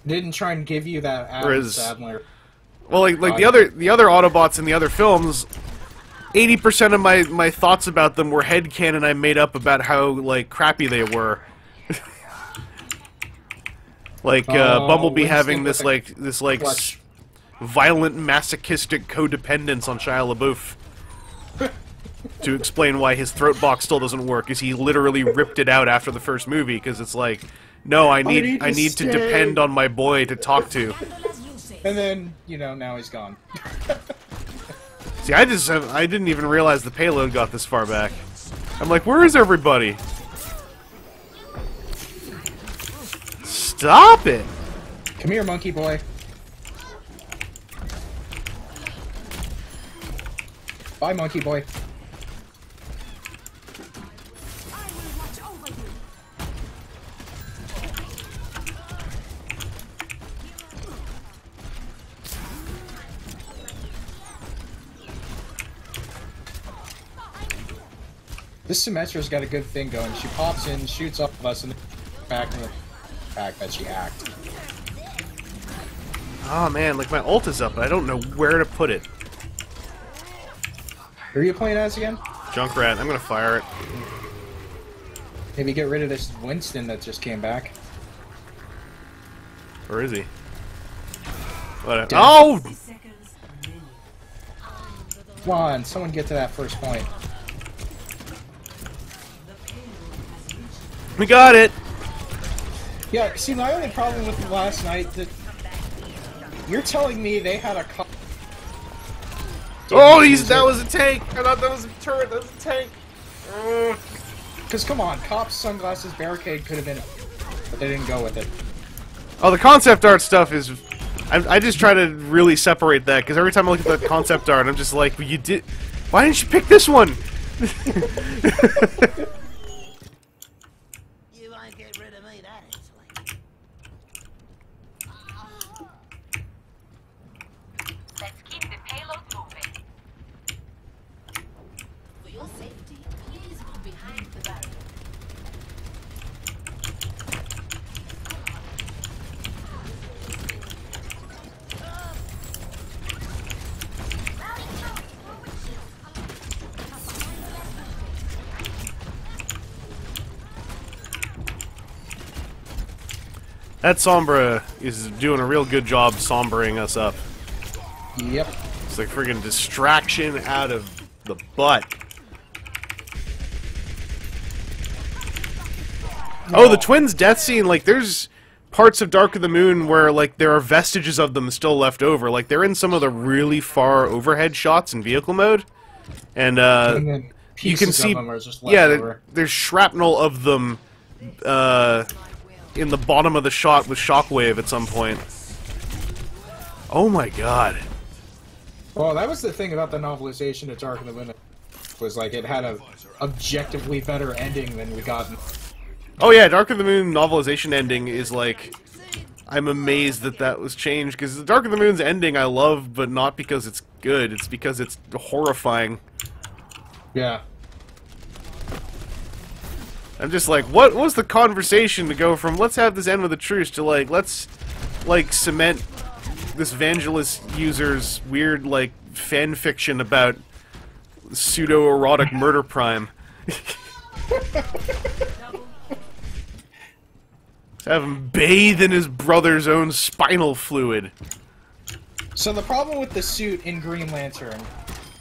Didn't try and give you that Adam Sandler. Well, like the other Autobots in the other films, 80% of my thoughts about them were headcanon I made up about how like crappy they were. Like Bumblebee having this violent masochistic codependence on Shia LaBeouf. To explain why his throat box still doesn't work, is he literally ripped it out after the first movie, because it's like, no, I need to depend on my boy to talk to. And then, now he's gone. See, I didn't even realize the payload got this far back. I'm like, where is everybody? Stop it! Come here, monkey boy. Bye, monkey boy. This Symmetra's got a good thing going. She pops in, shoots up of us, and then back in the fact that she hacked. Oh man, like my ult is up, but I don't know where to put it. Who are you playing as again? Junkrat, I'm gonna fire it. Maybe get rid of this Winston that just came back. Where is he? What? Oh! Come on, someone get to that first point. We got it! Yeah, see, my only problem with last night, that you're telling me they had a cop. Oh, that was a tank! I thought that was a turret, that was a tank! Because, come on, Cop's sunglasses barricade could have been, but they didn't go with it. Oh, the concept art stuff is... I just try to really separate that, because every time I look at the concept art, I'm just like, well, you did... Why didn't you pick this one? You won't get rid of me that easily. Let's keep the payload moving. For your safety, please move behind the barrier. That Sombra is doing a real good job sombering us up. Yep. It's like friggin' distraction out of the butt. Oh, the twins' death scene, like, there's parts of Dark of the Moon where, like, there are vestiges of them still left over. Like, they're in some of the really far overhead shots in vehicle mode. And, then you can pieces see, of them are just left yeah, over. there's shrapnel of them, in the bottom of the shot with Shockwave at some point. Oh my god. Well, that was the thing about the novelization of Dark of the Moon, was like it had a objectively better ending than we got. Oh yeah, Dark of the Moon novelization ending is like... I'm amazed that that was changed, because the Dark of the Moon's ending I love, but not because it's good, it's because it's horrifying. Yeah. I'm just like, what was the conversation to go from, let's have this end with a truce, to like, let's, like, cement this Vangelis user's weird, like, fan fiction about pseudo-erotic murder prime. Have him bathe in his brother's own spinal fluid. So the problem with the suit in Green Lantern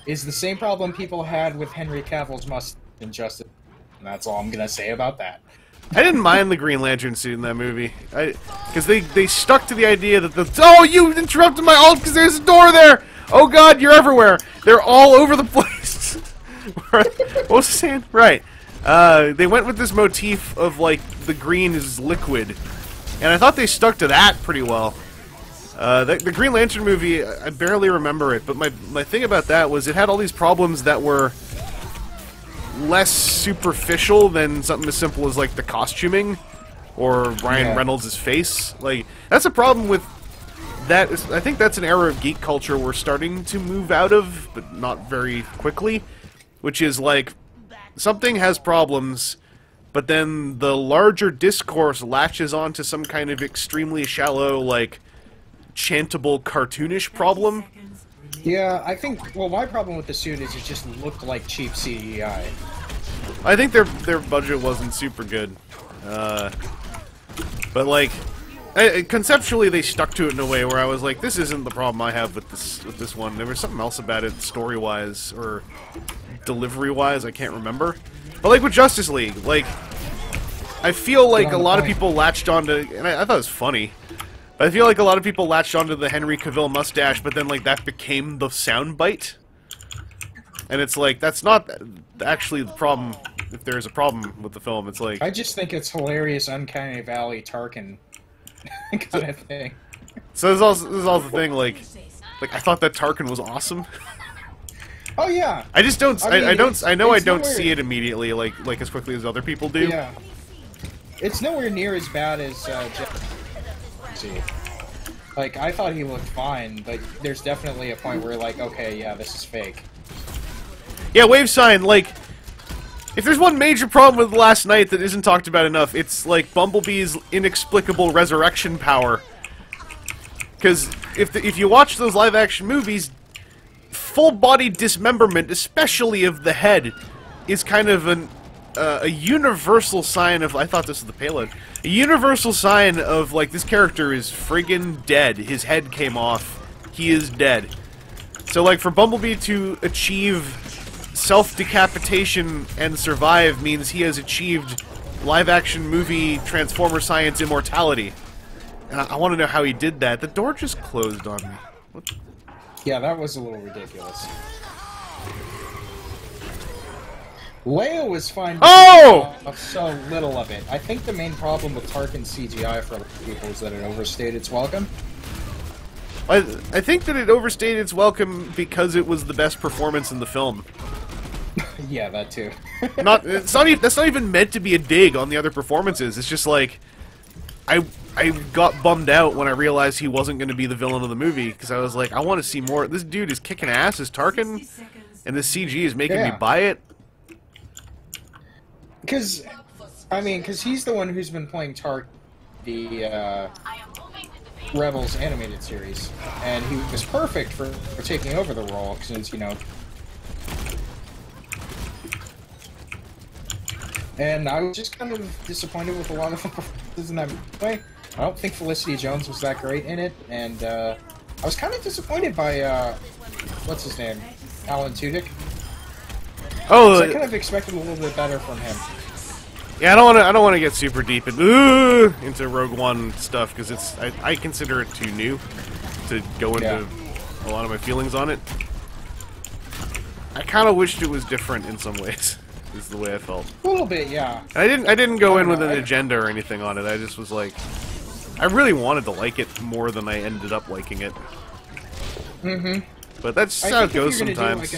is the same problem people had with Henry Cavill's mustache in Justice. And that's all I'm gonna say about that. I didn't mind the Green Lantern suit in that movie. Because they stuck to the idea that the... Oh, you interrupted my ult because there's a door there! Oh god, you're everywhere! They're all over the place! What was I saying? Right. They went with this motif of, like, the green is liquid. And I thought they stuck to that pretty well. The Green Lantern movie, I barely remember it, but my thing about that was it had all these problems that were less superficial than something as simple as, like, the costuming or Ryan Reynolds' face. Like, that's a problem with that. I think that's an era of geek culture we're starting to move out of, but not very quickly, which is, like, something has problems, but then the larger discourse latches onto some kind of extremely shallow, like, chantable, cartoonish problem. Yeah, I think, well, my problem with the suit is it just looked like cheap CGI. I think their budget wasn't super good. But, like, conceptually they stuck to it in a way where I was like, this isn't the problem I have with this one. There was something else about it, story-wise, or delivery-wise, I can't remember. But, like, with Justice League, like, I feel like a lot of people latched onto, and I thought it was funny, but I feel like a lot of people latched onto the Henry Cavill mustache, but then, like, that became the soundbite. And it's like, that's not actually the problem, if there's a problem with the film. It's like... I just think it's hilarious Uncanny Valley Tarkin kind of thing. So there's also the thing, like, I thought that Tarkin was awesome. Oh yeah. I just don't. I mean, I don't. I know I don't nowhere, see it immediately, like as quickly as other people do. Yeah. It's nowhere near as bad as see. Like, I thought he looked fine, but there's definitely a point where you're like, okay, yeah, this is fake. Yeah, Wave Sign, like, if there's one major problem with Last Night that isn't talked about enough, it's, like, Bumblebee's inexplicable resurrection power. Because if you watch those live-action movies, full-body dismemberment, especially of the head, is kind of a universal sign of... I thought this was the payload. A universal sign of, like, this character is friggin' dead. His head came off. He is dead. So, like, for Bumblebee to achieve self-decapitation and survive means he has achieved live-action movie Transformer science immortality. And I want to know how he did that. The door just closed on me. What? Yeah, that was a little ridiculous. Leia was fine with so little of it. I think the main problem with Tarkin's CGI for a lot of people is that it overstayed its welcome. I think that it overstayed its welcome because it was the best performance in the film. Yeah, that too. That's not even meant to be a dig on the other performances. It's just like I got bummed out when I realized he wasn't going to be the villain of the movie because I was like, I want to see more. This dude is kicking ass as Tarkin, and this CG is making me buy it. Because, I mean, he's the one who's been playing Tarkin, the Rebels animated series, and he was perfect for taking over the role since, you know. And I was just kind of disappointed with a lot of the performances in that movie. I don't think Felicity Jones was that great in it, and I was kind of disappointed by what's his name, Alan Tudyk. Oh, I kind of expected a little bit better from him. Yeah, I don't want to get super deep into Rogue One stuff because I consider it too new to go into a lot of my feelings on it. I kind of wished it was different in some ways. Is the way I felt. A little bit, yeah. And I didn't go in with an agenda or anything on it. I just was like, I really wanted to like it more than I ended up liking it. Mm-hmm. But that's how it goes sometimes.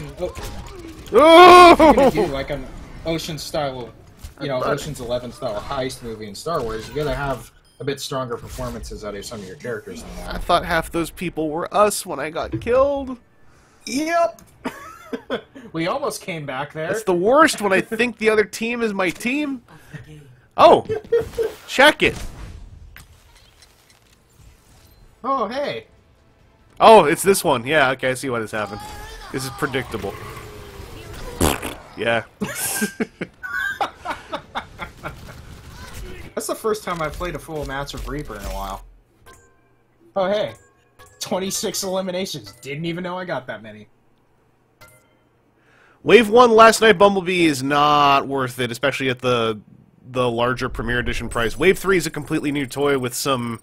Oh! If you're gonna do like an Ocean style, you know, Ocean's 11 style heist movie in Star Wars, you gotta have a bit stronger performances out of some of your characters than that. I thought half those people were us when I got killed. Yep. We almost came back there. It's the worst when I think the other team is my team. Oh, check it. Oh, hey. Oh, it's this one. Yeah, okay, I see what has happened. This is predictable. Yeah. That's the first time I've played a full match of Reaper in a while. Oh, hey. 26 eliminations. Didn't even know I got that many. Wave 1 Last Night Bumblebee is not worth it, especially at the larger Premier Edition price. Wave 3 is a completely new toy with some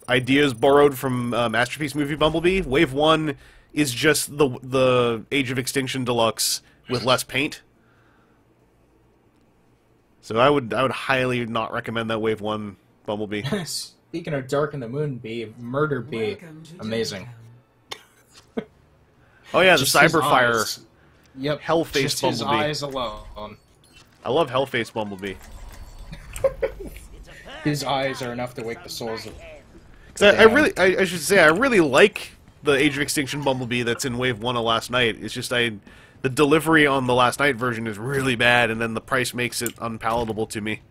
ideas borrowed from Masterpiece Movie Bumblebee. Wave 1 is just the Age of Extinction Deluxe with less paint. So I would highly not recommend that Wave 1 Bumblebee. Speaking of Dark in the Moon Bee, Murder Bee, amazing. Oh yeah, the Cyberfire. Yep, Hellface just Bumblebee. His eyes alone. I love Hellface Bumblebee. His eyes are enough to wake the souls of... I should say, I really like the Age of Extinction Bumblebee that's in Wave 1 of Last Night. It's just, the delivery on the Last Night version is really bad, and then the price makes it unpalatable to me.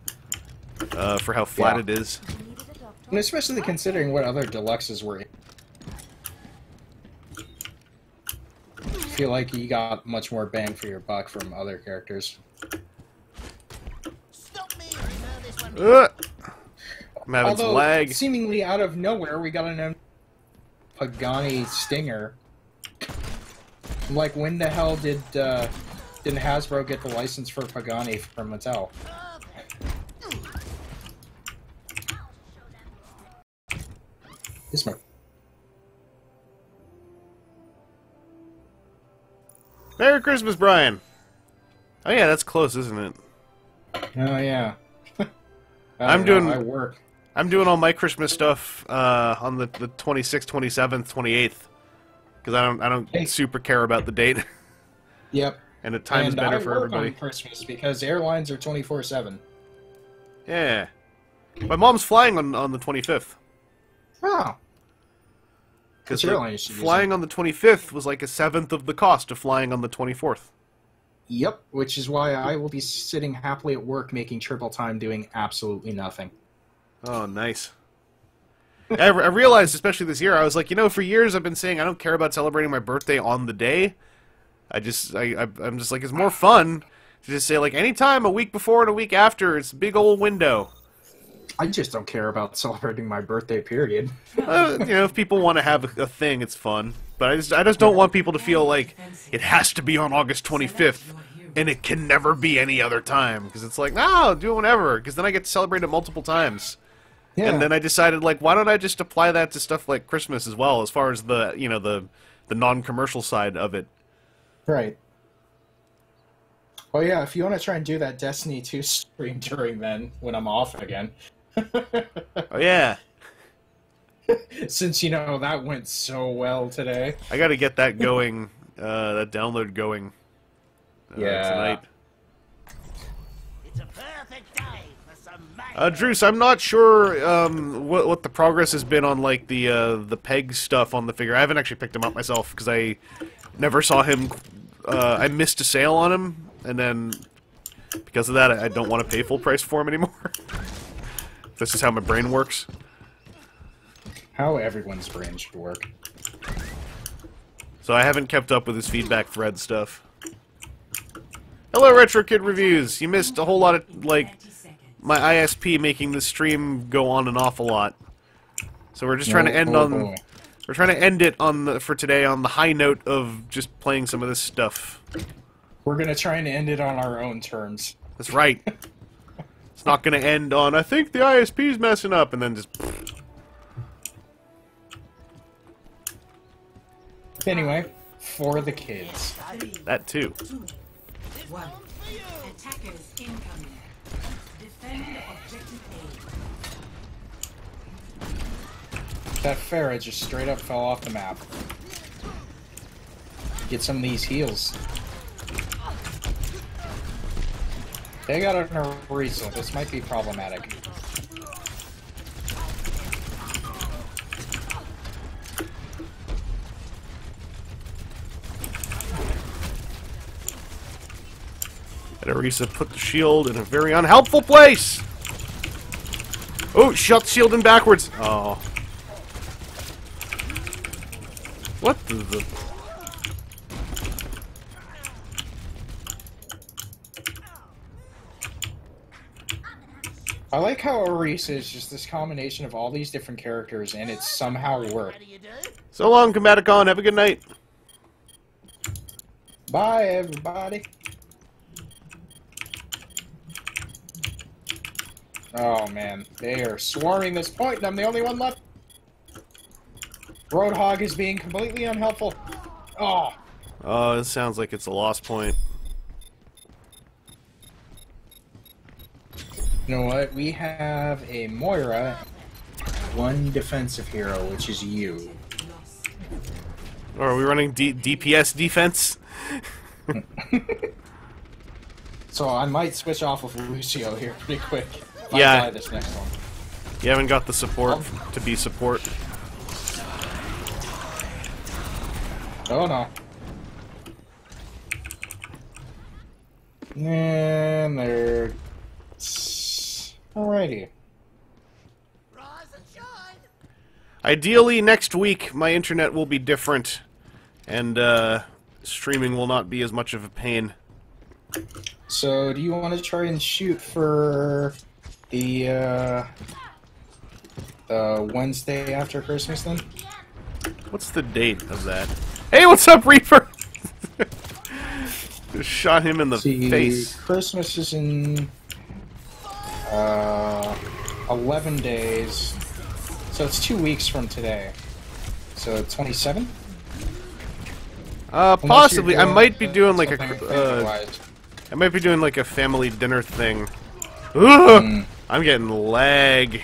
For how flat it is. And especially considering what other deluxes were in. I feel like you got much more bang for your buck from other characters. I'm having some lag. Seemingly out of nowhere, we got an Pagani Stinger. Like, when the hell didn't Hasbro get the license for Pagani from Mattel? This one. Merry Christmas, Brian! Oh yeah, that's close, isn't it? Oh yeah. I work. I'm doing all my Christmas stuff on the 26th, 27th, 28th. Because I don't super care about the date. Yep. And the time's better for everybody. On Christmas because airlines are 24/7. Yeah. My mom's flying on the 25th. Oh. Because flying on the 25th was like a seventh of the cost of flying on the 24th. Yep, which is why I will be sitting happily at work making triple time doing absolutely nothing. Oh, nice. I realized, especially this year, I was like, you know, for years I've been saying I don't care about celebrating my birthday on the day. I'm just like, it's more fun Just say, like, anytime, a week before and a week after, it's a big old window. I just don't care about celebrating my birthday, period. You know, if people want to have a thing, it's fun. But I just don't want people to feel like it has to be on August 25th, and it can never be any other time. Because it's like, no, do it whenever, because then I get to celebrate it multiple times. Yeah. And then I decided, like, why don't I just apply that to stuff like Christmas as well, as far as the, you know, the non-commercial side of it. Right. Well, yeah, if you want to try and do that Destiny 2 stream during then, when I'm off again. Oh, yeah. Since, you know, that went so well today. I gotta get that going, that download going tonight. It's a perfect day for some Druce, I'm not sure what the progress has been on, like, the peg stuff on the figure. I haven't actually picked him up myself, because I never saw him. I missed a sale on him, and then because of that, I don't want to pay full price for him anymore. This is how my brain works. How everyone's brain should work. So I haven't kept up with his feedback thread stuff. Hello, Retro Kid Reviews. You missed a whole lot of, like, my ISP making this stream go on an awful lot. So we're just trying to end on... We're trying to end it on for today on the high note of just playing some of this stuff. We're gonna try and end it on our own terms. That's right. It's not gonna end on, I think the ISP's messing up, and then just... Anyway, for the kids. That too. 1. Attackers incoming. Defend objective A. That Pharah just straight up fell off the map. Get some of these heals. They got an Orisa. This might be problematic. And Orisa put the shield in a very unhelpful place! Oh, shot the shield in backwards! Oh. What the... I like how Orisa is just this combination of all these different characters, and it's somehow worked. So long, Combaticon. Have a good night. Bye, everybody. Oh, man. They are swarming this point, and I'm the only one left. Roadhog is being completely unhelpful. Oh. Oh, this sounds like it's a lost point. You know what? We have a Moira, one defensive hero, which is you. Or are we running DPS defense? So I might switch off with Lucio here pretty quick. If Yeah. I buy this next one. You haven't got the support to be support. Oh no. And there. Alrighty. Rise and shine. Ideally, next week, my internet will be different, and streaming will not be as much of a pain. So, do you want to try and shoot for the Wednesday after Christmas then? What's the date of that? Hey, what's up, Reaper? Just shot him in the face. Christmas is in 11 days, so it's 2 weeks from today. So 27? Possibly. I might be doing like something a. family-wise. I might be doing like a family dinner thing. Ugh! I'm getting lag.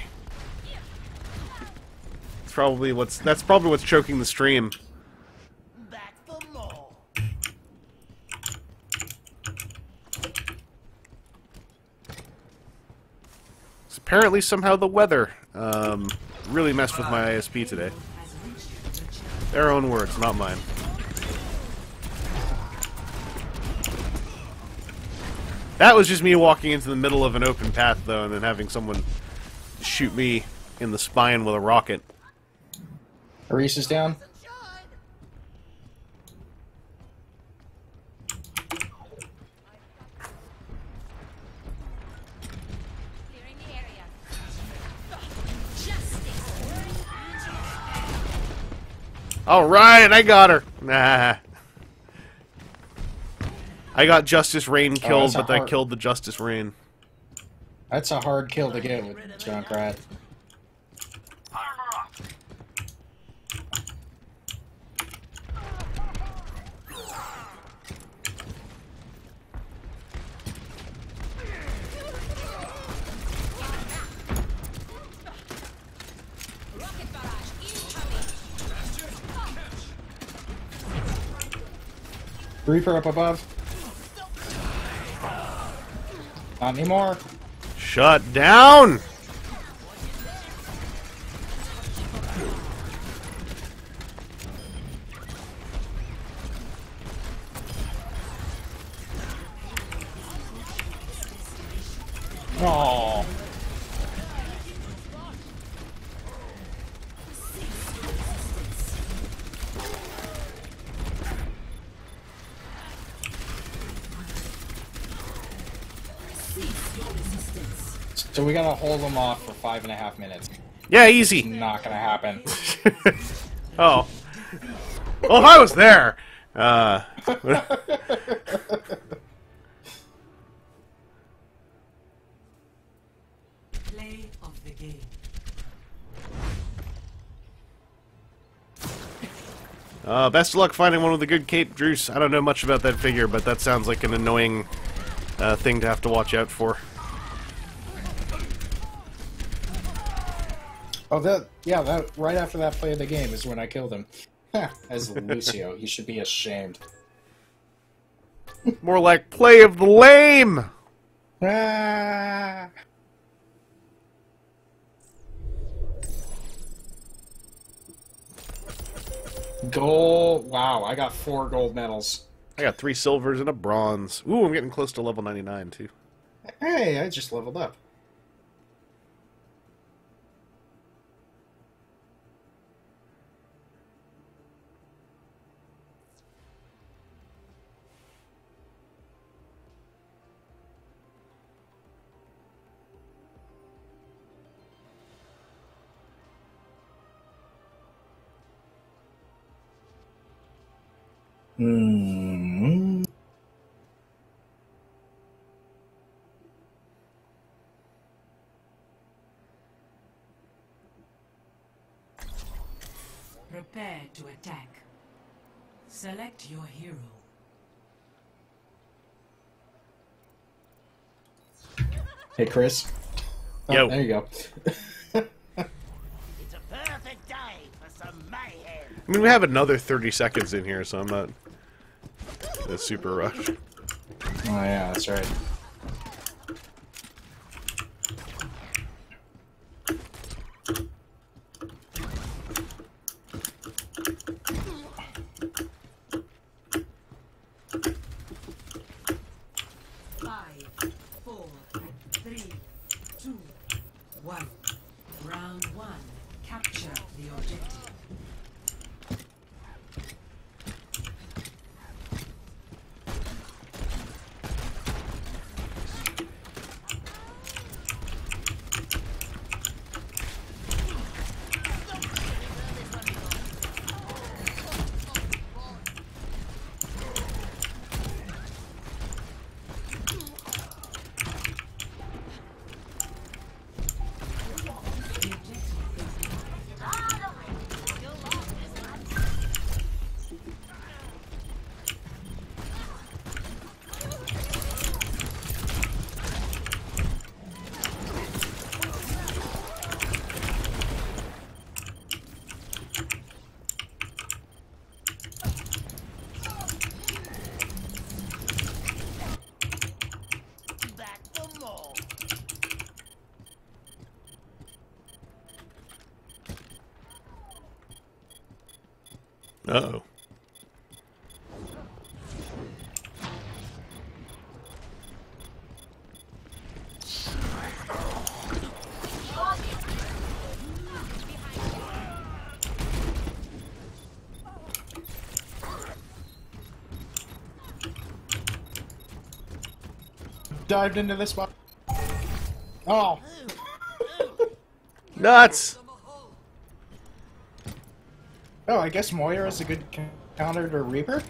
That's probably what's choking the stream. Back for more. Apparently, somehow the weather really messed with my ISP today. Their own words, not mine. That was just me walking into the middle of an open path, though, and then having someone shoot me in the spine with a rocket. Arisa's down. Alright, I got her! Nah. I got Justice Rain killed, but I killed the Justice Rain. That's a hard kill to get with Junkrat. Reaper up above. Not anymore. Shut down! Oh. So we gotta hold them off for 5.5 minutes. Yeah, easy. Not gonna happen. Oh. Well, if I was there. Play of the game. Best of luck finding one with a good cape, Druce. I don't know much about that figure, but that sounds like an annoying thing to have to watch out for. Oh, that right after that play of the game is when I killed him. As Lucio, he should be ashamed. More like play of the lame! Ah. Gold. Wow, I got 4 gold medals. I got 3 silvers and a bronze. Ooh, I'm getting close to level 99, too. Hey, I just leveled up. Hmm. Prepare to attack. Select your hero. Hey, Chris. Oh, Yo. there you go. It's a perfect day for some mayhem. I mean, we have another 30 seconds in here, so I'm not in a super rush. Oh yeah, that's right. Five, 4, 3, 2, 1. Round 1. Capture the objective. Uh-oh. Dived into this one. Oh. Nuts! Oh, I guess Moira is a good counter to Reaper?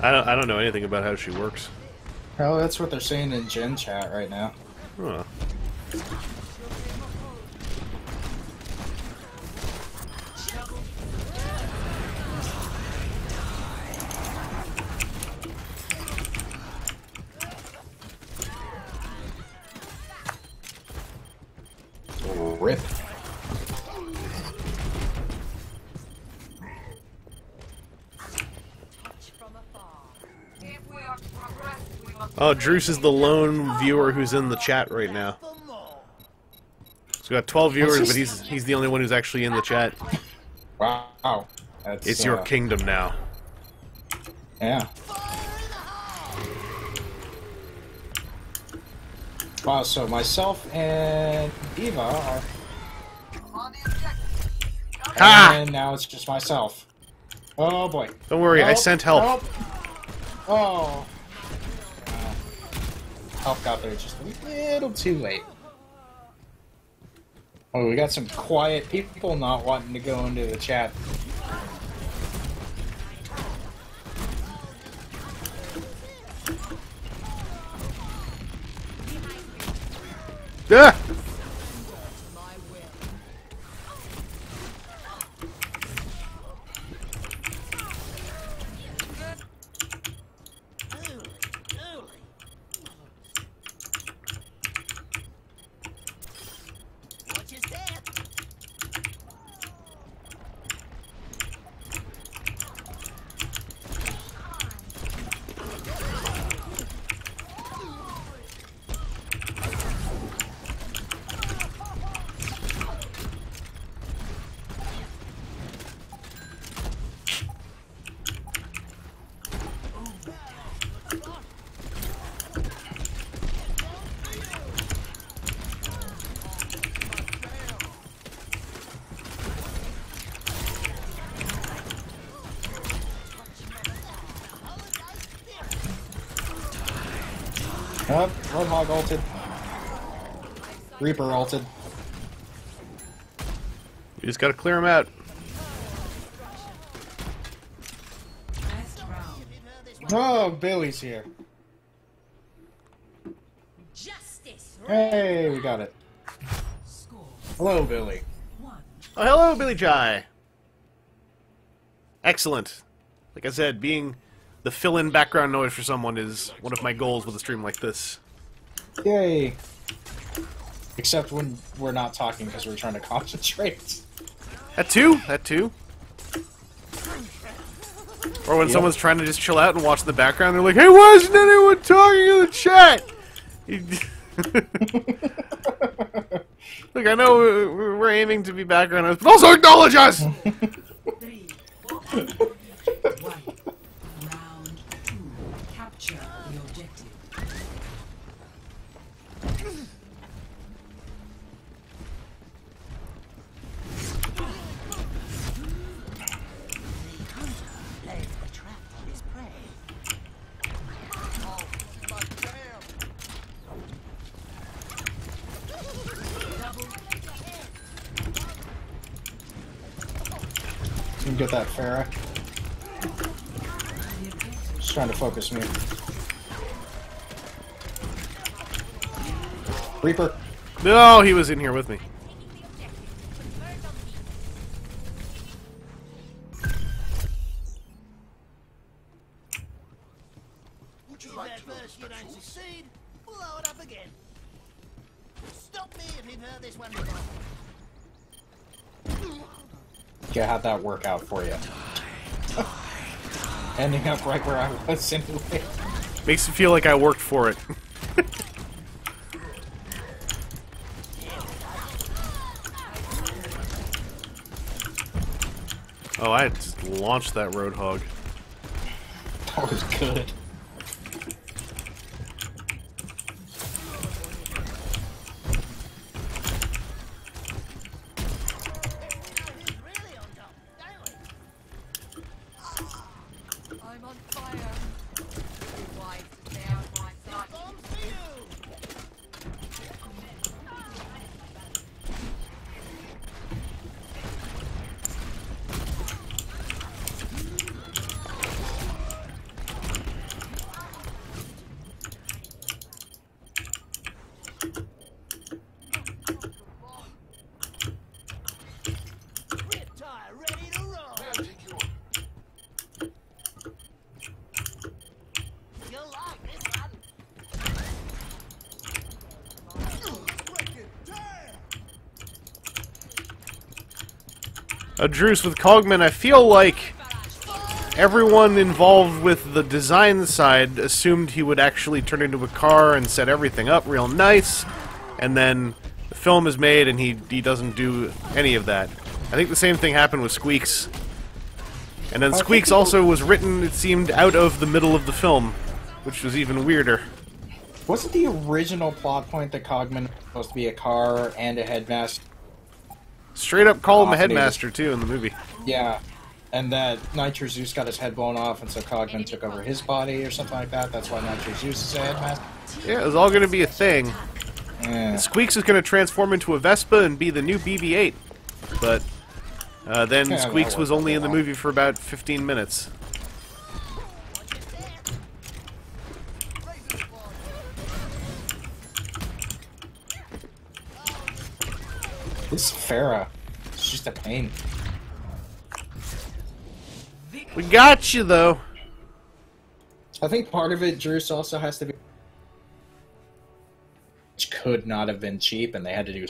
I don't know anything about how she works. Oh, that's what they're saying in Gen chat right now. Huh. Rip. Oh, Druce is the lone viewer who's in the chat right now. So we got 12 viewers, but he's the only one who's actually in the chat. Wow. That's, It's your kingdom now. Yeah. Wow, so myself and Eva are... Ha! And now it's just myself. Oh boy. Don't worry, I Nope, sent help. nope. Oh. Help got there just a little too late. Oh, we got some quiet people not wanting to go into the chat. Ah! Watch his step. Oh, Roadhog ulted. Reaper ulted. You just gotta clear him out. Oh, Billy's here. Justice. Hey, we got it. Hello, Billy. Oh, hello, Billy Jai. Excellent. Like I said, being the fill-in background noise for someone is one of my goals with a stream like this. Yay. Except when we're not talking because we're trying to concentrate. That too. That too. Or when someone's trying to just chill out and watch in the background, they're like, "Hey, why isn't anyone talking in the chat?" Look, I know we're aiming to be background noise, but also acknowledge us! Capture the objective. Lays a trap for his prey. You can get that Pharah. Just trying to focus me. Reaper. No, he was in here with me. That first you don't succeed, blow it up again. Stop me if you've heard this one before. Yeah, how'd that work out for you? Ending up right where I was anyway. Makes it feel like I worked for it. Oh, I just launched that Roadhog. That was good. Really on top, don't we? I'm on fire. Wives down my side. Bombs for you! Druce, with Cogman, I feel like everyone involved with the design side assumed he would actually turn into a car and set everything up real nice, and then the film is made and he doesn't do any of that. I think the same thing happened with Squeaks. And then Squeaks also was written, it seemed, out of the middle of the film, which was even weirder. Wasn't the original plot point that Cogman was supposed to be a car and a headmaster? Straight up call him a headmaster, too, in the movie. Yeah. And that Nitro Zeus got his head blown off, and so Cogman took over his body or something like that. That's why Nitro Zeus is a headmaster. Yeah, it was all going to be a thing. Yeah. Squeaks is going to transform into a Vespa and be the new BB-8. But then Yeah, Squeaks was only in the movie for about 15 minutes. This Farah, it's just a pain. We got you, though. I think part of it, Druce, also has to be... which could not have been cheap, and they had to do...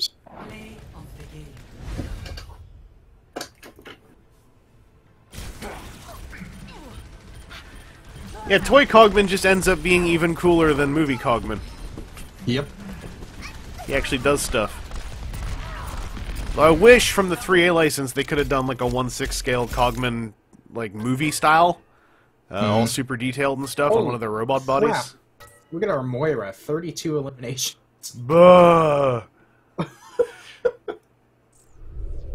Yeah, Toy Cogman just ends up being even cooler than Movie Cogman. Yep. He actually does stuff. I wish from the 3A license they could have done like a 1/6 scale Cogman, like, movie style. All super detailed and stuff on one of their robot bodies. Crap. Look at our Moira, 32 eliminations. Buh!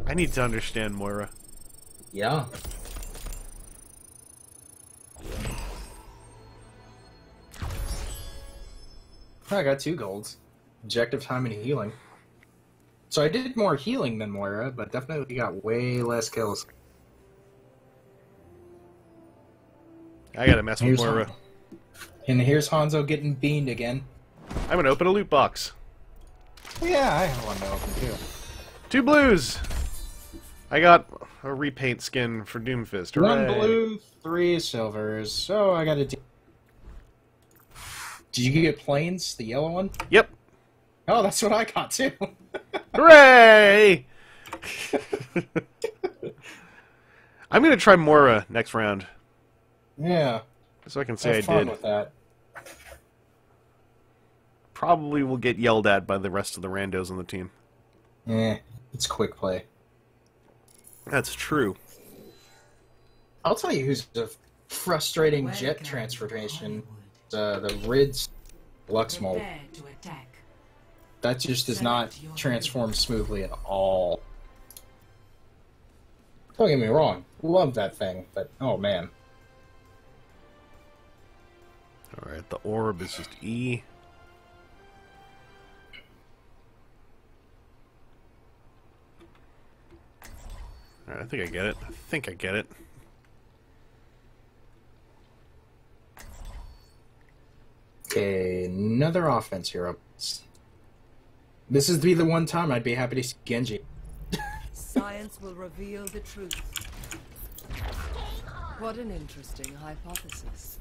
I need to understand Moira. Yeah. I got 2 golds. Objective time and healing. So I did more healing than Moira, but definitely got way less kills. I gotta mess with Moira. And here's Hanzo getting beamed again. I'm gonna open a loot box. Yeah, I have one to open too. 2 blues! I got a repaint skin for Doomfist. 1 Hooray. blue, 3 silvers. So I gotta do... Did you get planes? The yellow one? Yep. Oh, that's what I got too. Hooray! I'm gonna try Moira next round. Yeah. So I can say Have I fun did. with that. Probably will get yelled at by the rest of the randos on the team. It's quick play. That's true. I'll tell you who's a frustrating jet transformation. The Rids Luxmold. That just does not transform smoothly at all. Don't get me wrong. Love that thing, but oh man. Alright, the orb is just E. Alright, I think I get it. I think I get it. Okay, another offense hero. This is to be the one time I'd be happy to see Genji. Science will reveal the truth. What an interesting hypothesis.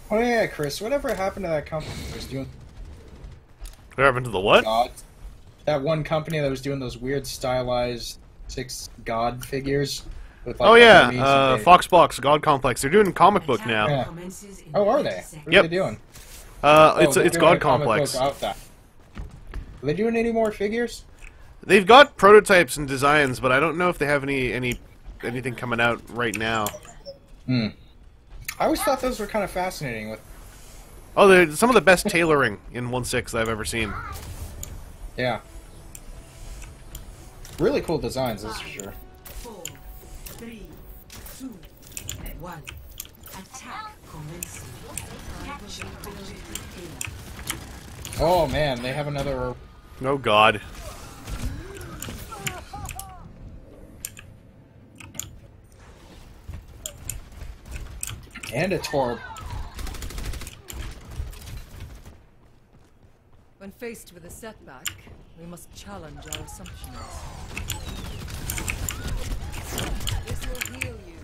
Oh yeah, Chris, whatever happened to that company that was doing What happened to the what? gods? That one company that was doing those weird stylized 6 god figures? With, like, Oh yeah, enemies and Foxbox, God Complex. They're doing a comic book now. Yeah. Oh, are they? What Yep. are they doing? It's they're it's doing a God comic Complex. book about that. Are they doing any more figures? They've got prototypes and designs, but I don't know if they have anything coming out right now. I always thought those were kind of fascinating. With Oh, they're some of the best tailoring in 1/6 I've ever seen. yeah, really cool designs, that's for sure. 4, 3, 2, 1. Attack commencing. Capture objective A. Oh man, they have another. Oh God. And a Torb. When faced with a setback, we must challenge our assumptions. This will heal you.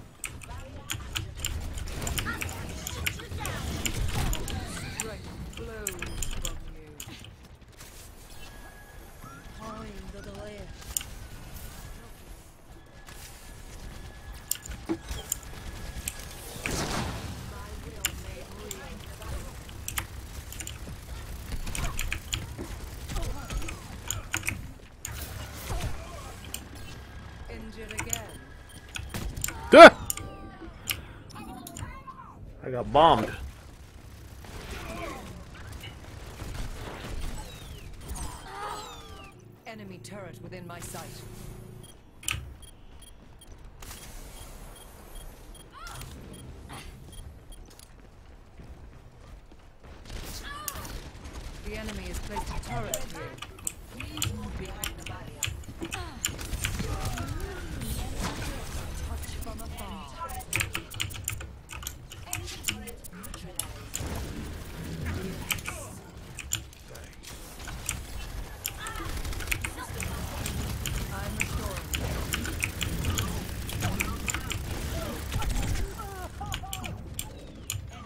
Duh! I got bombed. Enemy turret within my sight. The enemy has placed a turret here. Touch from afar. I'm restoring.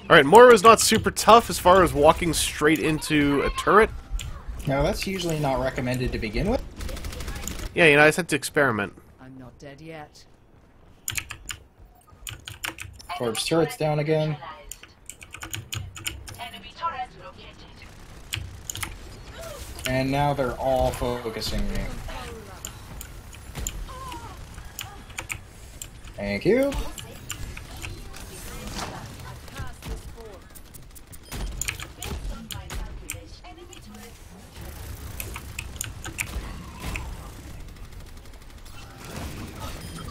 Alright, Moira's not super tough as far as walking straight into a turret. No, that's usually not recommended to begin with. Yeah, you know, I just had to experiment. I'm not dead yet. Torb's turret's down again. And now they're all focusing me. Thank you.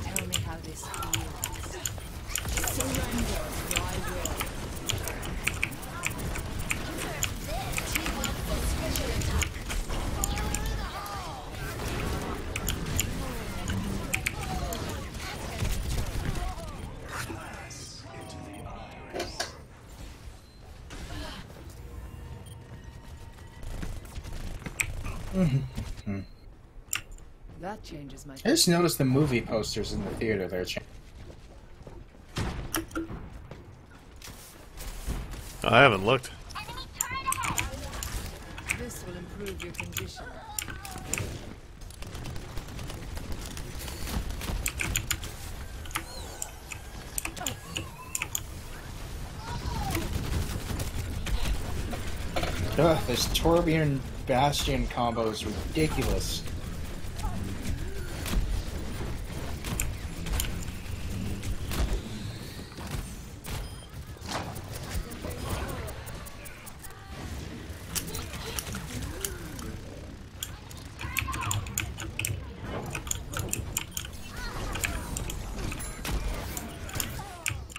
Tell me how this feels. Surrender, or I will. That changes my. I just noticed the movie posters in the theater there. I haven't looked. This will improve your condition. Ugh, this Torbjorn Bastion combo is ridiculous.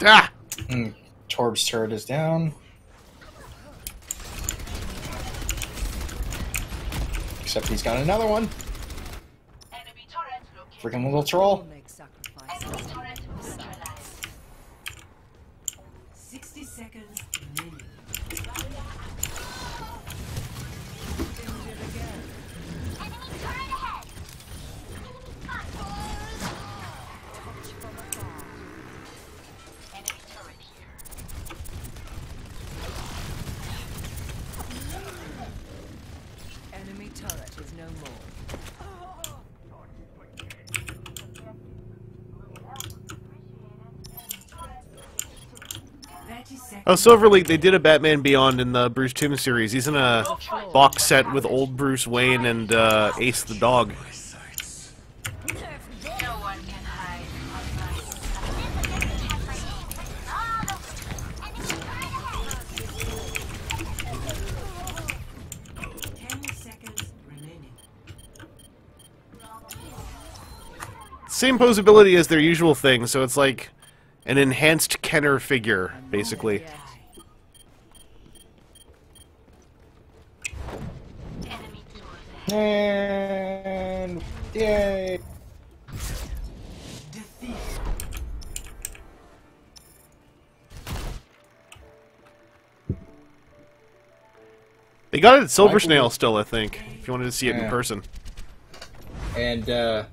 Ah! Torb's turret is down. Except he's got another one. Freaking little troll. Make sacrifices. 60 seconds remaining. Enemy turret is no more. Oh, Silver League, they did a Batman Beyond in the Bruce Timm series. He's in a box set with old Bruce Wayne and Ace the dog. Same posability as their usual thing, so it's like an enhanced Kenner figure, basically. And yay! They got it at Silver Snail still, I think, if you wanted to see it in Yeah. person. And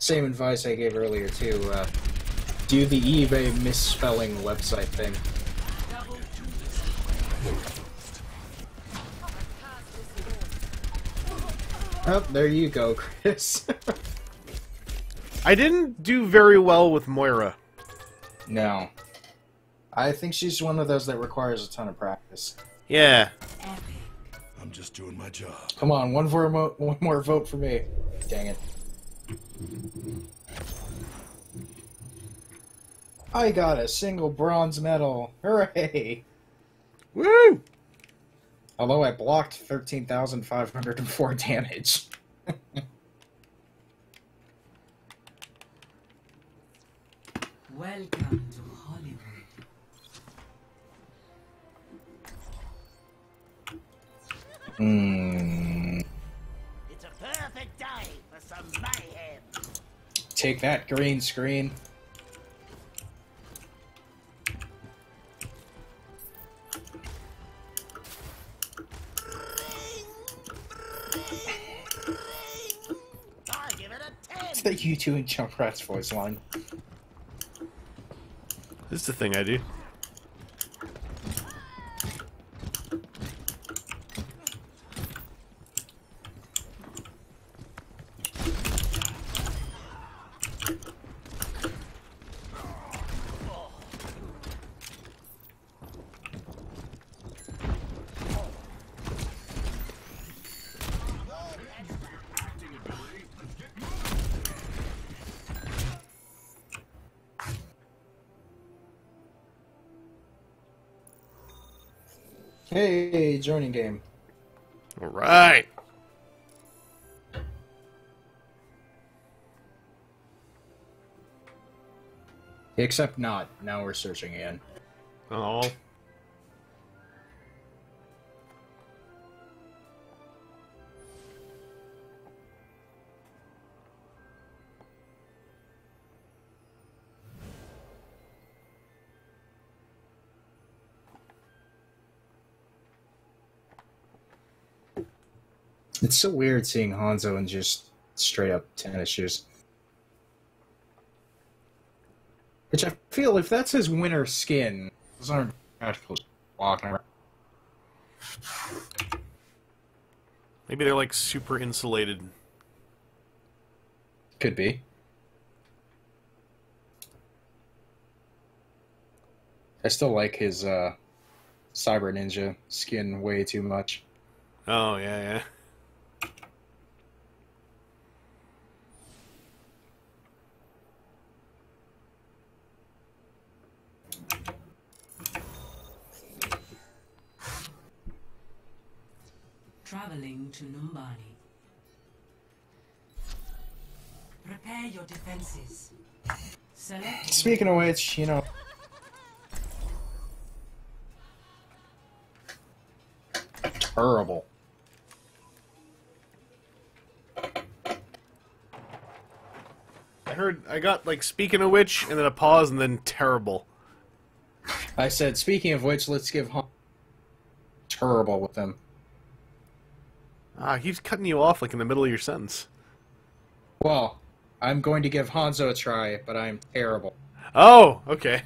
same advice I gave earlier too. Do the eBay misspelling website thing. Oh, there you go, Chris. I didn't do very well with Moira. No. I think she's one of those that requires a ton of practice. Yeah. I'm just doing my job. Come on, one more vote for me. Dang it. I got a single bronze medal. Hooray! Woo! Although I blocked 13,504 damage. Welcome to Hollywood. It's a perfect day for some mayhem. Take that, green screen. I give it a 10. It's the U2 and Junkrat's voice line. This is the thing I do. Hey, joining game. Alright. Except not. Now we're searching again. Oh. It's so weird seeing Hanzo in just straight up tennis shoes. Which I feel, if that's his winter skin, those aren't practical walking around. Maybe they're like super insulated. Could be. I still like his Cyber Ninja skin way too much. Oh, yeah, yeah. Traveling to Numbani. Prepare your defenses. Select. Speaking of which, you know... Terrible. I got, like, speaking of which, and then a pause, and then terrible. I said, speaking of which, let's give terrible with them. Ah, he's cutting you off, like, in the middle of your sentence. Well, I'm going to give Hanzo a try, but I'm terrible. Oh, okay.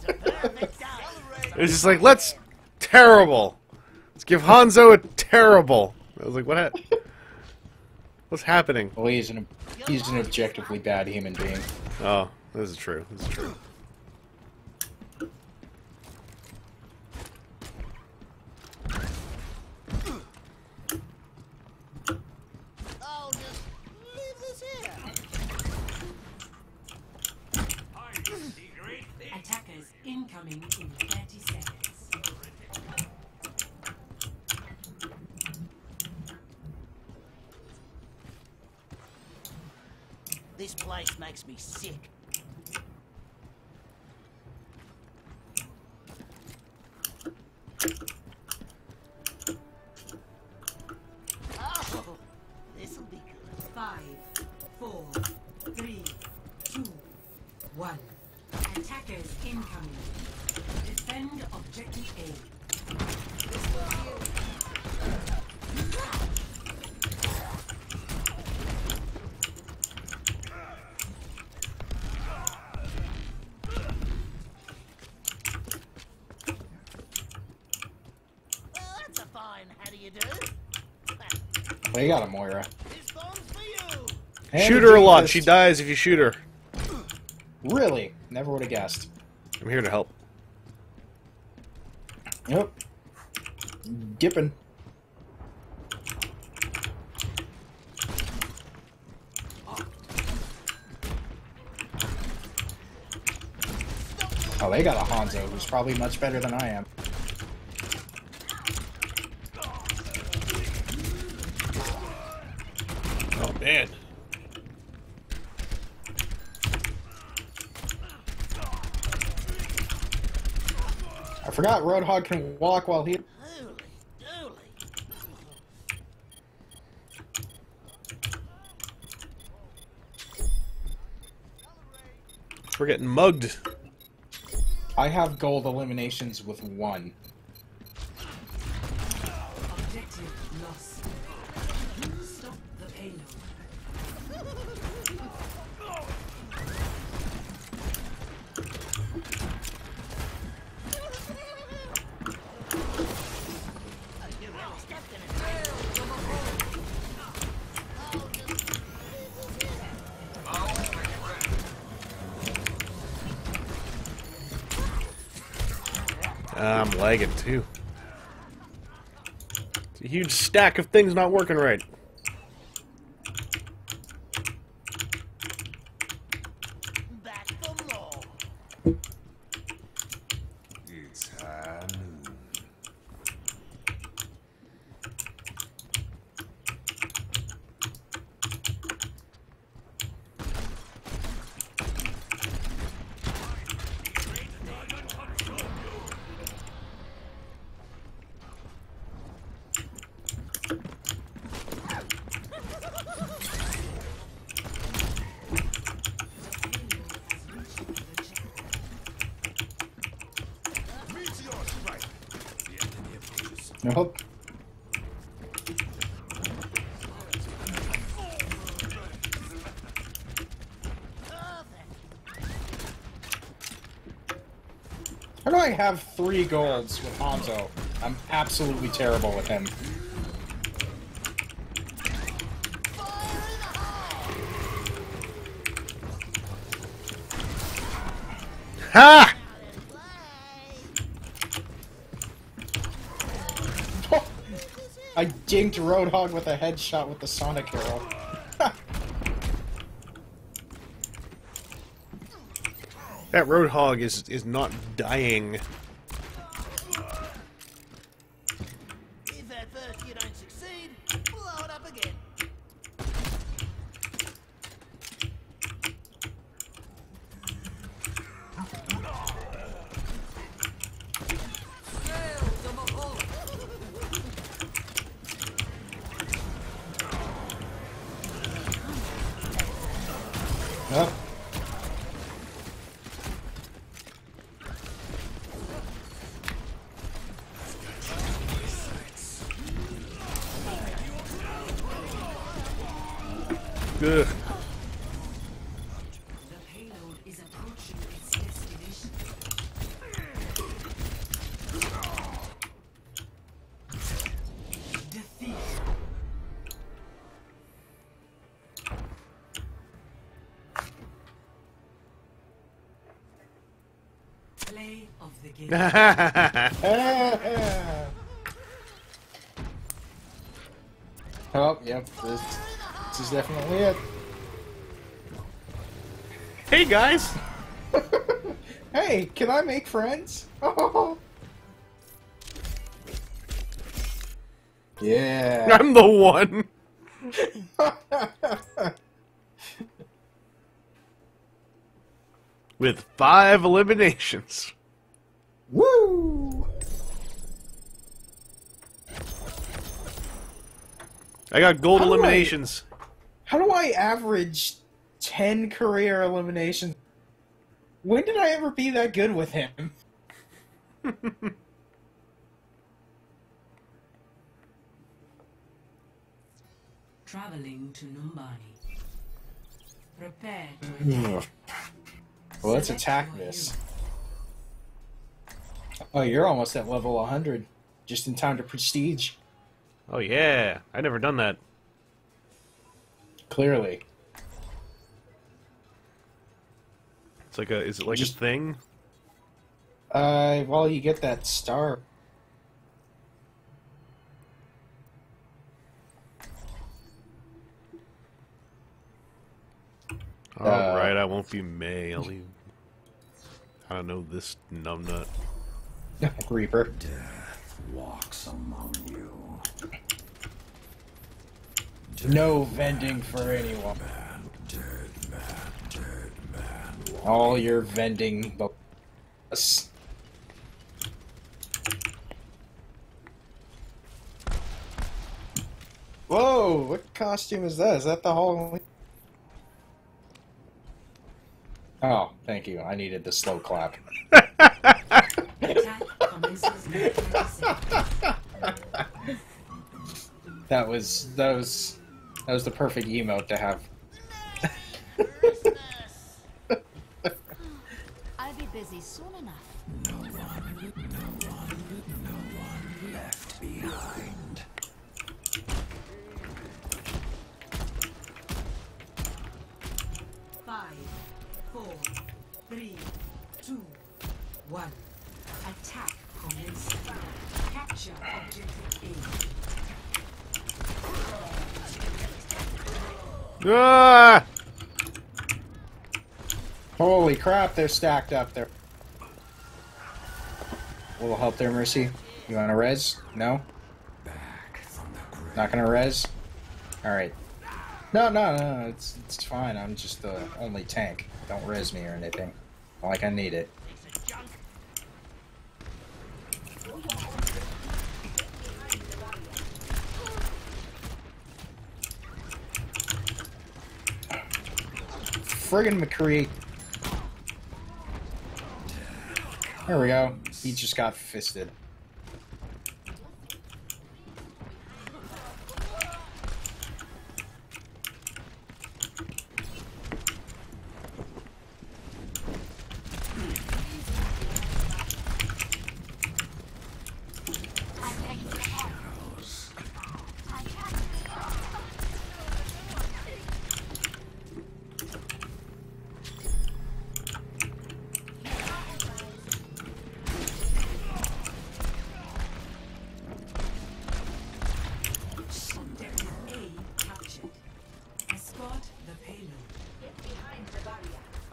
It was just like, let's... Terrible! Let's give Hanzo a terrible! I was like, what what's happening? Well, he's an objectively bad human being. Oh, this is true. This is true. I'll just leave this here. Attackers incoming in 30 seconds. This place makes me sick. Oh, this'll be good. 5, 4, 3, 2, 1. Attackers incoming. Defend objective A. Well, that's a fine how do you do? Well, you got a Moira. This bomb's for you. And Shoot her a lot. Doofus. She dies if you shoot her. Really? Never would have guessed. I'm here to help. Yep. Gippin'. Oh, they got a Hanzo, who's probably much better than I am. Oh, man. I forgot Roadhog can walk while he... Holy dooly. We're getting mugged. I have gold eliminations with 1. Objective lost. Stop the payload. I'm lagging too. It's a huge stack of things not working right. Back for more. It's high noon. Nope. How do I have 3 golds with Hanzo? I'm absolutely terrible with him. Ha! I dinked Roadhog with a headshot with the Sonic arrow. That Roadhog is not dying. If at first you don't succeed, blow it up again. Yep. Ugh. The payload is approaching its destination. Defeat. Play of the game. Oh, yep. This is definitely it. Hey guys! Hey, can I make friends? Oh. Yeah. I'm the one! With 5 eliminations. Woo! I got gold How do I- eliminations. How do I average 10 career eliminations? When did I ever be that good with him? Traveling to Numbani. Prepare to Well, let's attack this. Oh, you're almost at level 100. Just in time to prestige. Oh yeah, I never done that. Clearly. It's like is it like Just- a thing? Well, you get that star. Alright, I won't be May. I'll leave. I don't know this numbnut. Reaper. Walks among you. No vending for anyone. Dead man. All your vending. Whoa! What costume is that? Is that the Halloween? Oh, thank you. I needed the slow clap. That was the perfect emote to have. I'll be busy soon enough. No one left behind. Five, 4, 3, 2, 1. Attack commencing. Capture objective A. Ah! Holy crap, they're stacked up there. A little help there, Mercy. You want to res? No? Back from the grave. Not gonna res? Alright. No, it's fine. I'm just the only tank. Don't res me or anything. Not like I need it. Friggin' McCree. There we go. He just got fisted.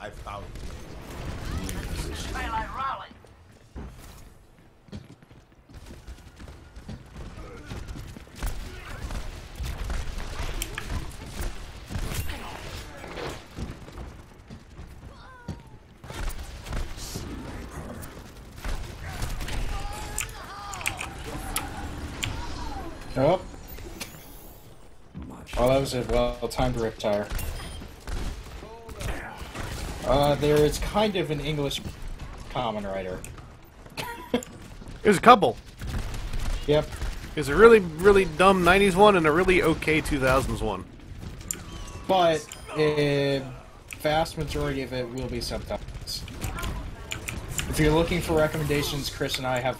I found Oh. Oh, that was a well-timed riptire. There is kind of an English common writer. There's a couple. Yep. There's a really, really dumb 90s one and a really okay 2000s one. But a vast majority of it will be subtitles. If you're looking for recommendations, Chris and I have...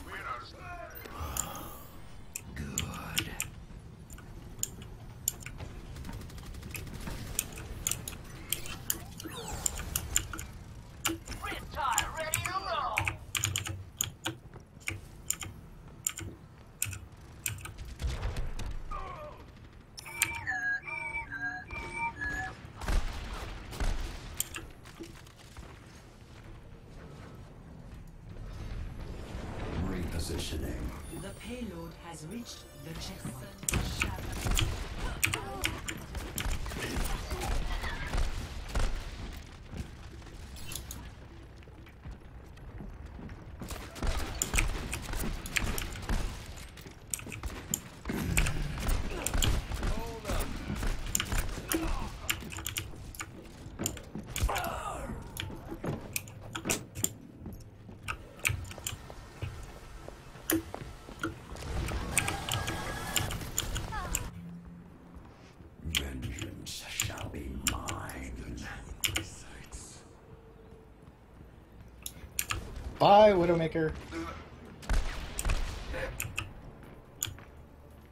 Repositioning. The payload has reached the checkpoint. Vengeance shall be mine. Bye, Widowmaker.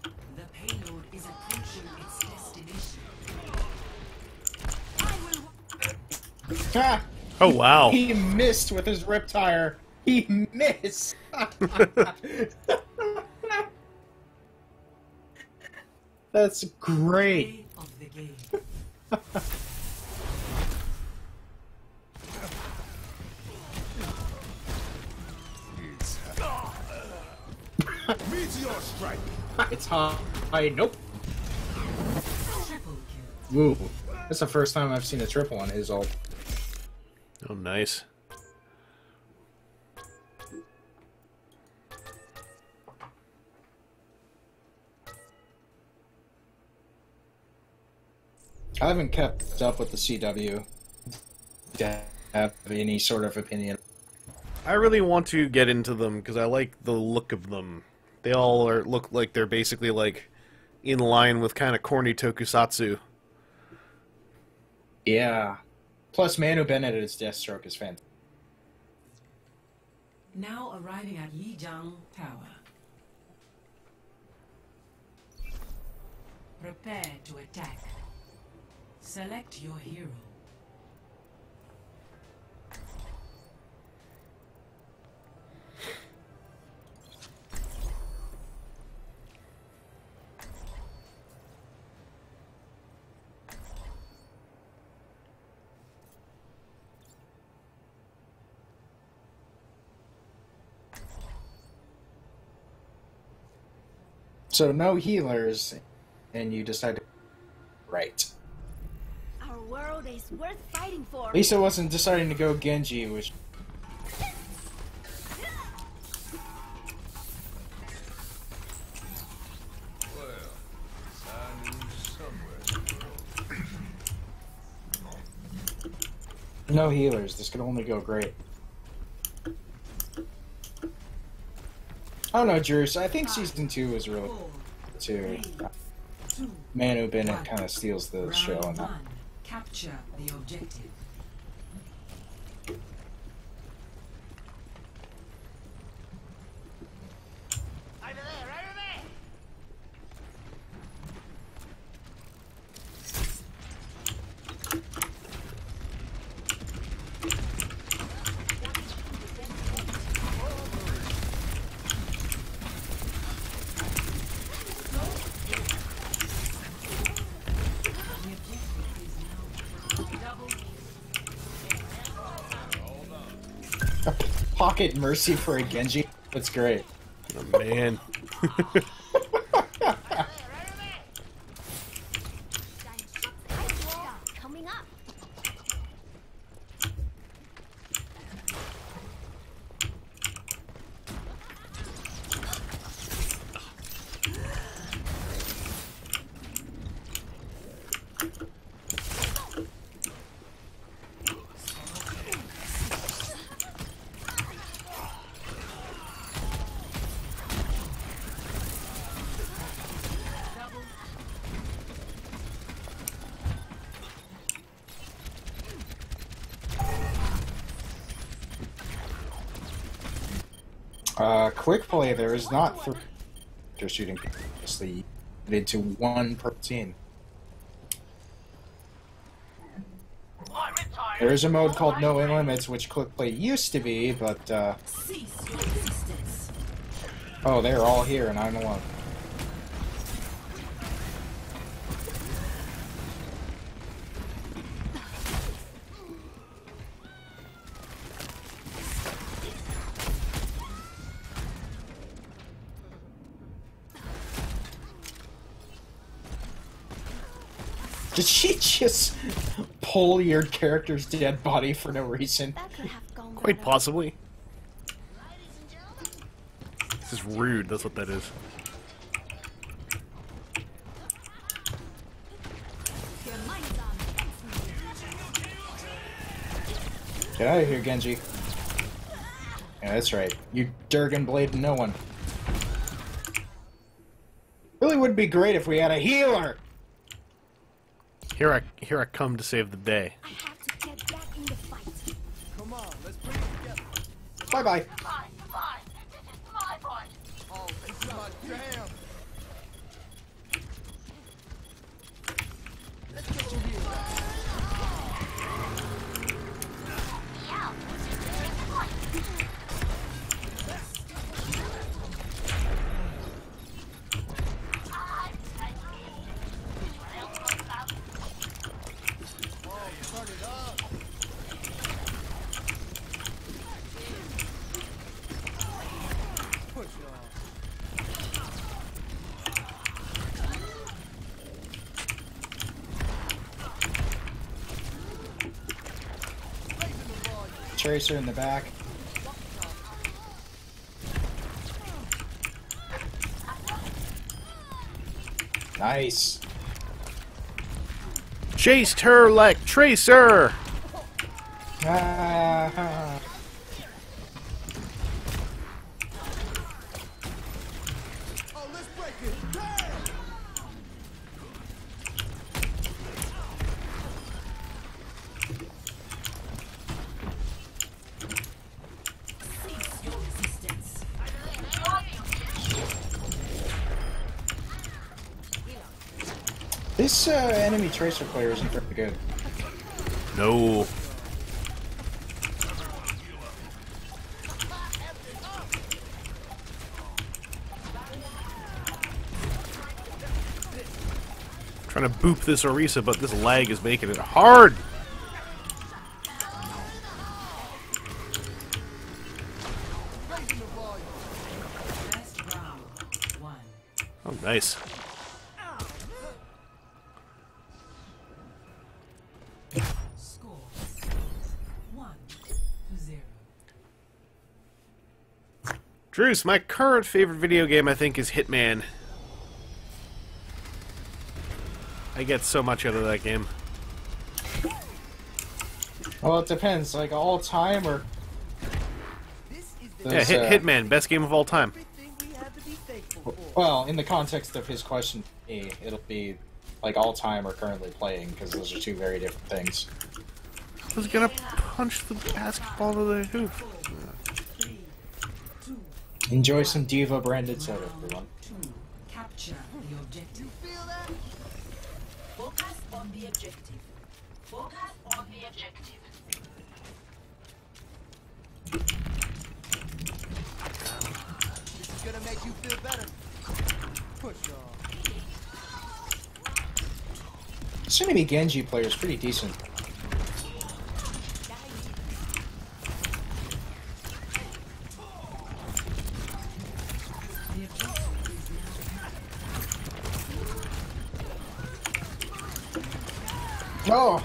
The payload is approaching its destination. Ah! Oh, wow. He missed with his riptire. He missed! That's great. Play of the game. It's high. Nope. Woo. That's the first time I've seen a triple on his ult. Oh, nice. I haven't kept up with the CW. To have any sort of opinion. I really want to get into them because I like the look of them. They all look like they're basically like in line with kind of corny tokusatsu. Yeah. Plus, Manu Bennett as Deathstroke is fantastic. Now arriving at Lijiang Tower. Prepare to attack. Select your hero. So no healers, and you decide to... Right. Our world is worth fighting for. Lisa wasn't deciding to go Genji, which... No healers, this could only go great. I don't know, Juice. I think Season 2 is really too. Manu Bennett kind of steals the show on that. Capture the objective. Over there, over there! A pocket mercy for a Genji? That's great. Oh, man. Coming up. Quick play there is not for shooting previously limited to one per team. There is a mode called No Limits, which quick play used to be, but oh, they're all here and I'm alone. Did she just pull your character's dead body for no reason? That could have gone Quite better. possibly. This is rude, that's what that is. Your mind's on. Get out of here, Genji. Yeah, that's right. You Durgan blade no one. Really would be great if we had a healer! Here I come to save the day. I have to get back in the fight. Come on, let's bring it together. Bye-bye. Fine, fine. This is my fight. Oh, this is my jam. Let's get you here. Yeah. Turn it up. Tracer in the back. Nice. Chased her like Tracer! Ah. Oh, let's break it. Hey! Cease your resistance. This enemy Tracer player isn't very good. No. Trying to boop this Orisa, but this lag is making it hard. Best round. 1. Oh, nice. Score 1-0. Druce, my current favorite video game, I think, is Hitman. I get so much out of that game. Well, it depends. Like all time or. Yeah, Hitman, best game of all time. Well, in the context of his question to me, it'll be like all time or currently playing because those are two very different things. I was gonna punch the basketball to the hoop. Enjoy some Diva branded soda, everyone. Capture the objective. Focus on the objective. Focus on the objective. This is gonna make you feel better. Push on. This enemy Genji player is pretty decent. Oh!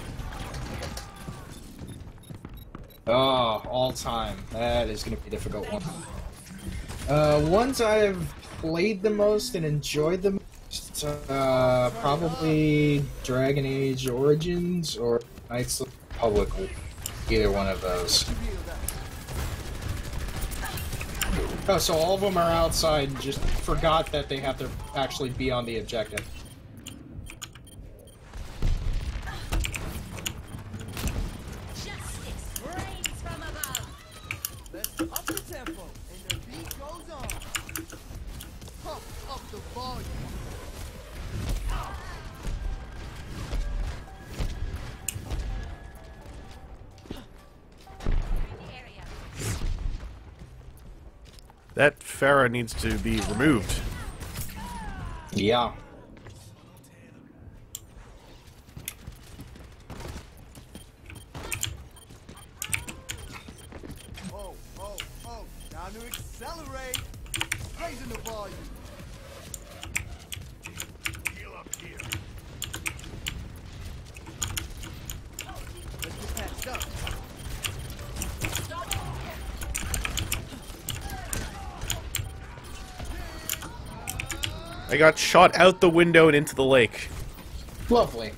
Oh, all time. That is going to be a difficult one. Ones I've played the most and enjoyed the most, probably Dragon Age Origins or Knights of the Republic. Either one of those. Oh, so all of them are outside and just forgot that they have to actually be on the objective. Let's up the tempo, and the beat goes on. Pump up the volume. That Pharah needs to be removed. Yeah. Oh, oh, oh. Time to accelerate. Raising the volume. Heal up here. Let's get patched up. I got shot out the window and into the lake. Lovely.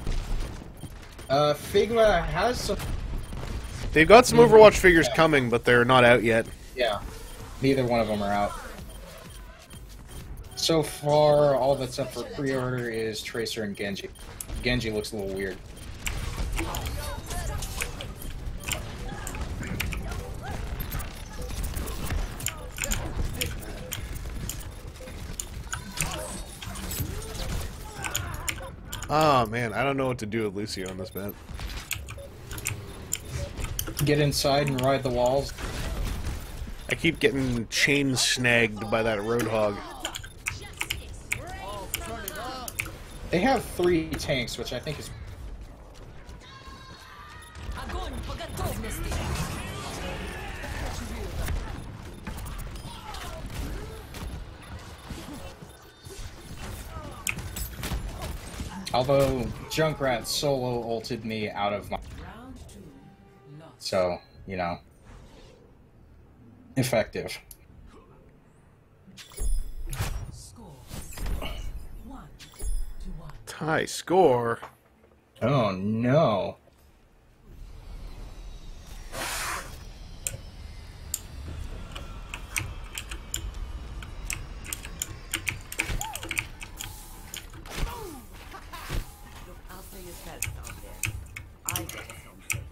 Figma has some... They've got some Overwatch figures coming, but they're not out yet. Yeah. Neither one of them are out. So far, all that's up for pre-order is Tracer and Genji. Genji looks a little weird. Oh man, I don't know what to do with Lucio on this map. Get inside and ride the walls. I keep getting chain snagged by that Roadhog. They have 3 tanks, which I think is... Although Junkrat solo ulted me out of my... Round 2. Lost. So, you know. effective. High score. Oh no. After yourself out there. I get us home safe.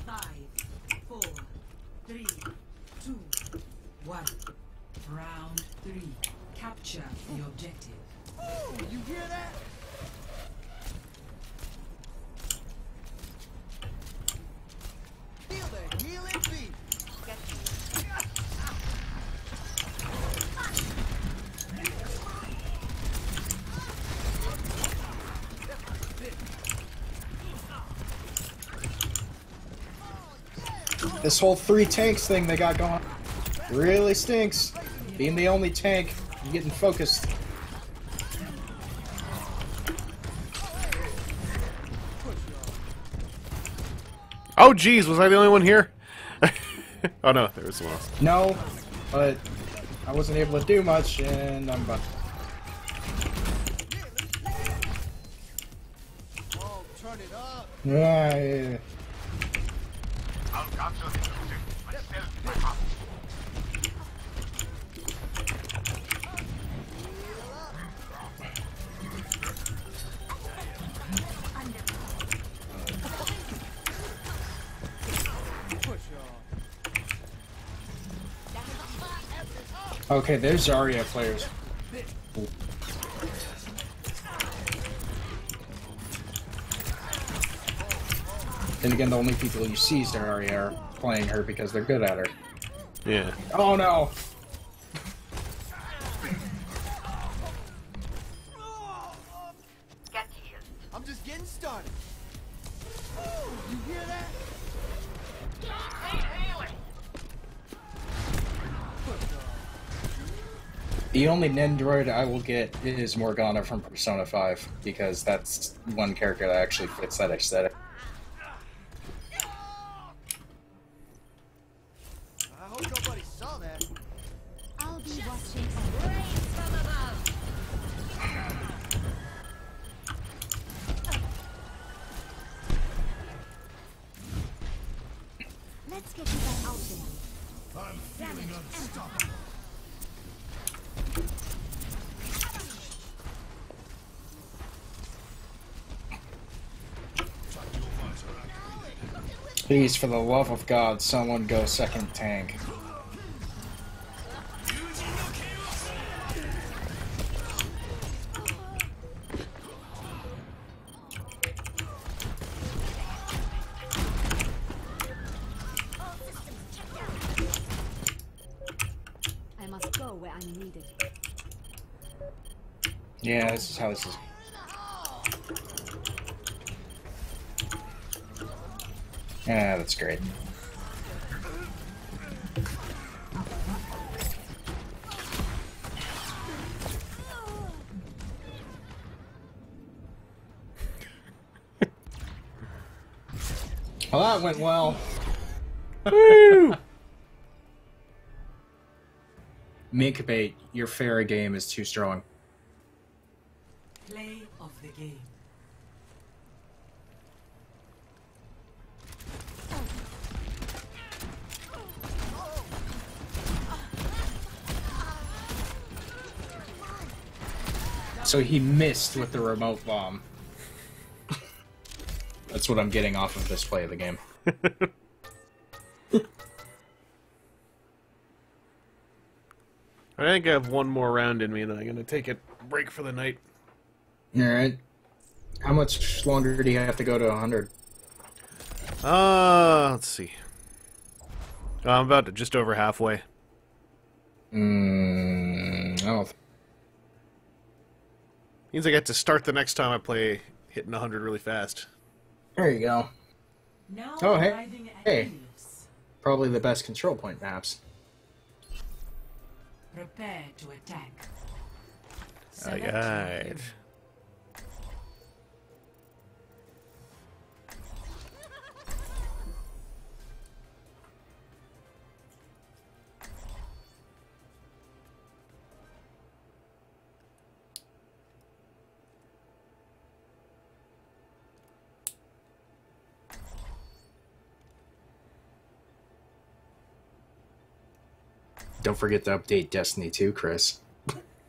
Five, four, three, two, one. Round 3. Capture the objective. Oh, you hear that? Feel the healing beat. This whole 3 tanks thing they got going really stinks. Being the only tank, you're getting focused. Oh, geez, was I the only one here? Oh, no, there was someone else. No, but I wasn't able to do much, and I'm about. Oh, turn it up. Yeah. Okay, there's Zarya players. Then again, the only people you see Zarya are playing her because they're good at her. Yeah. Oh no! I'm just getting started. Oh, you hear that? The only Nendroid I will get is Morgana from Persona 5, because that's one character that actually fits that aesthetic. I hope nobody saw that. I'll be watching. Rain from above. Let's get you back out there. I'm feeling unstoppable. Please, for the love of God, someone go second tank. I must go where I'm needed. Yeah, this is how this is. Yeah, that's great. Well, that went well. Woo! Minkbait, your fairy game is too strong. Play of the game. So he missed with the remote bomb. That's what I'm getting off of this play of the game. I think I have one more round in me, and then I'm going to take a break for the night. Alright. How much longer do you have to go to 100? Let's see. I'm about to just over halfway. Oh. Means I get to start the next time I play hitting 100 really fast. There you go. Now Oh, hey. arriving at Hey. Helios. Probably the best control point maps. Prepare to attack. Alright. Don't forget to update Destiny 2, Chris.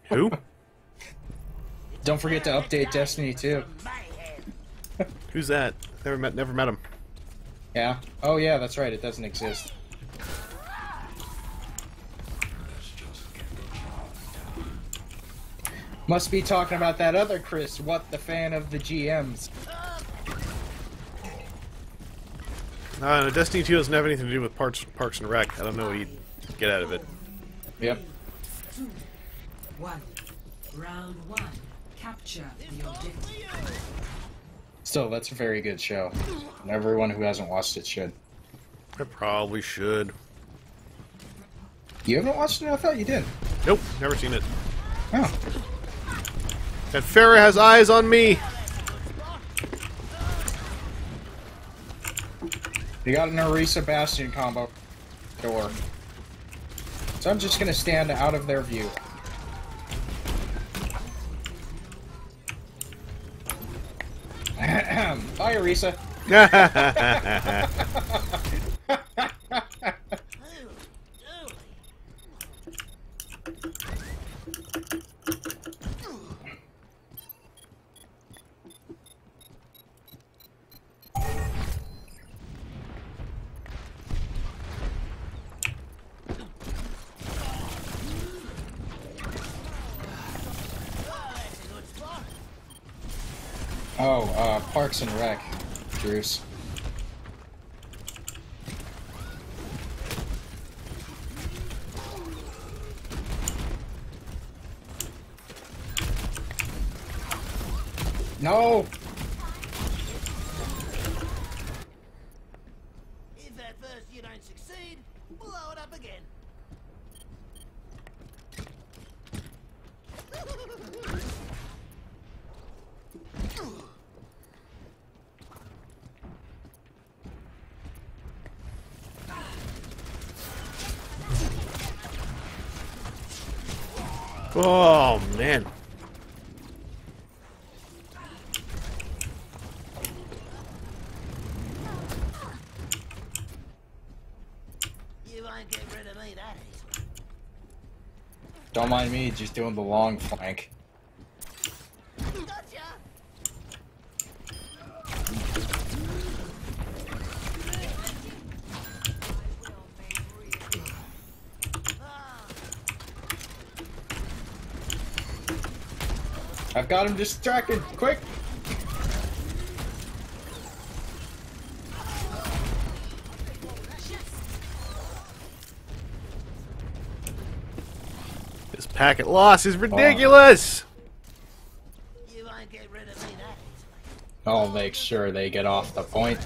Who? Don't forget to update Destiny 2. Who's that? Never met him. Yeah? Oh yeah, that's right, it doesn't exist. Must be talking about that other Chris, what the fan of the GMs. No, Destiny 2 doesn't have anything to do with Parks and Rec. I don't know what you'd get out of it. Yep. 2, 1. Round 1. Capture the objective. Still, that's a very good show. And everyone who hasn't watched it should. I probably should. You haven't watched it? I thought you did. Nope, never seen it. Oh. That Farrah has eyes on me! You got an Orisa Bastion combo door. So I'm just gonna stand out of their view. Bye, Orisa. Oh, Parks and Rec, Bruce. No! If at first you don't succeed, blow it up again. Oh, man. You won't get rid of me that easily. Don't mind me, just doing the long flank. Gotcha! I've got him distracted, quick! This packet loss is ridiculous! You won't get rid of me that easily. I'll make sure they get off the point.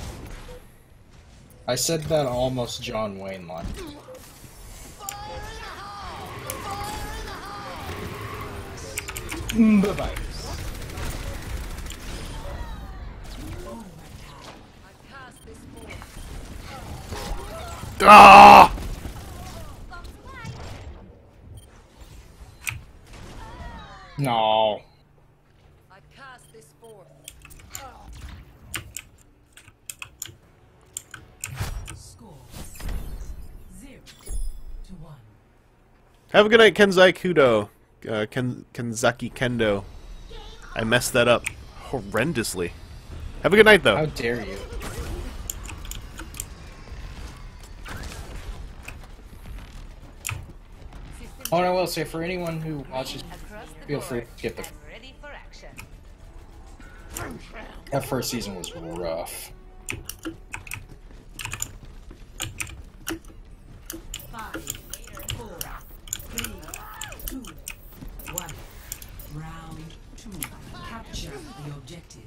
I said that almost John Wayne line. Bye-bye. Ah! No. I cast this forth. Score 0-1. Have a good night, Kenzai Kudo. Kenzaki Kendo. I messed that up horrendously. Have a good night, though. How dare you? Oh, and I will say, for anyone who watches, feel free to skip the... Ready for action. That first season was rough. 5, 4, 3, 2, 1. Round 2. Capture the objective.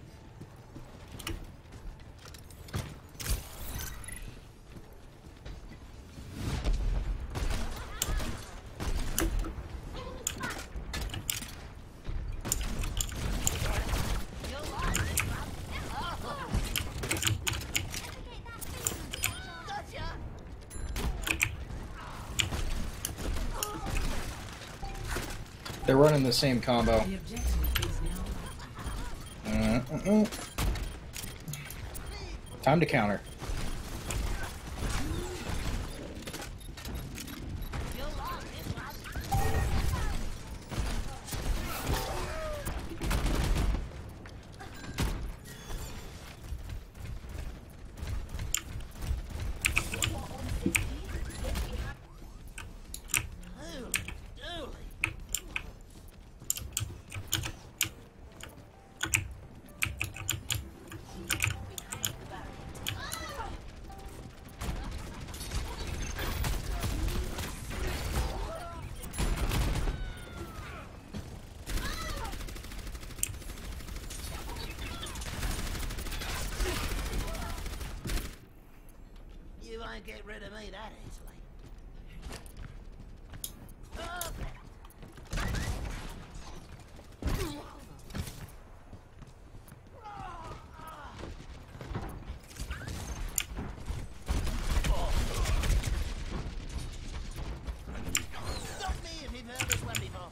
Gotcha! They're running the same combo. The objective is now Time to counter. won't get rid of me that easily. Okay. Stop me if you've heard this one before.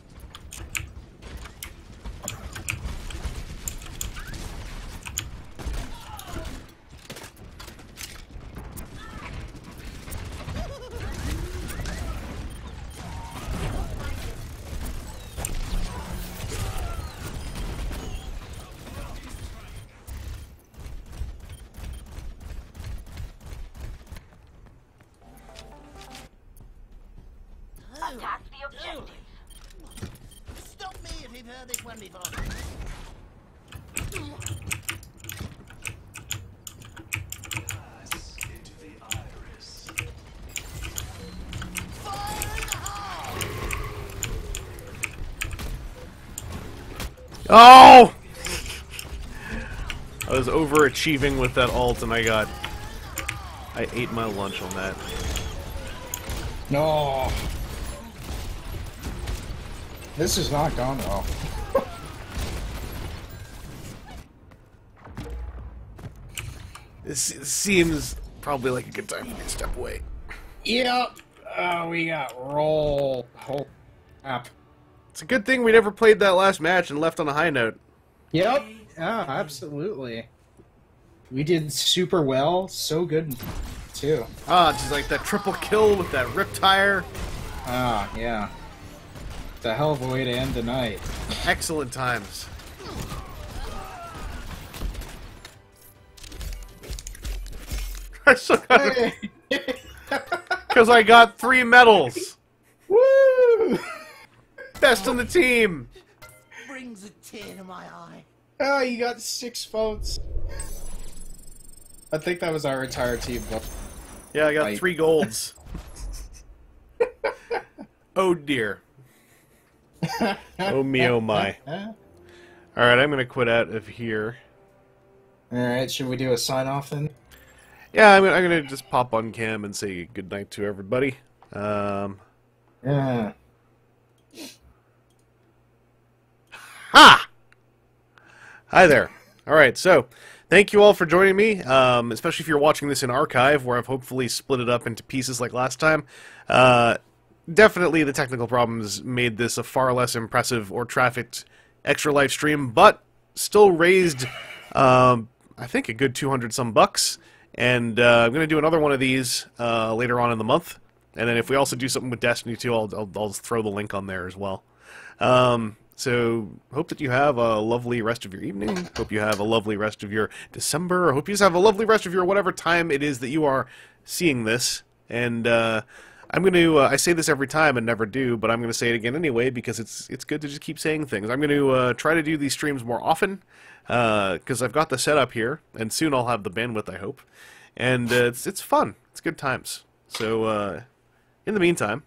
Attack the objective. Stop me if you've heard this one before. Fire in the hole! Oh! I was overachieving with that ult and I ate my lunch on that. No. This has not gone well. This seems probably like a good time for me to step away. Yep. We got roll. Oh, crap. It's a good thing we never played that last match and left on a high note. Yep. Yeah, absolutely. We did super well. So good, too. Ah, just like that triple kill with that Riptire. Ah, yeah. It's a hell of a way to end the night. Excellent times. I still got because I got 3 medals. Woo! Best on the team. Brings a tear to my eye. Oh, you got 6 votes. I think that was our entire team vote. Yeah, I got 3 golds. Oh dear. Oh me, oh my. Alright, I'm gonna quit out of here. Alright, should we do a sign-off then? Yeah, I'm gonna just pop on cam and say goodnight to everybody. Yeah. Ha! Hi there. Alright, so, thank you all for joining me, especially if you're watching this in archive, where I've hopefully split it up into pieces like last time. Definitely the technical problems made this a far less impressive or trafficked extra live stream, but still raised, I think, a good 200-some bucks. And I'm going to do another one of these later on in the month. And then if we also do something with Destiny 2, I'll throw the link on there as well. So, hope that you have a lovely rest of your evening. Hope you have a lovely rest of your December. Hope you just have a lovely rest of your whatever time it is that you are seeing this. And I'm going to, I say this every time and never do, but I'm going to say it again anyway because it's good to just keep saying things. I'm going to try to do these streams more often because I've got the setup here, and soon I'll have the bandwidth, I hope. And it's fun. It's good times. So, in the meantime,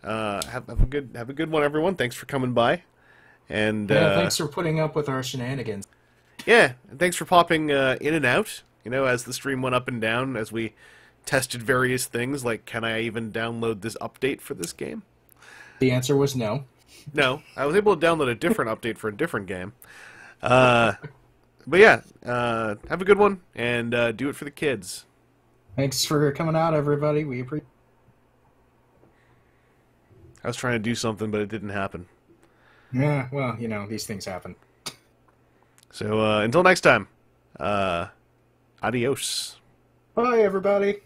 have a good one, everyone. Thanks for coming by. And yeah, thanks for putting up with our shenanigans. Yeah, and thanks for popping in and out, you know, as the stream went up and down, as we tested various things, like, can I even download this update for this game? The answer was no. No, I was able to download a different update for a different game. But yeah, have a good one, and do it for the kids. Thanks for coming out, everybody. We appreciate. I was trying to do something, but it didn't happen. Yeah, well, you know, these things happen. So, until next time, adios. Bye, everybody.